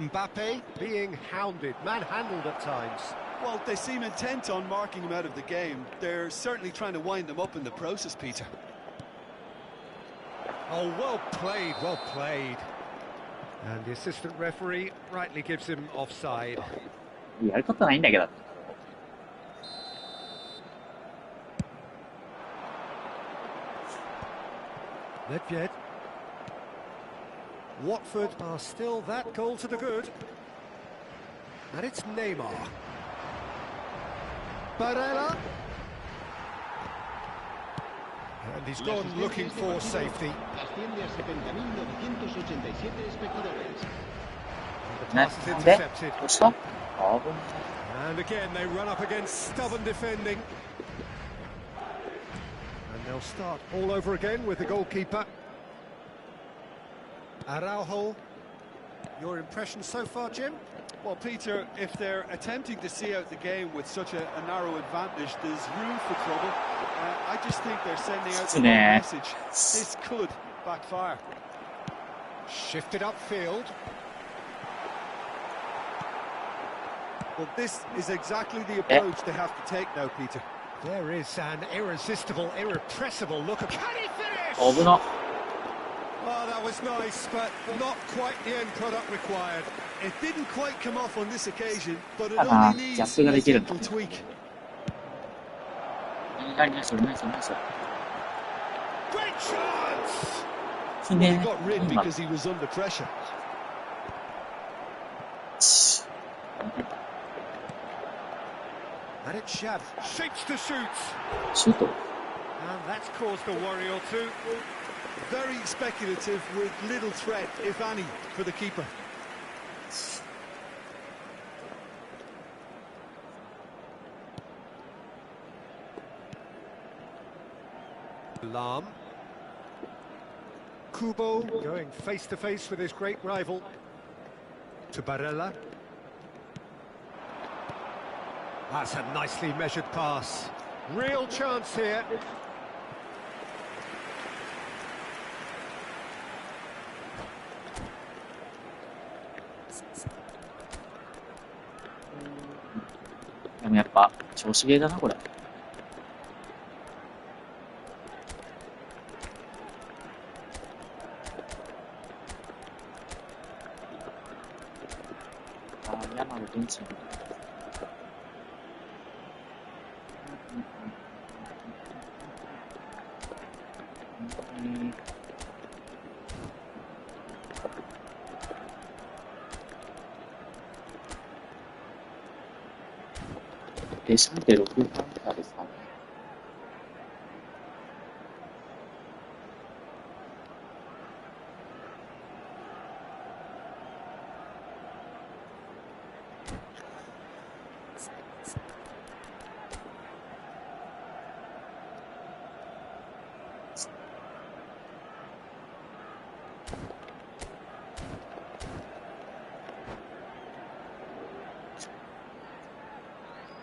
[SPEAKER 2] Mbappe being hounded, manhandled at times.
[SPEAKER 3] Well, they seem intent on marking him out of the game. They're certainly trying to wind him up in the process, Peter.
[SPEAKER 2] Oh, well played, well played. And the assistant referee rightly gives him offside.
[SPEAKER 1] やることないんだけど。
[SPEAKER 2] Ledjed. Watford are still that goal to the good. And it's Neymar. Barella. And he's gone looking for safety. The pass is
[SPEAKER 1] なんで
[SPEAKER 2] intercepted.
[SPEAKER 1] どうした？危ない。
[SPEAKER 2] And again, they run up against stubborn defending. And they'll start all over again with the goalkeeper. Araujo. Your impression so far, Jim?
[SPEAKER 3] Well, Peter, if they're attempting to see out the game with such a narrow advantage, there's room for trouble. I just think they're sending out the wrong message. This could backfire.
[SPEAKER 2] Shifted upfield.
[SPEAKER 3] Well, this is exactly the approach they have to take now, Peter.
[SPEAKER 2] There is an irresistible, irrepressible look. Can he finish?
[SPEAKER 1] 危な。
[SPEAKER 2] Oh, that was nice, but not quite the end product required.
[SPEAKER 3] It didn't quite come off on this occasion, but it
[SPEAKER 1] ああ、
[SPEAKER 3] only
[SPEAKER 1] ギャッ
[SPEAKER 3] needs
[SPEAKER 1] プが
[SPEAKER 3] a
[SPEAKER 1] できるんだ。
[SPEAKER 3] simple tweak.
[SPEAKER 1] 何それ何それ何それ。
[SPEAKER 2] Great chance!
[SPEAKER 1] ひ
[SPEAKER 3] He
[SPEAKER 1] ね
[SPEAKER 3] got rid
[SPEAKER 1] 今
[SPEAKER 3] because he was under pressure.
[SPEAKER 2] And it's Shab. Shapes to shoot.
[SPEAKER 1] シュート。
[SPEAKER 2] And that's caused a worry or two.
[SPEAKER 3] Very speculative with little threat, if any, for the keeper.
[SPEAKER 2] Lam. Kubo going face to face with his great rival. To Barella. That's a nicely measured pass. Real chance here.
[SPEAKER 1] でもやっぱ調子ゲーだなこれ。ああ、山のベンチに。デシャンって6番からですかね。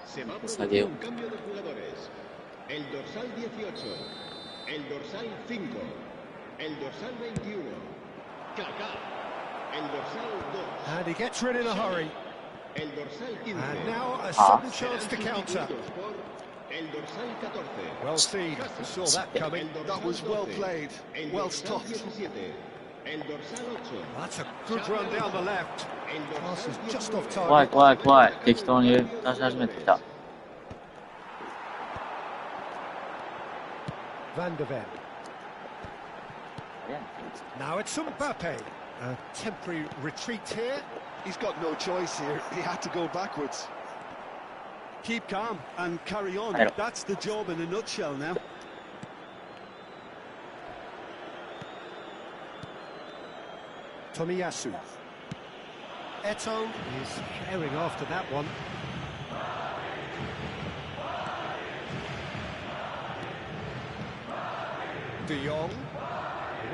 [SPEAKER 5] Se va a producir un cambio de jugadores. El dorsal 18, el dorsal 5, el dorsal 21, Kaká, el dorsal 2.
[SPEAKER 2] And he gets rid in a hurry.
[SPEAKER 5] El dorsal 15.
[SPEAKER 2] And now a sudden chance to counter.
[SPEAKER 5] El dorsal 14.
[SPEAKER 2] Well seen, saw that coming.
[SPEAKER 3] That was well played, well stopped.
[SPEAKER 5] El dorsal 8.
[SPEAKER 2] That's a good run down the left. Pass is just off
[SPEAKER 1] 怖い
[SPEAKER 2] target.
[SPEAKER 1] 怖い怖い。適当に出し始めてきた。
[SPEAKER 2] Van de Ven. Now it's Mbappe. A temporary retreat here.
[SPEAKER 3] He's got no choice here. He had to go backwards. Keep calm and carry on. That's the job in a nutshell now.
[SPEAKER 2] Tomiyasu. Eto'o is herring after that one. De Jong.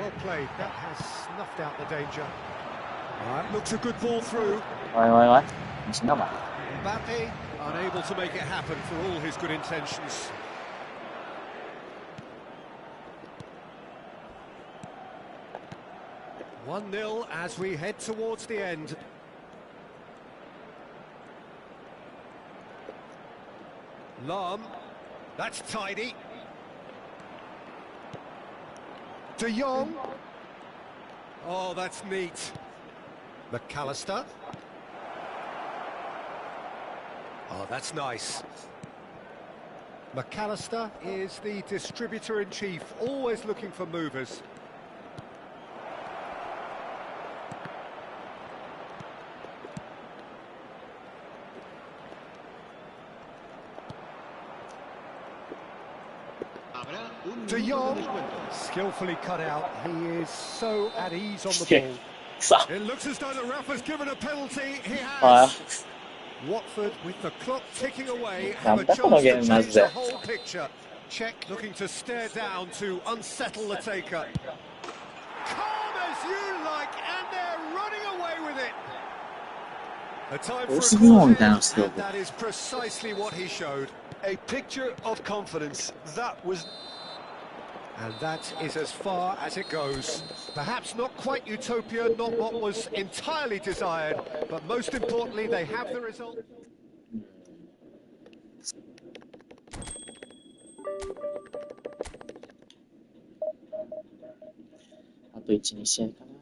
[SPEAKER 2] Well played. That has snuffed out the danger. Right, looks a good ball through.
[SPEAKER 1] おいおいおい。死んだもん。
[SPEAKER 2] Mbappe unable to make it happen for all his good intentions. One 0 as we head towards the end. Lahm, that's tidy. De Jong. Oh, that's neat. McAllister. Oh, that's nice. McAllister is the distributor-in-chief, always looking for movers. De Jong, skillfully cut out. He is so at ease on the ball.
[SPEAKER 1] さ
[SPEAKER 2] It looks as though the ref has given a penalty. He
[SPEAKER 1] あ
[SPEAKER 2] has. Watford, with the clock ticking away,
[SPEAKER 1] なん
[SPEAKER 2] have a
[SPEAKER 1] だこの
[SPEAKER 2] chance
[SPEAKER 1] ゲー
[SPEAKER 2] to
[SPEAKER 1] ムマ
[SPEAKER 2] change
[SPEAKER 1] ジ
[SPEAKER 2] the
[SPEAKER 1] で。
[SPEAKER 2] whole picture. Czech looking to stare down to unsettle the taker. Calm as you like, and they're running away with it. A time for a
[SPEAKER 1] 多すぎるもんみたいな
[SPEAKER 2] quarter, and that is precisely what he showed.
[SPEAKER 3] A picture of confidence. That was...
[SPEAKER 2] And that is as far as it goes. Perhaps not quite utopia, not what was entirely desired, but most importantly, they have the result. あと1、2試合かな。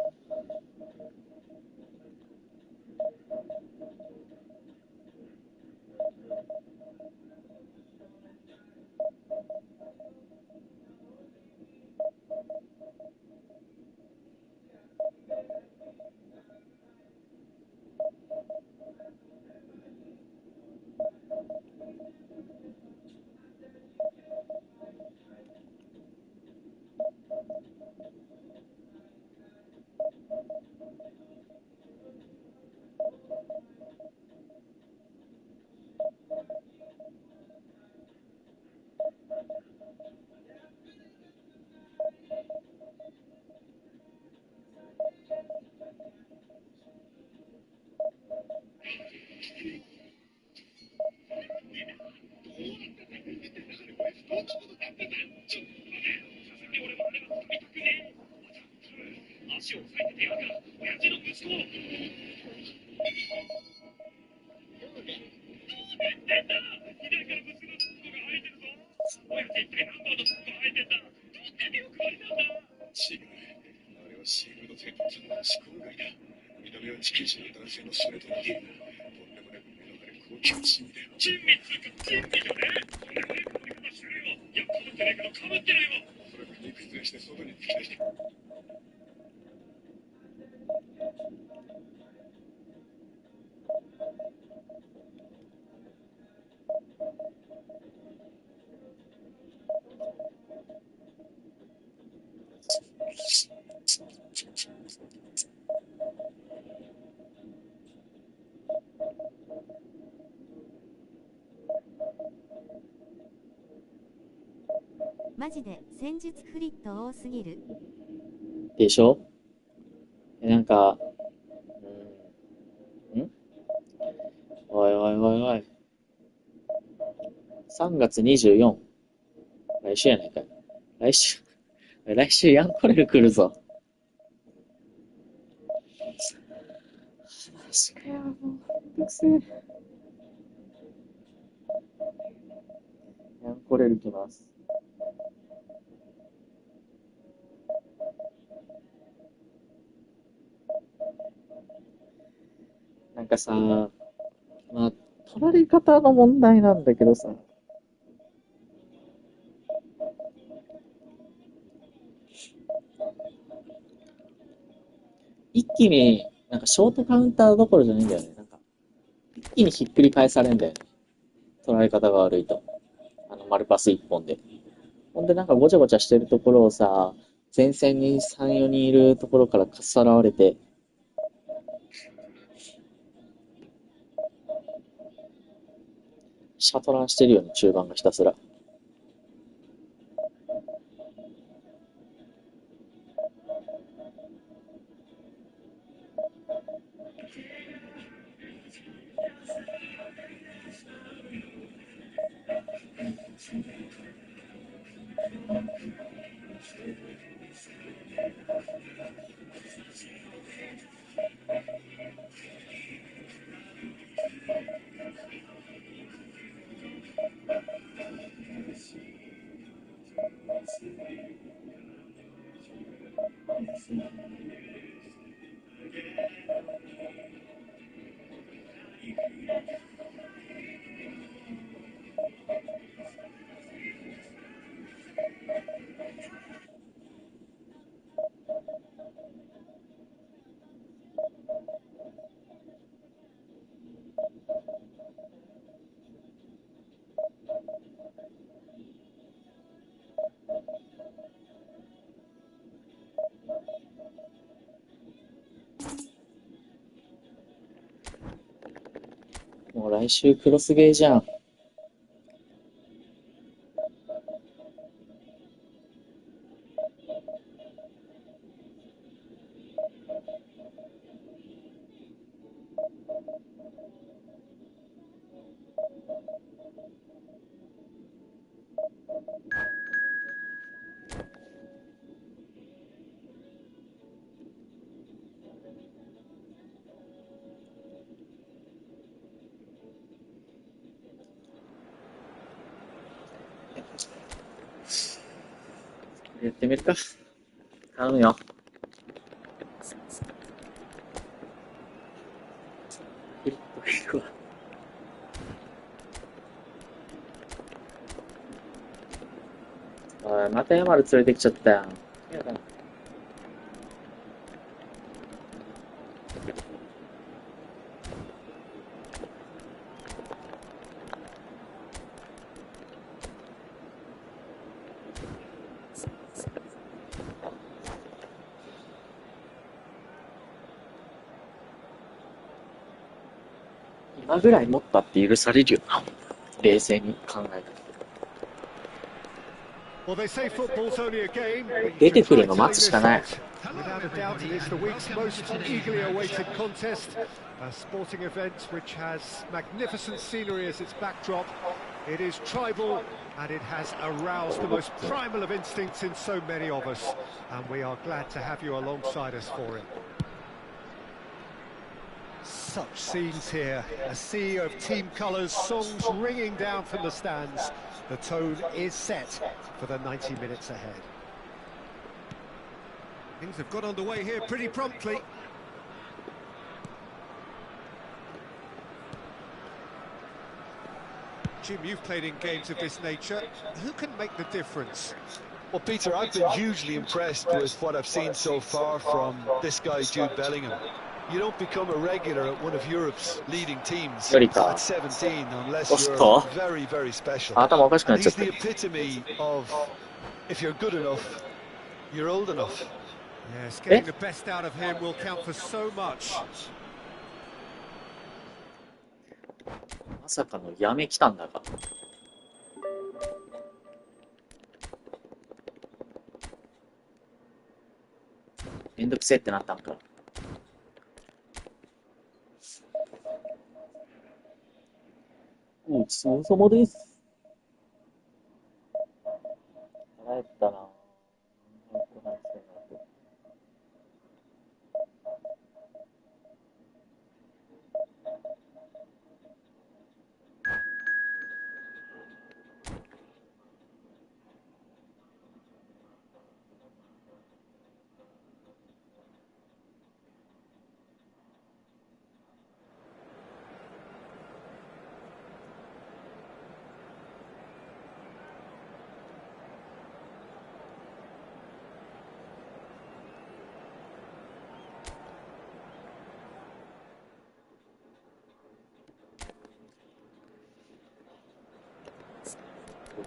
[SPEAKER 4] マジで戦術フリット多すぎる。
[SPEAKER 1] でしょ？なんか、おいおいおいおい。3月24。来週やないかい。来週ヤンコレル来るぞ。マジかよ、もう。めんどくせえ。ヤンコレル来ます。なんかさ、まあ、取られ方の問題なんだけどさ、一気に、なんかショートカウンターどころじゃないんだよね。なんか、一気にひっくり返されんだよね。取られ方が悪いと。丸パス一本で。ほんでなんかごちゃごちゃしてるところをさ、前線に3、4人いるところからかっさらわれて、シャトランしてるよね、中盤がひたすら。もう来週クロスゲーじゃん。やってみるか。頼むよ。フリット行くわ。おい、またヤマル連れてきちゃったよ。やだ。今ぐらい持ったって許されるよな。冷静に考えたら。
[SPEAKER 2] Well, they say football's only a game, but you
[SPEAKER 1] 出
[SPEAKER 2] can
[SPEAKER 1] てく
[SPEAKER 2] try
[SPEAKER 1] るの
[SPEAKER 2] telling
[SPEAKER 1] 待つし
[SPEAKER 2] this
[SPEAKER 1] かない。
[SPEAKER 2] out. Without a doubt, it is the week's most eagerly awaited contest. A sporting event which has magnificent scenery as its backdrop. It is tribal and it has aroused the most primal of instincts in so many of us. And we are glad to have you alongside us for it. Such scenes here. A sea of team colours, songs ringing down from the stands. The tone is set for the 90 minutes ahead. Things have got underway here pretty promptly. Jim, you've played in games of this nature. Who can make the difference?
[SPEAKER 3] Well, Peter, I've been hugely impressed with what I've seen so far from this guy, Jude Bellingham. You don't become a regular at one of Europe's leading teams at 17 unless you're very, very special. And he's the epitome of, if you're good enough, you're old enough.
[SPEAKER 2] Yes, getting the best out of him will count for so much.
[SPEAKER 1] まさかのやめきたんだが。くせってなったんか。ごちそうさまです。腹減ったな。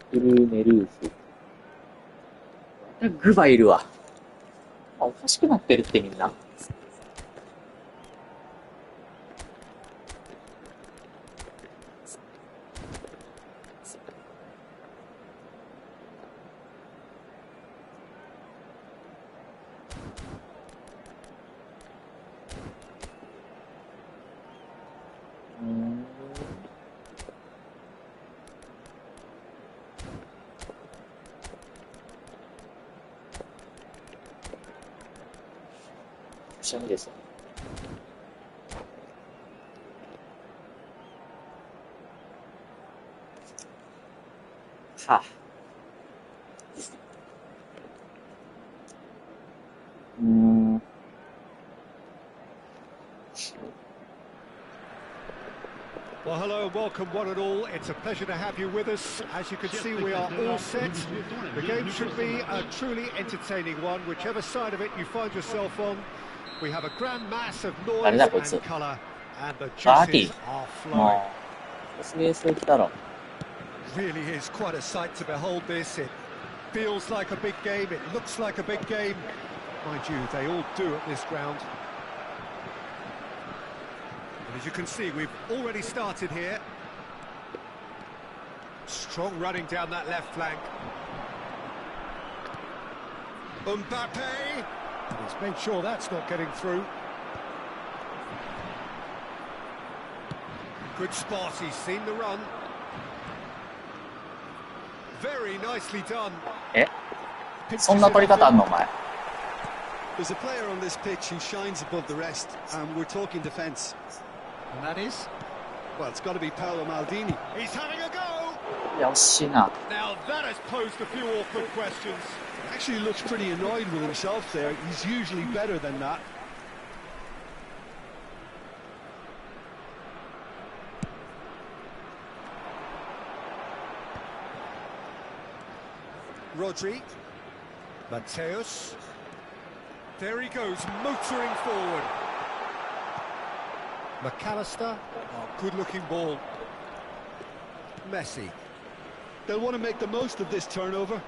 [SPEAKER 1] ブルーネルーフ。グバいるわ。あ、おかしくなってるってみんな。くしゃみですよ。はあ。
[SPEAKER 2] Well, hello and welcome one and all. It's a pleasure to have you with us. As you can see, we are all set. The game should be a truly entertaining one, whichever side of it you find yourself on. We have a grand mass of noise and colour, and the juices are flowing. Really is quite a sight to behold this. It feels like a big game, it looks like a big game. Mind you, they all do at this ground. As you can see, we've already started here. Strong running down that left flank. Mbappe! He's made sure that's not getting through. Good spot, he's seen the run. Very nicely done.
[SPEAKER 1] そんな取り方あんのお前。
[SPEAKER 3] There's a player on this pitch who shines above the rest, and we're talking defence.
[SPEAKER 2] And that is?
[SPEAKER 3] Well, it's got to be Paolo Maldini.
[SPEAKER 2] He's having a go!
[SPEAKER 1] 惜しいな。
[SPEAKER 2] Now that has posed a few awkward questions.
[SPEAKER 3] Actually looks pretty annoyed with himself there. He's usually better than that.
[SPEAKER 2] Rodri. Mateus. There he goes, motoring forward. McAllister. Oh, good-looking ball. Messi.
[SPEAKER 3] They'll want to make the most of this turnover.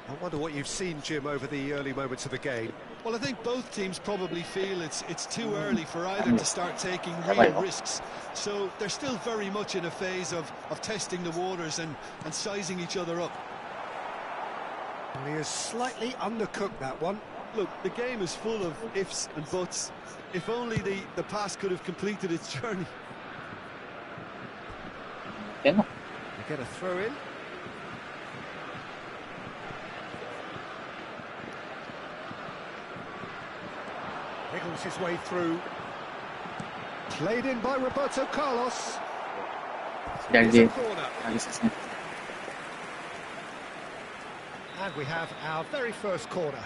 [SPEAKER 2] I wonder what you've seen, Jim, over the early moments of the game.
[SPEAKER 3] Well, I think both teams probably feel it's too early for either to start taking real risks. So they're still very much in a phase of testing the waters and sizing each other up.
[SPEAKER 2] And he has slightly undercooked that one.
[SPEAKER 3] Look, the game is full of ifs and buts. If only the pass could have completed its journey.
[SPEAKER 2] They get a throw in. Wiggles his way through. Played in by Roberto Carlos. It's a corner. And we have our very first corner.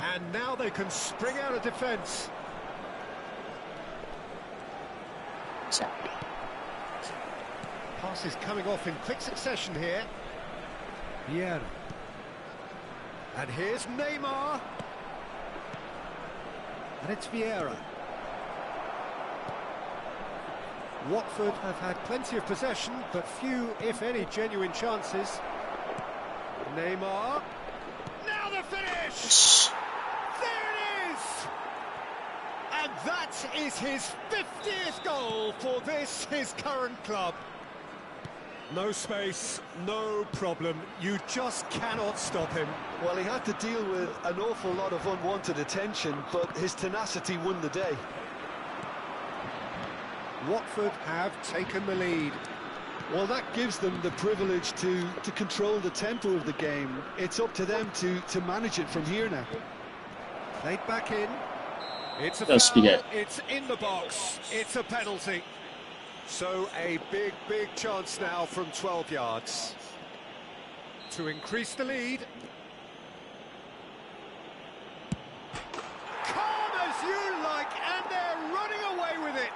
[SPEAKER 2] And now they can spring out of defence. Passes coming off in quick succession here. Vieira. And here's Neymar. And it's Vieira. Watford have had plenty of possession, but few, if any, genuine chances. Neymar. Now the finish! There it is! That is his 50th goal for this, his current club. No space, no problem. You just cannot stop him.
[SPEAKER 3] Well, he had to deal with an awful lot of unwanted attention, but his tenacity won the day.
[SPEAKER 2] Watford have taken the lead.
[SPEAKER 3] Well, that gives them the privilege to control the tempo of the game. It's up to them to manage it from here now.
[SPEAKER 2] Played back in. It's a
[SPEAKER 1] Does
[SPEAKER 2] foul,
[SPEAKER 1] forget.
[SPEAKER 2] it's in the box, it's a penalty. So a big, big chance now from 12 yards to increase the lead. Calm as you like, and they're running away with it.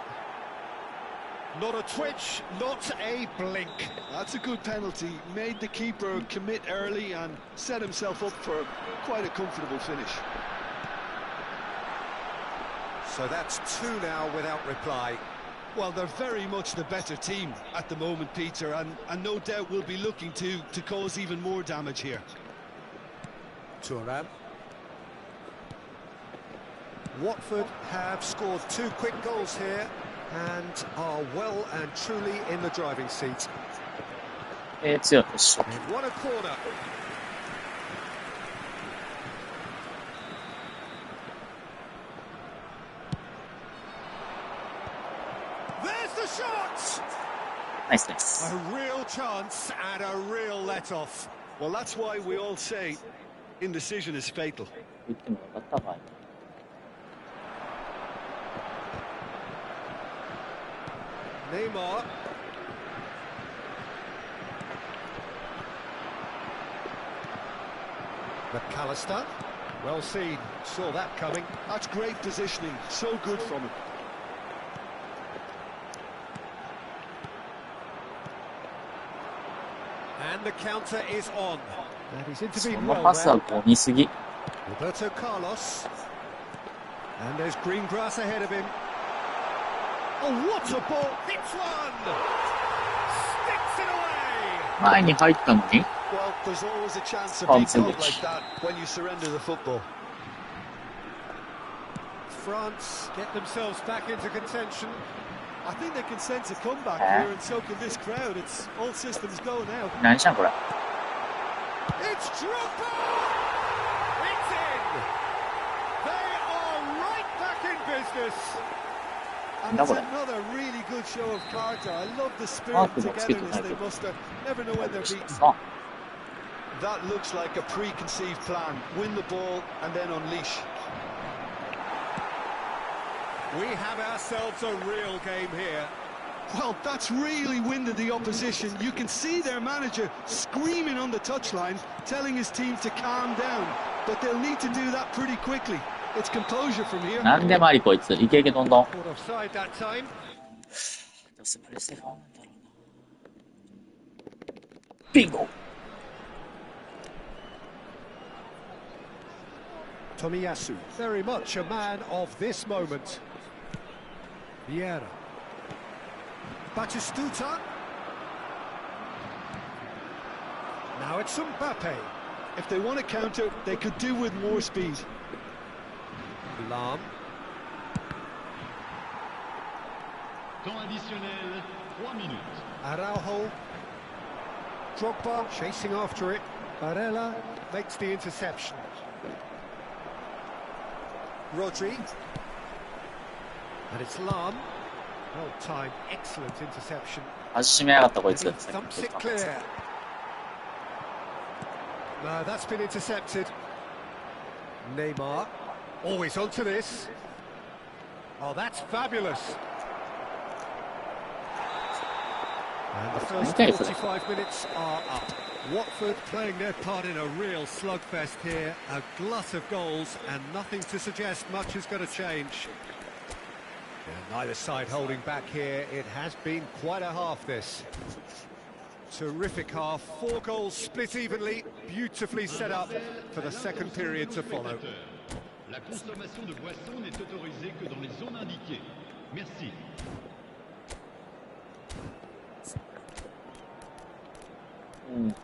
[SPEAKER 2] Not a twitch, not a blink.
[SPEAKER 3] That's a good penalty. Made the keeper commit early and set himself up for quite a comfortable finish.
[SPEAKER 2] So that's 2 now without reply.
[SPEAKER 3] Well, they're very much the better team at the moment, Peter, and no doubt will be looking to cause even more damage here.
[SPEAKER 2] Thuram. Watford have scored 2 quick goals here and are well and truly in the driving seat.
[SPEAKER 1] 強いでしょ。
[SPEAKER 2] They've won a corner. There's the shot!
[SPEAKER 1] ナイスです。
[SPEAKER 2] A real chance and a real let-off.
[SPEAKER 3] Well, that's why we all say indecision is fatal.
[SPEAKER 1] 言ってもよかったかい。
[SPEAKER 2] Neymar. McAllister. Well seen. Saw that coming.
[SPEAKER 3] That's great positioning. So good from him.
[SPEAKER 2] And the counter is on. And he's
[SPEAKER 1] そ
[SPEAKER 2] intervened
[SPEAKER 1] の
[SPEAKER 2] well
[SPEAKER 1] パスは
[SPEAKER 2] there.
[SPEAKER 1] ゴミすぎ。
[SPEAKER 2] Roberto Carlos. And there's green grass ahead of him. Oh, what a ball! Hits one! Sticks it away!
[SPEAKER 1] 前に入ったのに。
[SPEAKER 3] Well, there's always a chance of
[SPEAKER 1] On
[SPEAKER 3] being caught
[SPEAKER 1] Silic.
[SPEAKER 3] like that when you surrender the football.
[SPEAKER 2] France get themselves back into contention.
[SPEAKER 3] I think they can sense a comeback here, and so can this crowd. It's all systems go now.
[SPEAKER 1] 何したんこれ。
[SPEAKER 2] It's Drogba! It's in! They are right back in business.
[SPEAKER 3] And
[SPEAKER 1] No,
[SPEAKER 3] it's
[SPEAKER 1] but-
[SPEAKER 3] another really good show of character. I love the spirit
[SPEAKER 1] Mark
[SPEAKER 3] and
[SPEAKER 1] the box,
[SPEAKER 3] togetherness
[SPEAKER 1] get the
[SPEAKER 3] they
[SPEAKER 1] mark.
[SPEAKER 3] muster. Never know when they're beaten.
[SPEAKER 1] あ、
[SPEAKER 3] That looks like a preconceived plan. Win the ball and then unleash.
[SPEAKER 2] We have ourselves a real game here.
[SPEAKER 3] Well, that's really winded the opposition. You can see their manager screaming on the touchline, telling his team to calm down. But they'll need to do that pretty quickly. It's composure from here.
[SPEAKER 1] なんでもありこいつ。イケイケどんどん。
[SPEAKER 2] Caught offside that time.
[SPEAKER 1] どうせプレステフォンなんだろうな。ビンゴ
[SPEAKER 2] Tomiyasu, very much a man of this moment. Vieira. Batistuta. Now it's Mbappe.
[SPEAKER 3] If they want to counter, they could do with more speed.
[SPEAKER 2] Lam.
[SPEAKER 5] Temps additionnel, 3 minutes.
[SPEAKER 2] Araujo. Drogba chasing after it. Barella makes the interception. Rodri. And it's Lam. Well timed, excellent interception.
[SPEAKER 1] 味しめやがったこい
[SPEAKER 2] And
[SPEAKER 1] つ。
[SPEAKER 2] he thumps it clear. No, that's been intercepted. Neymar. Always onto this. Oh, that's fabulous. And the first
[SPEAKER 1] Okay, so-
[SPEAKER 2] 45 minutes are up. Watford playing their part in a real slugfest here. A glut of goals and nothing to suggest much is going to change. And neither side holding back here. It has been quite a half, this. Terrific half. 4 goals split evenly. Beautifully set up for the second period to follow.
[SPEAKER 5] La consommation de boissons n'est autorisée que dans les zones indiquées. Merci.
[SPEAKER 1] うん。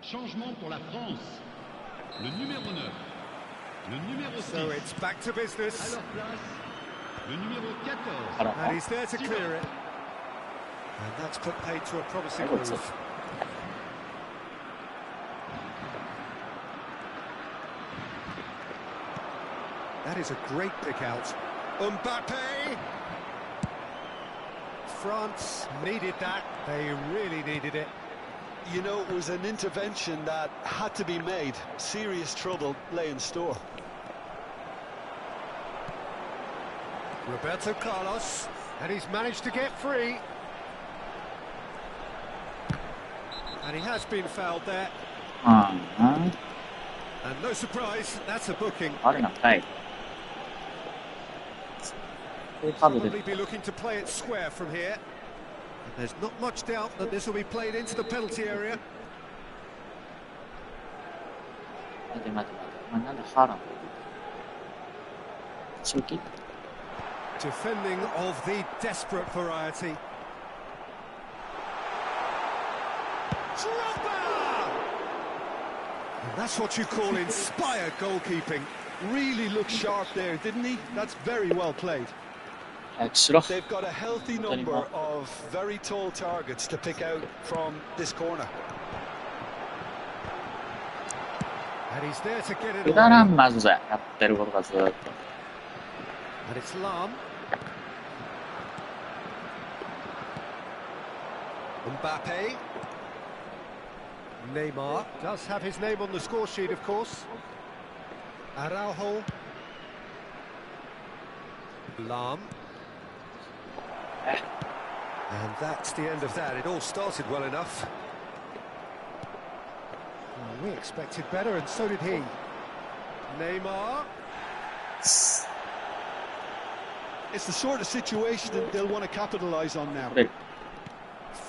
[SPEAKER 5] Changement pour la France. Le numéro 9. Le numéro 6.
[SPEAKER 2] So it's back to
[SPEAKER 5] À
[SPEAKER 2] business.
[SPEAKER 5] leur place, le numéro 14.
[SPEAKER 2] And he's there to clear it. And that's put paid to a promising move. That is a great pick out. Mbappe! France needed that. They really needed it.
[SPEAKER 3] You know, it was an intervention that had to be made. Serious trouble lay in store.
[SPEAKER 2] Roberto Carlos, and he's managed to get free. And he has been fouled there. And no surprise, that's a booking.
[SPEAKER 1] あれなんかい。
[SPEAKER 2] Probably be looking to play it square from here. And there's not much doubt that this will be played into the penalty area.
[SPEAKER 1] 待て待て待て。お前なんでハーランド中期
[SPEAKER 2] Defending of the desperate variety. And that's what you call inspired goalkeeping.
[SPEAKER 3] Really looked sharp there, didn't he? That's very well played.
[SPEAKER 1] 早くしろ。
[SPEAKER 3] They've got a healthy number of very tall targets to pick out from this corner.
[SPEAKER 2] And he's there to get it
[SPEAKER 1] くだら
[SPEAKER 2] away.
[SPEAKER 1] んマジでやってることがずーっと。
[SPEAKER 2] And it's Lam. Mbappe. Neymar does have his name on the score sheet, of course. Araujo. Lam. And that's the end of that. It all started well enough. Well, we expected better, and so did he. Neymar.
[SPEAKER 3] It's the sort of situation that they'll want to capitalise on now.
[SPEAKER 1] これ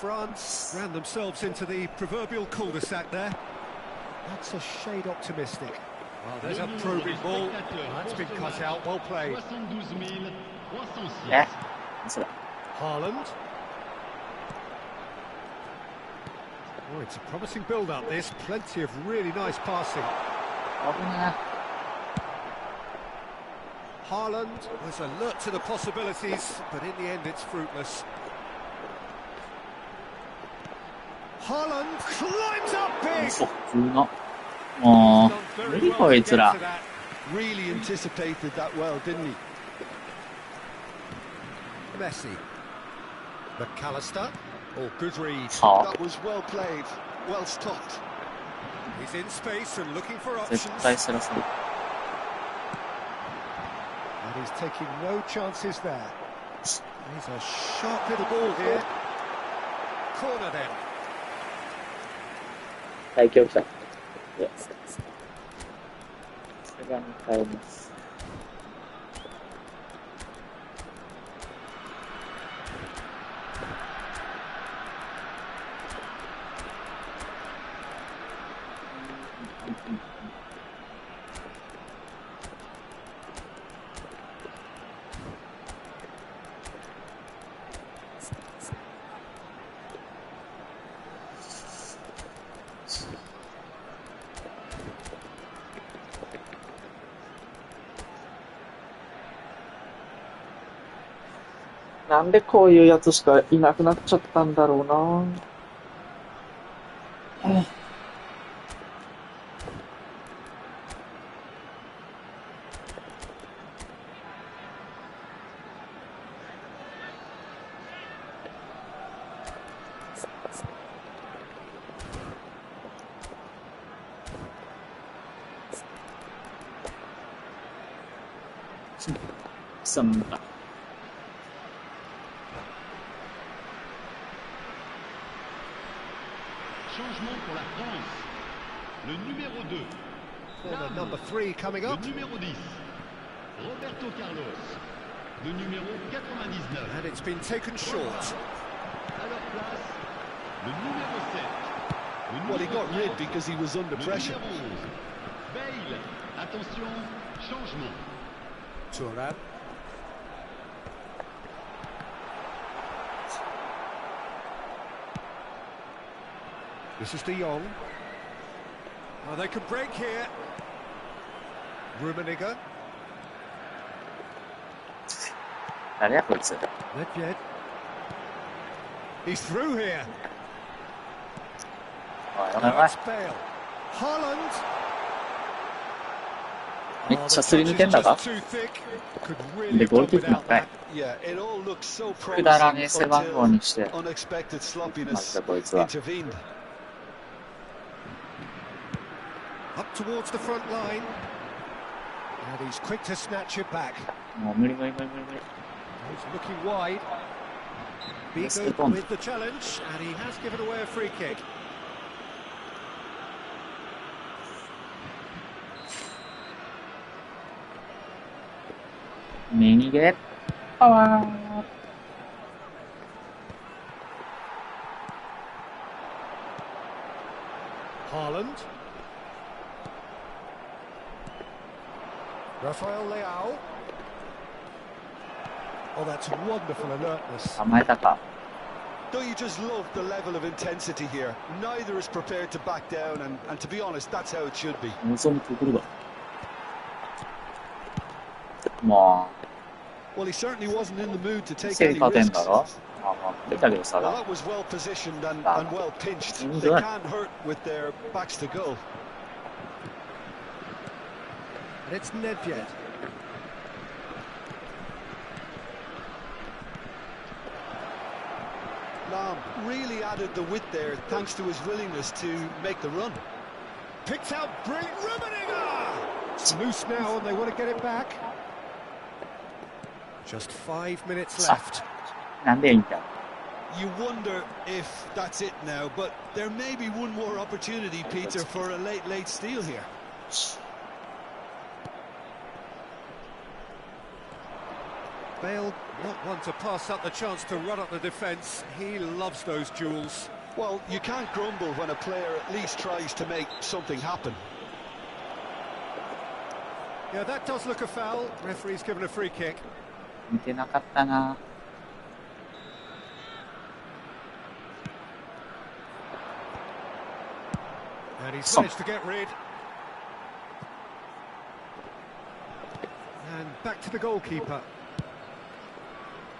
[SPEAKER 2] France ran themselves into the proverbial cul-de-sac there. That's a shade optimistic. Well, there's a probing ball. That's been cut out. Well played.
[SPEAKER 1] えそうだ。
[SPEAKER 2] Haaland. Oh, it's a promising build-up, this. Plenty of really nice passing.
[SPEAKER 1] 危ね
[SPEAKER 2] Haaland was alert to the possibilities, but in the end it's fruitless. Haaland climbs up
[SPEAKER 1] え。
[SPEAKER 2] big!
[SPEAKER 1] 普通の。も
[SPEAKER 2] Done
[SPEAKER 1] う、無
[SPEAKER 2] very
[SPEAKER 1] 理
[SPEAKER 2] well
[SPEAKER 1] こ
[SPEAKER 2] to
[SPEAKER 1] い
[SPEAKER 2] get
[SPEAKER 1] つら
[SPEAKER 2] to。that.
[SPEAKER 3] Really anticipated that well, didn't he?
[SPEAKER 2] Messi. McAllister. Oh, good read.
[SPEAKER 1] は
[SPEAKER 3] That was well played, well stopped.
[SPEAKER 2] He's in space and looking for
[SPEAKER 1] あ、
[SPEAKER 2] options.
[SPEAKER 1] 絶対そらそう。
[SPEAKER 2] And he's taking no chances there. He's a sharp little ball here. Corner then.
[SPEAKER 1] 最強来た。いや。さすがに変えます。なんでこういうやつしかいなくなっちゃったんだろうな。そんな。
[SPEAKER 5] Changement pour la France. Le numéro 2.
[SPEAKER 2] Corner number 3 coming
[SPEAKER 5] Le
[SPEAKER 2] up.
[SPEAKER 5] numéro 10. Roberto Carlos. Le numéro 99.
[SPEAKER 2] And it's been taken short.
[SPEAKER 5] À leur place, le numéro 7. Le
[SPEAKER 3] Well, he
[SPEAKER 5] numéro
[SPEAKER 3] got rid
[SPEAKER 5] 11,
[SPEAKER 3] because he was under
[SPEAKER 5] le
[SPEAKER 3] pressure.
[SPEAKER 5] numéro 11. Bale a Attention, changement.
[SPEAKER 2] Turan. This is De Jong. Oh, they could break here. Rummenigge.
[SPEAKER 1] 誰やこいつ。
[SPEAKER 2] Nedved. He's through here.
[SPEAKER 1] おい、おい、
[SPEAKER 2] Now
[SPEAKER 1] おい
[SPEAKER 2] it's。Bale. Haaland.
[SPEAKER 1] めっちゃすり抜けんだか
[SPEAKER 2] Too thick. Could really
[SPEAKER 1] で、
[SPEAKER 2] have
[SPEAKER 1] ゴール
[SPEAKER 2] done
[SPEAKER 1] キックな
[SPEAKER 2] without
[SPEAKER 1] んかい
[SPEAKER 2] that.
[SPEAKER 3] Yeah, it all looks so
[SPEAKER 1] くだら
[SPEAKER 3] promising
[SPEAKER 1] ねえ背番号にして。
[SPEAKER 3] until unexpected
[SPEAKER 1] マジ
[SPEAKER 3] sloppiness
[SPEAKER 1] でこいつは。
[SPEAKER 3] intervened.
[SPEAKER 2] Up towards the front line. And he's quick to snatch it back.
[SPEAKER 1] もう無理無理無理無理無理。
[SPEAKER 2] He's looking wide.
[SPEAKER 1] Let's
[SPEAKER 2] Bigo
[SPEAKER 1] get on.
[SPEAKER 2] with the challenge, and he has given away a free kick.
[SPEAKER 1] 右でパワー。
[SPEAKER 2] Haaland. Rafael Leao. Oh, that's wonderful alertness.
[SPEAKER 1] 甘えたか。
[SPEAKER 3] Don't you just love the level of intensity here? Neither is prepared to back down, and to be honest, that's how it should be.
[SPEAKER 1] 望むところだ。も
[SPEAKER 3] Well, he certainly wasn't in the mood to
[SPEAKER 1] う、
[SPEAKER 3] take
[SPEAKER 1] せい
[SPEAKER 3] any
[SPEAKER 1] 勝てん
[SPEAKER 3] risks.
[SPEAKER 1] だろ。あ、まあ、出たけどさ
[SPEAKER 3] Well,
[SPEAKER 1] が。
[SPEAKER 3] that was well positioned and well pinched.
[SPEAKER 1] Mm,
[SPEAKER 3] They
[SPEAKER 1] good.
[SPEAKER 3] can't hurt with their backs to goal.
[SPEAKER 2] And it's Nedved.
[SPEAKER 3] Lam really added the width there thanks to his willingness to make the run.
[SPEAKER 2] Picked out brilliant Rummenigge! It's loose now and they want to get it back. Just 5 minutes left.
[SPEAKER 1] なんでいいんだ。
[SPEAKER 3] You wonder if that's it now, but there may be one more opportunity, Peter, for a late steal here.
[SPEAKER 2] Bale, not one to pass up the chance to run up the defence. He loves those duels.
[SPEAKER 3] Well, you can't grumble when a player at least tries to make something happen.
[SPEAKER 2] Yeah, that does look a foul. Referee's given a free kick.
[SPEAKER 1] 見てなかったな。
[SPEAKER 2] And he's
[SPEAKER 1] Some-
[SPEAKER 2] managed to get rid. And back to the goalkeeper.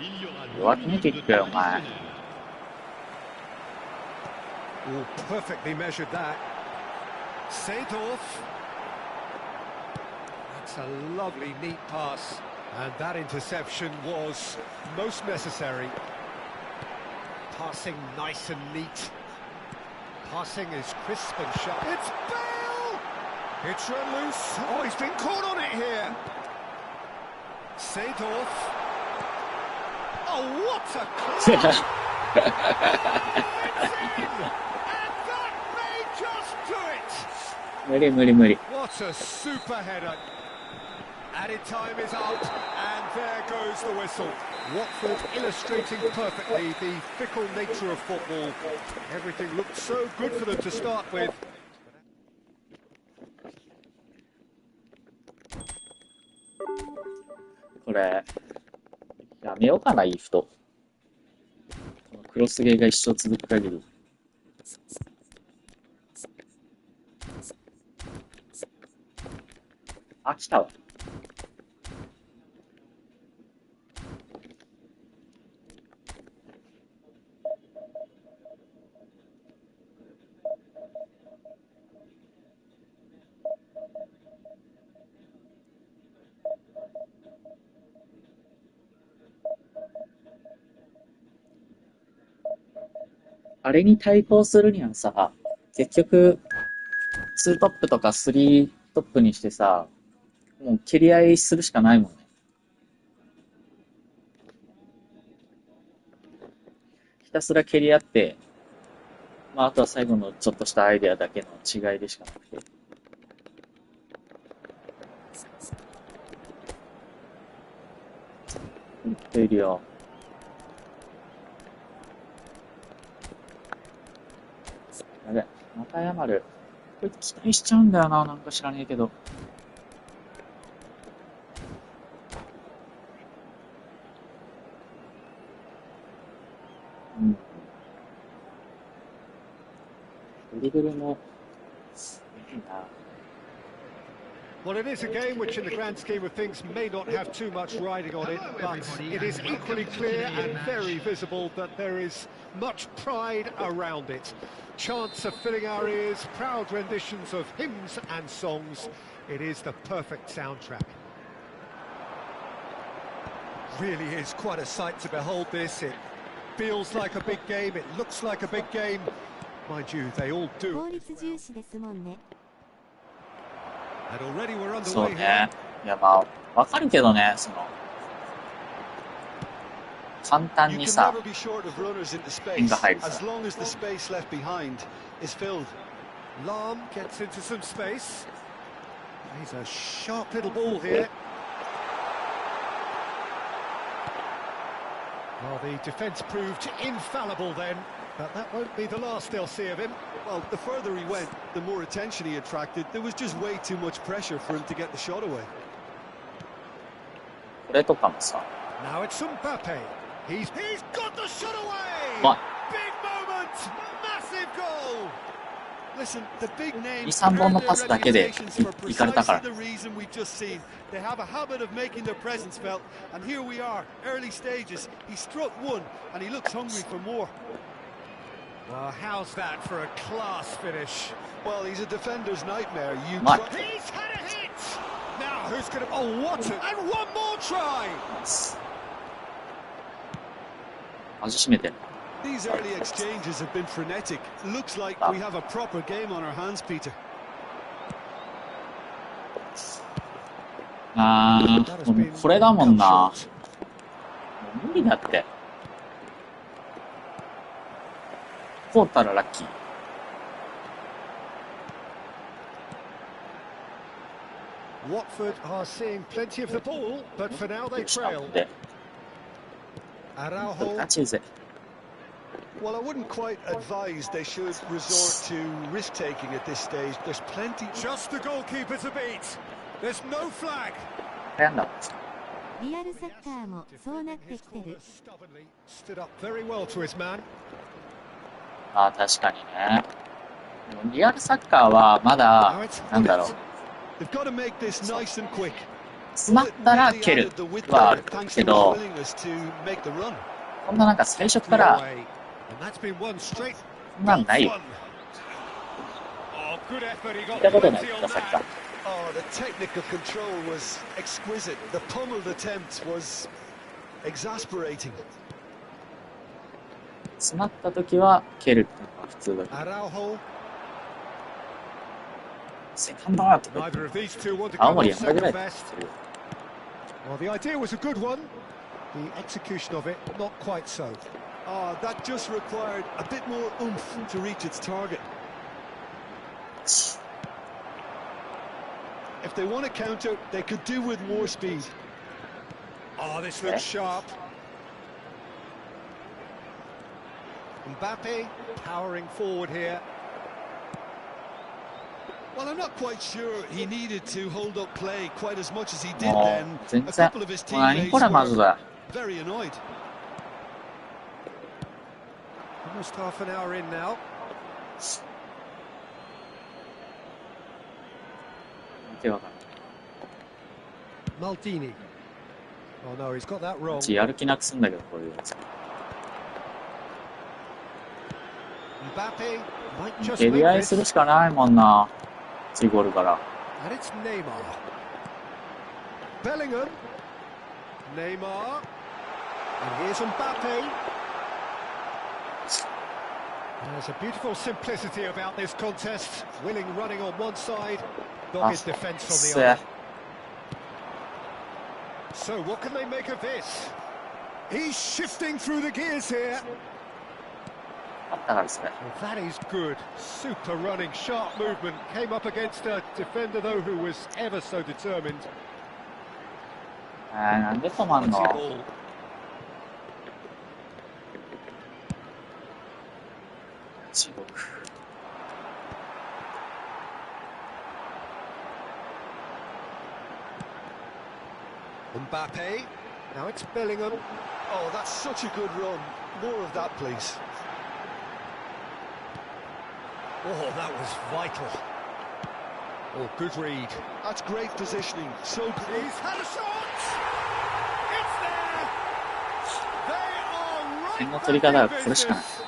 [SPEAKER 5] Il y aura
[SPEAKER 1] Droit
[SPEAKER 5] 2
[SPEAKER 1] de
[SPEAKER 5] minutes
[SPEAKER 1] kick,
[SPEAKER 5] de temps
[SPEAKER 1] ouais.
[SPEAKER 5] additionnel.
[SPEAKER 2] Oh, perfectly measured that. Seedorf. That's a lovely, neat pass. And that interception was most necessary. Passing nice and neat. Passing is crisp and sharp. It's Bale! It's run loose. Oh, he's been caught on it here. Seedorf. Oh, what a class! It's in! And that may just do it!
[SPEAKER 1] 無理無理無理。
[SPEAKER 2] What a super header. Added time is out, and there goes the whistle. Watford illustrating perfectly the fickle nature of football. Everything looked so good for them to start with.
[SPEAKER 1] これ、やめようかな、イーフト。このクロスゲーが一生続く限り。飽きたわ。あれに対抗するにはさ、結局、2トップとか3トップにしてさ、もう蹴り合いするしかないもんね。ひたすら蹴り合って、まあ、あとは最後のちょっとしたアイデアだけの違いでしかなくて。言っているよ。やべ、また謝る。こいつ期待しちゃうんだよな、なんか知らねえけど。ドリブルも、いいな。
[SPEAKER 2] Well, it is a game which in the grand scheme of things may not have too much riding on it, but it is equally clear and very visible that there is much pride around it. Chants are filling our ears, proud renditions of hymns and songs. It is the perfect soundtrack. Really is quite a sight to behold this. It feels like a big game, it looks like a big game. Mind you, they all do.
[SPEAKER 4] 効率重視ですもんね。
[SPEAKER 2] And already we're
[SPEAKER 1] そう
[SPEAKER 2] underway here.
[SPEAKER 1] ね。いや、まあ、わかるけどね、簡単
[SPEAKER 3] You
[SPEAKER 1] に
[SPEAKER 3] can
[SPEAKER 1] さ、
[SPEAKER 3] never be short of runners into
[SPEAKER 1] In
[SPEAKER 3] space
[SPEAKER 1] the height.
[SPEAKER 3] as long as the space left behind is filled.
[SPEAKER 2] Lam gets into some space. He's a sharp little ball here. Well, the defence proved infallible then, but that won't be the last they'll see of him.
[SPEAKER 3] Well, the further he went, the more attention he attracted. There was just way too much pressure for him to get the shot away.
[SPEAKER 1] これとかもさ、
[SPEAKER 2] Now it's Mbappe. He's got the shot away!
[SPEAKER 1] まあ、
[SPEAKER 2] Big moment! Massive goal!
[SPEAKER 3] Listen, the big names
[SPEAKER 1] 2、3本のパスだけでいかれたから。
[SPEAKER 3] the reason we've just seen. They have a habit of making their presence felt, and here we are, early stages. He struck one, and he looks hungry for more.
[SPEAKER 2] Well, how's that for a class finish?
[SPEAKER 3] Well, he's a defender's nightmare. You
[SPEAKER 1] Mike.
[SPEAKER 3] try-
[SPEAKER 2] He's had a hit! Now who's going to... Oh, what a... And one more try!
[SPEAKER 1] 味しめてる。
[SPEAKER 3] These early exchanges have been frenetic. Looks like we have a proper game on our hands, Peter.
[SPEAKER 1] もうこれだもんな。もう無理だって。こうったらラッキー。
[SPEAKER 2] Watford are seeing plenty of the ball, but for now they
[SPEAKER 1] しか
[SPEAKER 2] trail.
[SPEAKER 1] もで、
[SPEAKER 2] Araujo.
[SPEAKER 1] ガチ勢。
[SPEAKER 3] Well, I wouldn't quite advise they should resort to risk-taking at this stage. There's plenty...
[SPEAKER 2] Just the goalkeeper to beat. There's no flag.
[SPEAKER 1] 悩んだもん。
[SPEAKER 4] リアルサッカーもそうなってきてる。
[SPEAKER 2] Stubbornly stood up very well to his man.
[SPEAKER 1] ああ、確かにね。でもリアルサッカーはまだ、なんだろう。
[SPEAKER 3] They've got to make this nice and quick.
[SPEAKER 1] 詰まったら蹴るはあるけど、こんななんか最初から、
[SPEAKER 2] And that's been one straight.
[SPEAKER 1] こんなんないよ。
[SPEAKER 2] Oh, good effort. He
[SPEAKER 1] 聞
[SPEAKER 2] got
[SPEAKER 1] いたことない
[SPEAKER 2] plenty
[SPEAKER 1] か、
[SPEAKER 2] on
[SPEAKER 1] サッカー。
[SPEAKER 2] that.
[SPEAKER 3] Oh, the technical control was exquisite. The pummeled attempt was exasperating.
[SPEAKER 1] 詰まった時は蹴るっていうのが普通だけど、
[SPEAKER 2] Araujo.
[SPEAKER 1] セカンドアウトで
[SPEAKER 2] Neither of these two want to
[SPEAKER 1] 青
[SPEAKER 2] come
[SPEAKER 1] 森
[SPEAKER 2] off
[SPEAKER 1] 山田ぐら
[SPEAKER 2] second
[SPEAKER 1] いだ
[SPEAKER 2] best. Well, the idea was a good one. The execution of it, not quite so.
[SPEAKER 3] Oh, that just required a bit more oomph to reach its target. If they want to counter, they could do with more speed.
[SPEAKER 2] Oh, this looks sharp. Mbappe powering forward here.
[SPEAKER 3] Well, I'm not quite sure he needed to hold up play quite as much as he did
[SPEAKER 1] も
[SPEAKER 3] then.
[SPEAKER 1] う全
[SPEAKER 3] A
[SPEAKER 1] 然
[SPEAKER 3] couple of his
[SPEAKER 1] もう何
[SPEAKER 3] teammates
[SPEAKER 1] これまず
[SPEAKER 3] were
[SPEAKER 1] だ。
[SPEAKER 3] very annoyed.
[SPEAKER 2] Almost half an hour in now.
[SPEAKER 1] 手わかん
[SPEAKER 2] Maldini. Oh no, he's got that
[SPEAKER 1] ない。
[SPEAKER 2] wrong.
[SPEAKER 1] うちやる気なくすんだけど、こういうやつ。
[SPEAKER 2] Mbappe might just
[SPEAKER 1] 蹴
[SPEAKER 2] make
[SPEAKER 1] り合いす
[SPEAKER 2] this.
[SPEAKER 1] るしかないもんな。次ゴールから。
[SPEAKER 2] And it's Neymar. Bellingham. Neymar. And here's Mbappe. There's a beautiful simplicity about this contest. Willing running on one side, dogged defence on
[SPEAKER 1] せ
[SPEAKER 2] the other. So what can they make of this? He's shifting through the gears here.
[SPEAKER 1] あったからですね。
[SPEAKER 2] Well, that is good. Super running, sharp movement. Came up against a defender, though, who was ever so determined.
[SPEAKER 1] なんで止まんの？
[SPEAKER 2] Quality ball.
[SPEAKER 1] 中国。
[SPEAKER 2] Mbappe. Now it's Bellingham.
[SPEAKER 3] Oh, that's such a good run. More of that, please.
[SPEAKER 2] Oh, that was vital. Oh, good read.
[SPEAKER 3] That's great positioning. So good.
[SPEAKER 2] He's had a shot. It's there. They are
[SPEAKER 1] 点の
[SPEAKER 2] right
[SPEAKER 1] 取り
[SPEAKER 2] back
[SPEAKER 1] 方は
[SPEAKER 2] in
[SPEAKER 1] これしかない。
[SPEAKER 2] business.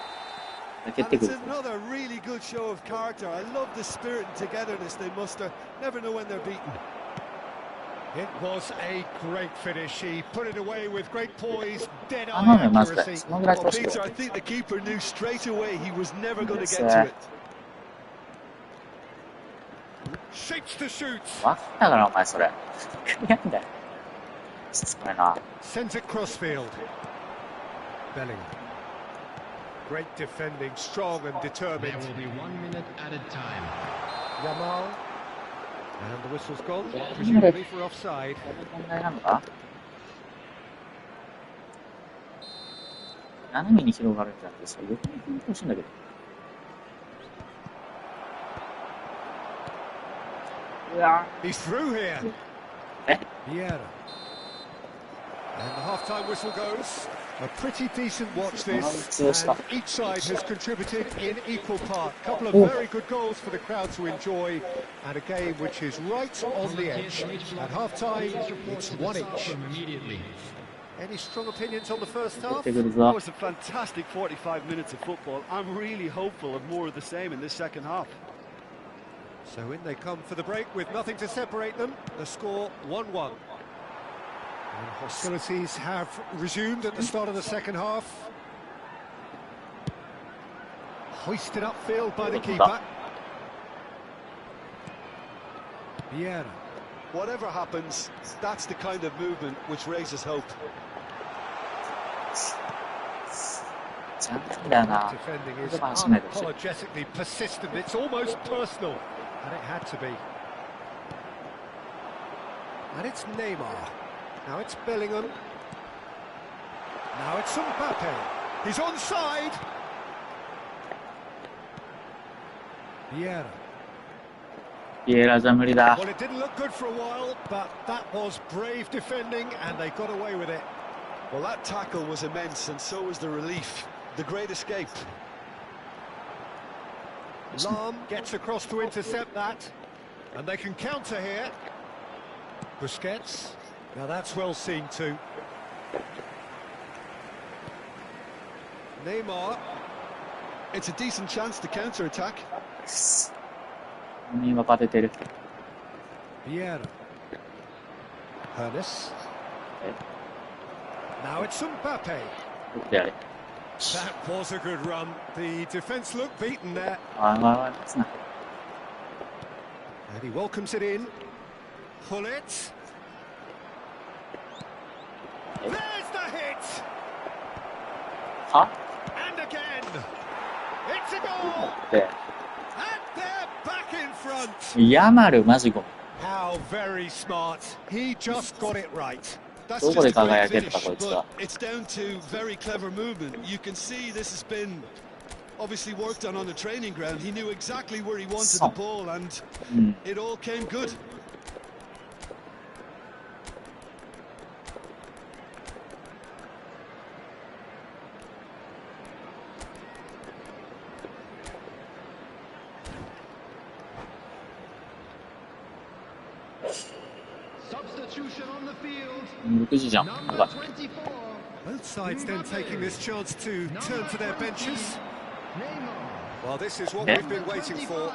[SPEAKER 1] だけっ
[SPEAKER 3] And
[SPEAKER 1] てく
[SPEAKER 3] it's
[SPEAKER 1] る。
[SPEAKER 3] another really good show of character. I love the spirit and togetherness they muster. Never know when they're beaten.
[SPEAKER 2] It was a great finish. He put it away with great poise,
[SPEAKER 1] 頼
[SPEAKER 2] dead-eye
[SPEAKER 1] む、マジで。
[SPEAKER 2] accuracy.
[SPEAKER 1] そのぐらい
[SPEAKER 3] Well,
[SPEAKER 1] 通して
[SPEAKER 3] Peter,
[SPEAKER 1] よ。
[SPEAKER 3] I think the keeper knew straight away he was never going to
[SPEAKER 1] Yes,
[SPEAKER 3] get to it.
[SPEAKER 2] Shapes to shoot.
[SPEAKER 1] わかったからお前それ。やんだよ。しつこいな。
[SPEAKER 2] Sends it crossfield. Bellingham. Great defending, strong and determined.
[SPEAKER 5] There will be 1 minute added time.
[SPEAKER 2] Yamal. And the whistle's gone, presumably for offside.
[SPEAKER 1] 問題なのか？斜めに広がるんじゃなくてさ、横に踏んでほしいんだけど。うわ
[SPEAKER 2] He's through here.
[SPEAKER 1] え
[SPEAKER 2] Vieira. And the half-time whistle goes. A pretty decent watch this, and each side has contributed in equal part. A couple of very good goals for the crowd to enjoy, and a game which is right on the edge. At half-time, it's 1 each. Any strong opinions on the first half?
[SPEAKER 1] 出てくる
[SPEAKER 6] That
[SPEAKER 1] ぞ。
[SPEAKER 6] was a fantastic 45 minutes of football. I'm really hopeful of more of the same in this second half.
[SPEAKER 2] So in they come for the break with nothing to separate them. The score 1-1. And hostilities have resumed at the start of the second half. Hoisted upfield by the keeper. Vieira.
[SPEAKER 3] Whatever happens, that's the kind of movement which raises hope.
[SPEAKER 1] ちゃんとだよな。
[SPEAKER 2] Defending is
[SPEAKER 1] これが初めてだし。
[SPEAKER 2] unapologetically persistent. It's almost personal, and it had to be. And it's Neymar. Now it's Bellingham. Now it's Mbappe. He's onside. Vieira.
[SPEAKER 1] ビエラじゃ無理だ。
[SPEAKER 2] Well, it didn't look good for a while, but that was brave defending, and they got away with it.
[SPEAKER 3] Well, that tackle was immense, and so was the relief. The great escape.
[SPEAKER 2] Lam gets across to intercept that, and they can counter here. Busquets. Now that's well seen too. Neymar.
[SPEAKER 3] It's a decent chance to counter-attack.
[SPEAKER 1] 今バテてる。
[SPEAKER 2] Vieira. Hernes.
[SPEAKER 1] え、
[SPEAKER 2] Now it's Mbappe.
[SPEAKER 1] どこでやれ。
[SPEAKER 2] That was a good run. The defence looked beaten there,
[SPEAKER 1] ああ、まあ、つな。
[SPEAKER 2] and he welcomes it in. Pull it. There's the hit,
[SPEAKER 1] は
[SPEAKER 2] and again. It's a goal,
[SPEAKER 1] で、
[SPEAKER 2] and they're back in front.
[SPEAKER 1] ヤマルマジゴミ。
[SPEAKER 2] How very smart. He just got it right.
[SPEAKER 3] That's
[SPEAKER 1] どこ
[SPEAKER 3] just
[SPEAKER 1] で
[SPEAKER 3] a
[SPEAKER 1] 輝
[SPEAKER 3] great
[SPEAKER 1] けるか
[SPEAKER 3] finish,
[SPEAKER 1] こいつは。
[SPEAKER 3] but it's down to very clever movement. You can see this has been obviously worked on the training ground. He knew exactly where he wanted the ball, and
[SPEAKER 1] うん。
[SPEAKER 3] it all came good.
[SPEAKER 5] Substitution on the field.
[SPEAKER 1] 6時じゃん。よ
[SPEAKER 5] Number
[SPEAKER 1] かった。
[SPEAKER 5] 24.
[SPEAKER 2] Both sides then taking this chance to turn to their benches.
[SPEAKER 5] Neymar.
[SPEAKER 2] Well, this is what
[SPEAKER 1] Yeah.
[SPEAKER 2] we've been waiting for.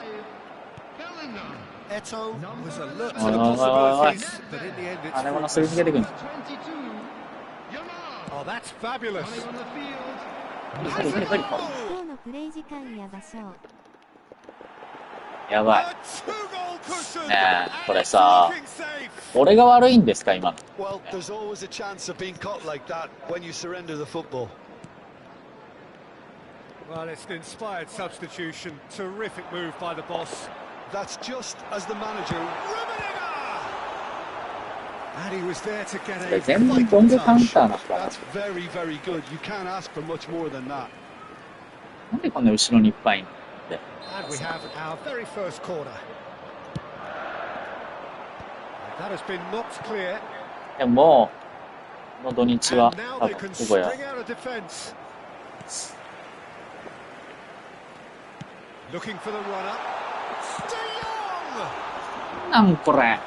[SPEAKER 5] Bellingham.
[SPEAKER 2] Eto was alert to
[SPEAKER 1] Oi,
[SPEAKER 2] the
[SPEAKER 1] oi, oi, oi.
[SPEAKER 2] possibilities, but in the end
[SPEAKER 1] あれもな
[SPEAKER 2] it's
[SPEAKER 1] すりつけてくん。
[SPEAKER 5] 22. Yamal.
[SPEAKER 2] oh, that's fabulous.
[SPEAKER 5] Running on the field.
[SPEAKER 1] 無理無理無理。
[SPEAKER 4] 今日のプレイ時間や場所。
[SPEAKER 1] やばい。
[SPEAKER 2] A two-goal cushion.
[SPEAKER 1] ねえ、これ
[SPEAKER 2] And
[SPEAKER 1] さ
[SPEAKER 2] it's looking safe.
[SPEAKER 1] 俺が悪いんですか、今の。
[SPEAKER 3] Well, there's always a chance of being caught like that when you surrender the football.
[SPEAKER 2] Well, it's an inspired substitution. Terrific move by the boss.
[SPEAKER 3] That's just as the manager.
[SPEAKER 2] And he was there to get
[SPEAKER 1] これ
[SPEAKER 2] a
[SPEAKER 1] 全部
[SPEAKER 2] vital
[SPEAKER 1] 飛んでカウン
[SPEAKER 2] touch.
[SPEAKER 1] ターなったな。
[SPEAKER 3] That's very, very good. You can't ask for much more than that.
[SPEAKER 1] なんでこんな後ろにいっぱいいんのって。
[SPEAKER 2] And we have our very first corner. That has been knocked clear.
[SPEAKER 1] でももう、この土日は
[SPEAKER 2] And now
[SPEAKER 1] 多
[SPEAKER 2] they
[SPEAKER 1] 分
[SPEAKER 2] can
[SPEAKER 1] ここや
[SPEAKER 2] string out a defence. Looking for the runner. De Jong!
[SPEAKER 1] なんこれ。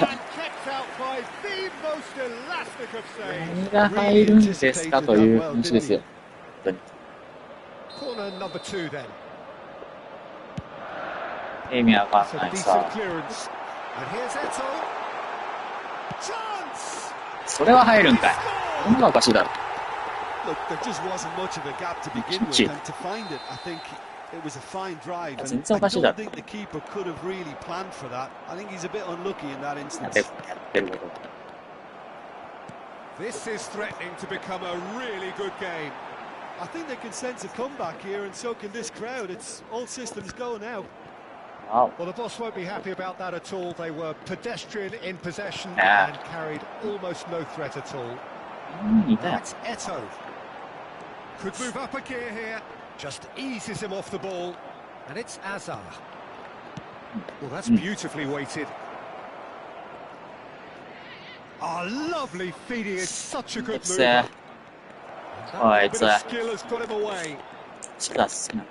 [SPEAKER 2] And kept out by the most elastic of saves.
[SPEAKER 1] 何が入るんですかという話ですよ。本当に。
[SPEAKER 2] Corner number 2 then.
[SPEAKER 1] 意味わか
[SPEAKER 2] It's
[SPEAKER 1] ん
[SPEAKER 2] a
[SPEAKER 1] ない
[SPEAKER 2] decent
[SPEAKER 1] さ。
[SPEAKER 2] clearance. And here's Eto. Chance!
[SPEAKER 1] それは入るんかい。こんなのおかしいだろ。
[SPEAKER 3] Look, there just wasn't much of a gap to begin with, and to find it, I think it was a fine drive. And I don't think the keeper could have really planned for that. I think he's a bit unlucky in that instance.
[SPEAKER 2] This is threatening to become a really good game.
[SPEAKER 3] I think they can sense a comeback here, and so can this crowd. It's all systems go now.
[SPEAKER 1] Wow.
[SPEAKER 2] Well, the boss won't be happy about that at all. They were pedestrian in possession and carried almost no threat at all. That's Eto. Could move up a gear here. Just eases him off the ball. And it's Azar. Well, that's beautifully weighted. Oh, lovely feeding. It's such a good move. That bit of skill has got him away. Azar!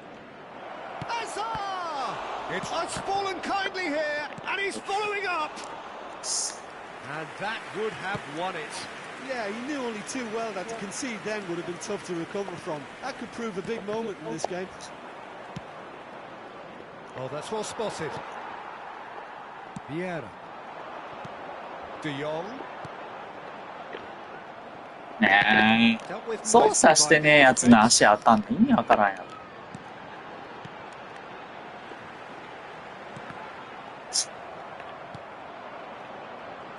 [SPEAKER 2] It's fallen kindly here, and he's following up. And that would have won it.
[SPEAKER 3] Yeah, he knew only too well that to concede then would have been tough to recover from. That could prove a big moment in this game.
[SPEAKER 2] Oh, that's well spotted. Vieira. De Jong.
[SPEAKER 1] ねえ。操作してねえやつの足当たんの意味わからんやろ。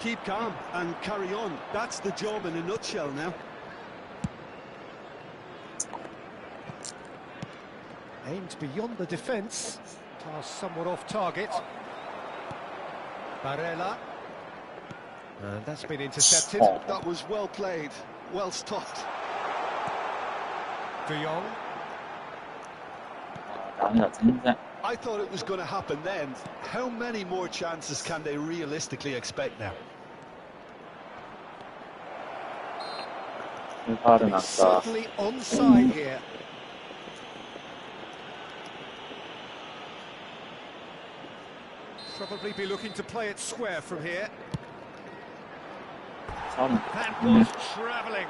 [SPEAKER 3] Keep calm and carry on. That's the job in a nutshell now.
[SPEAKER 2] Aimed beyond the defence. Pass somewhat off target. Barella. And that's been intercepted.
[SPEAKER 3] That was well played, well stopped.
[SPEAKER 2] De Jong.
[SPEAKER 3] I thought it was going to happen then. How many more chances can they realistically expect now?
[SPEAKER 2] Certainly onside here. Probably be looking to play it square from here. That was travelling.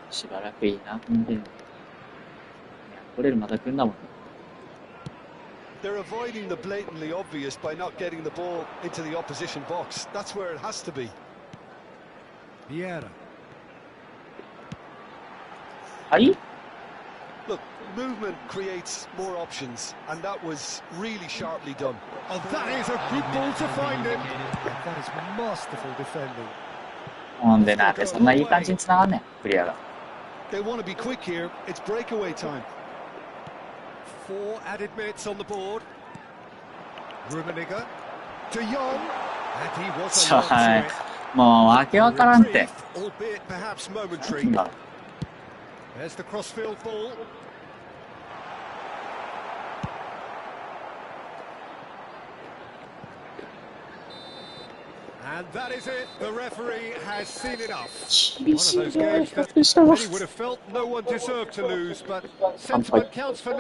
[SPEAKER 1] しばらくいいな、ほんで。取れるまた来るんだもん。
[SPEAKER 3] They're avoiding the blatantly obvious by not getting the ball into the opposition box. That's where it has to be.
[SPEAKER 2] Vieira.
[SPEAKER 1] はい
[SPEAKER 3] Look, movement creates more options, and that was really sharply done.
[SPEAKER 2] Oh, that is a good ball to find him. That is masterful defending.
[SPEAKER 1] ほんでなんでそんないい感じに繋がんねん、クリアが。
[SPEAKER 3] They want to be quick here. It's breakaway time.
[SPEAKER 2] 4 added minutes on the board. Rummenigge. De Jong. And he was along to it.
[SPEAKER 1] もうわけわからんって。
[SPEAKER 2] Albeit perhaps momentary. There's the crossfield ball. And that is it. The referee has seen enough. One of those games that many would have felt no one deserved to lose, but sentiment counts for nothing.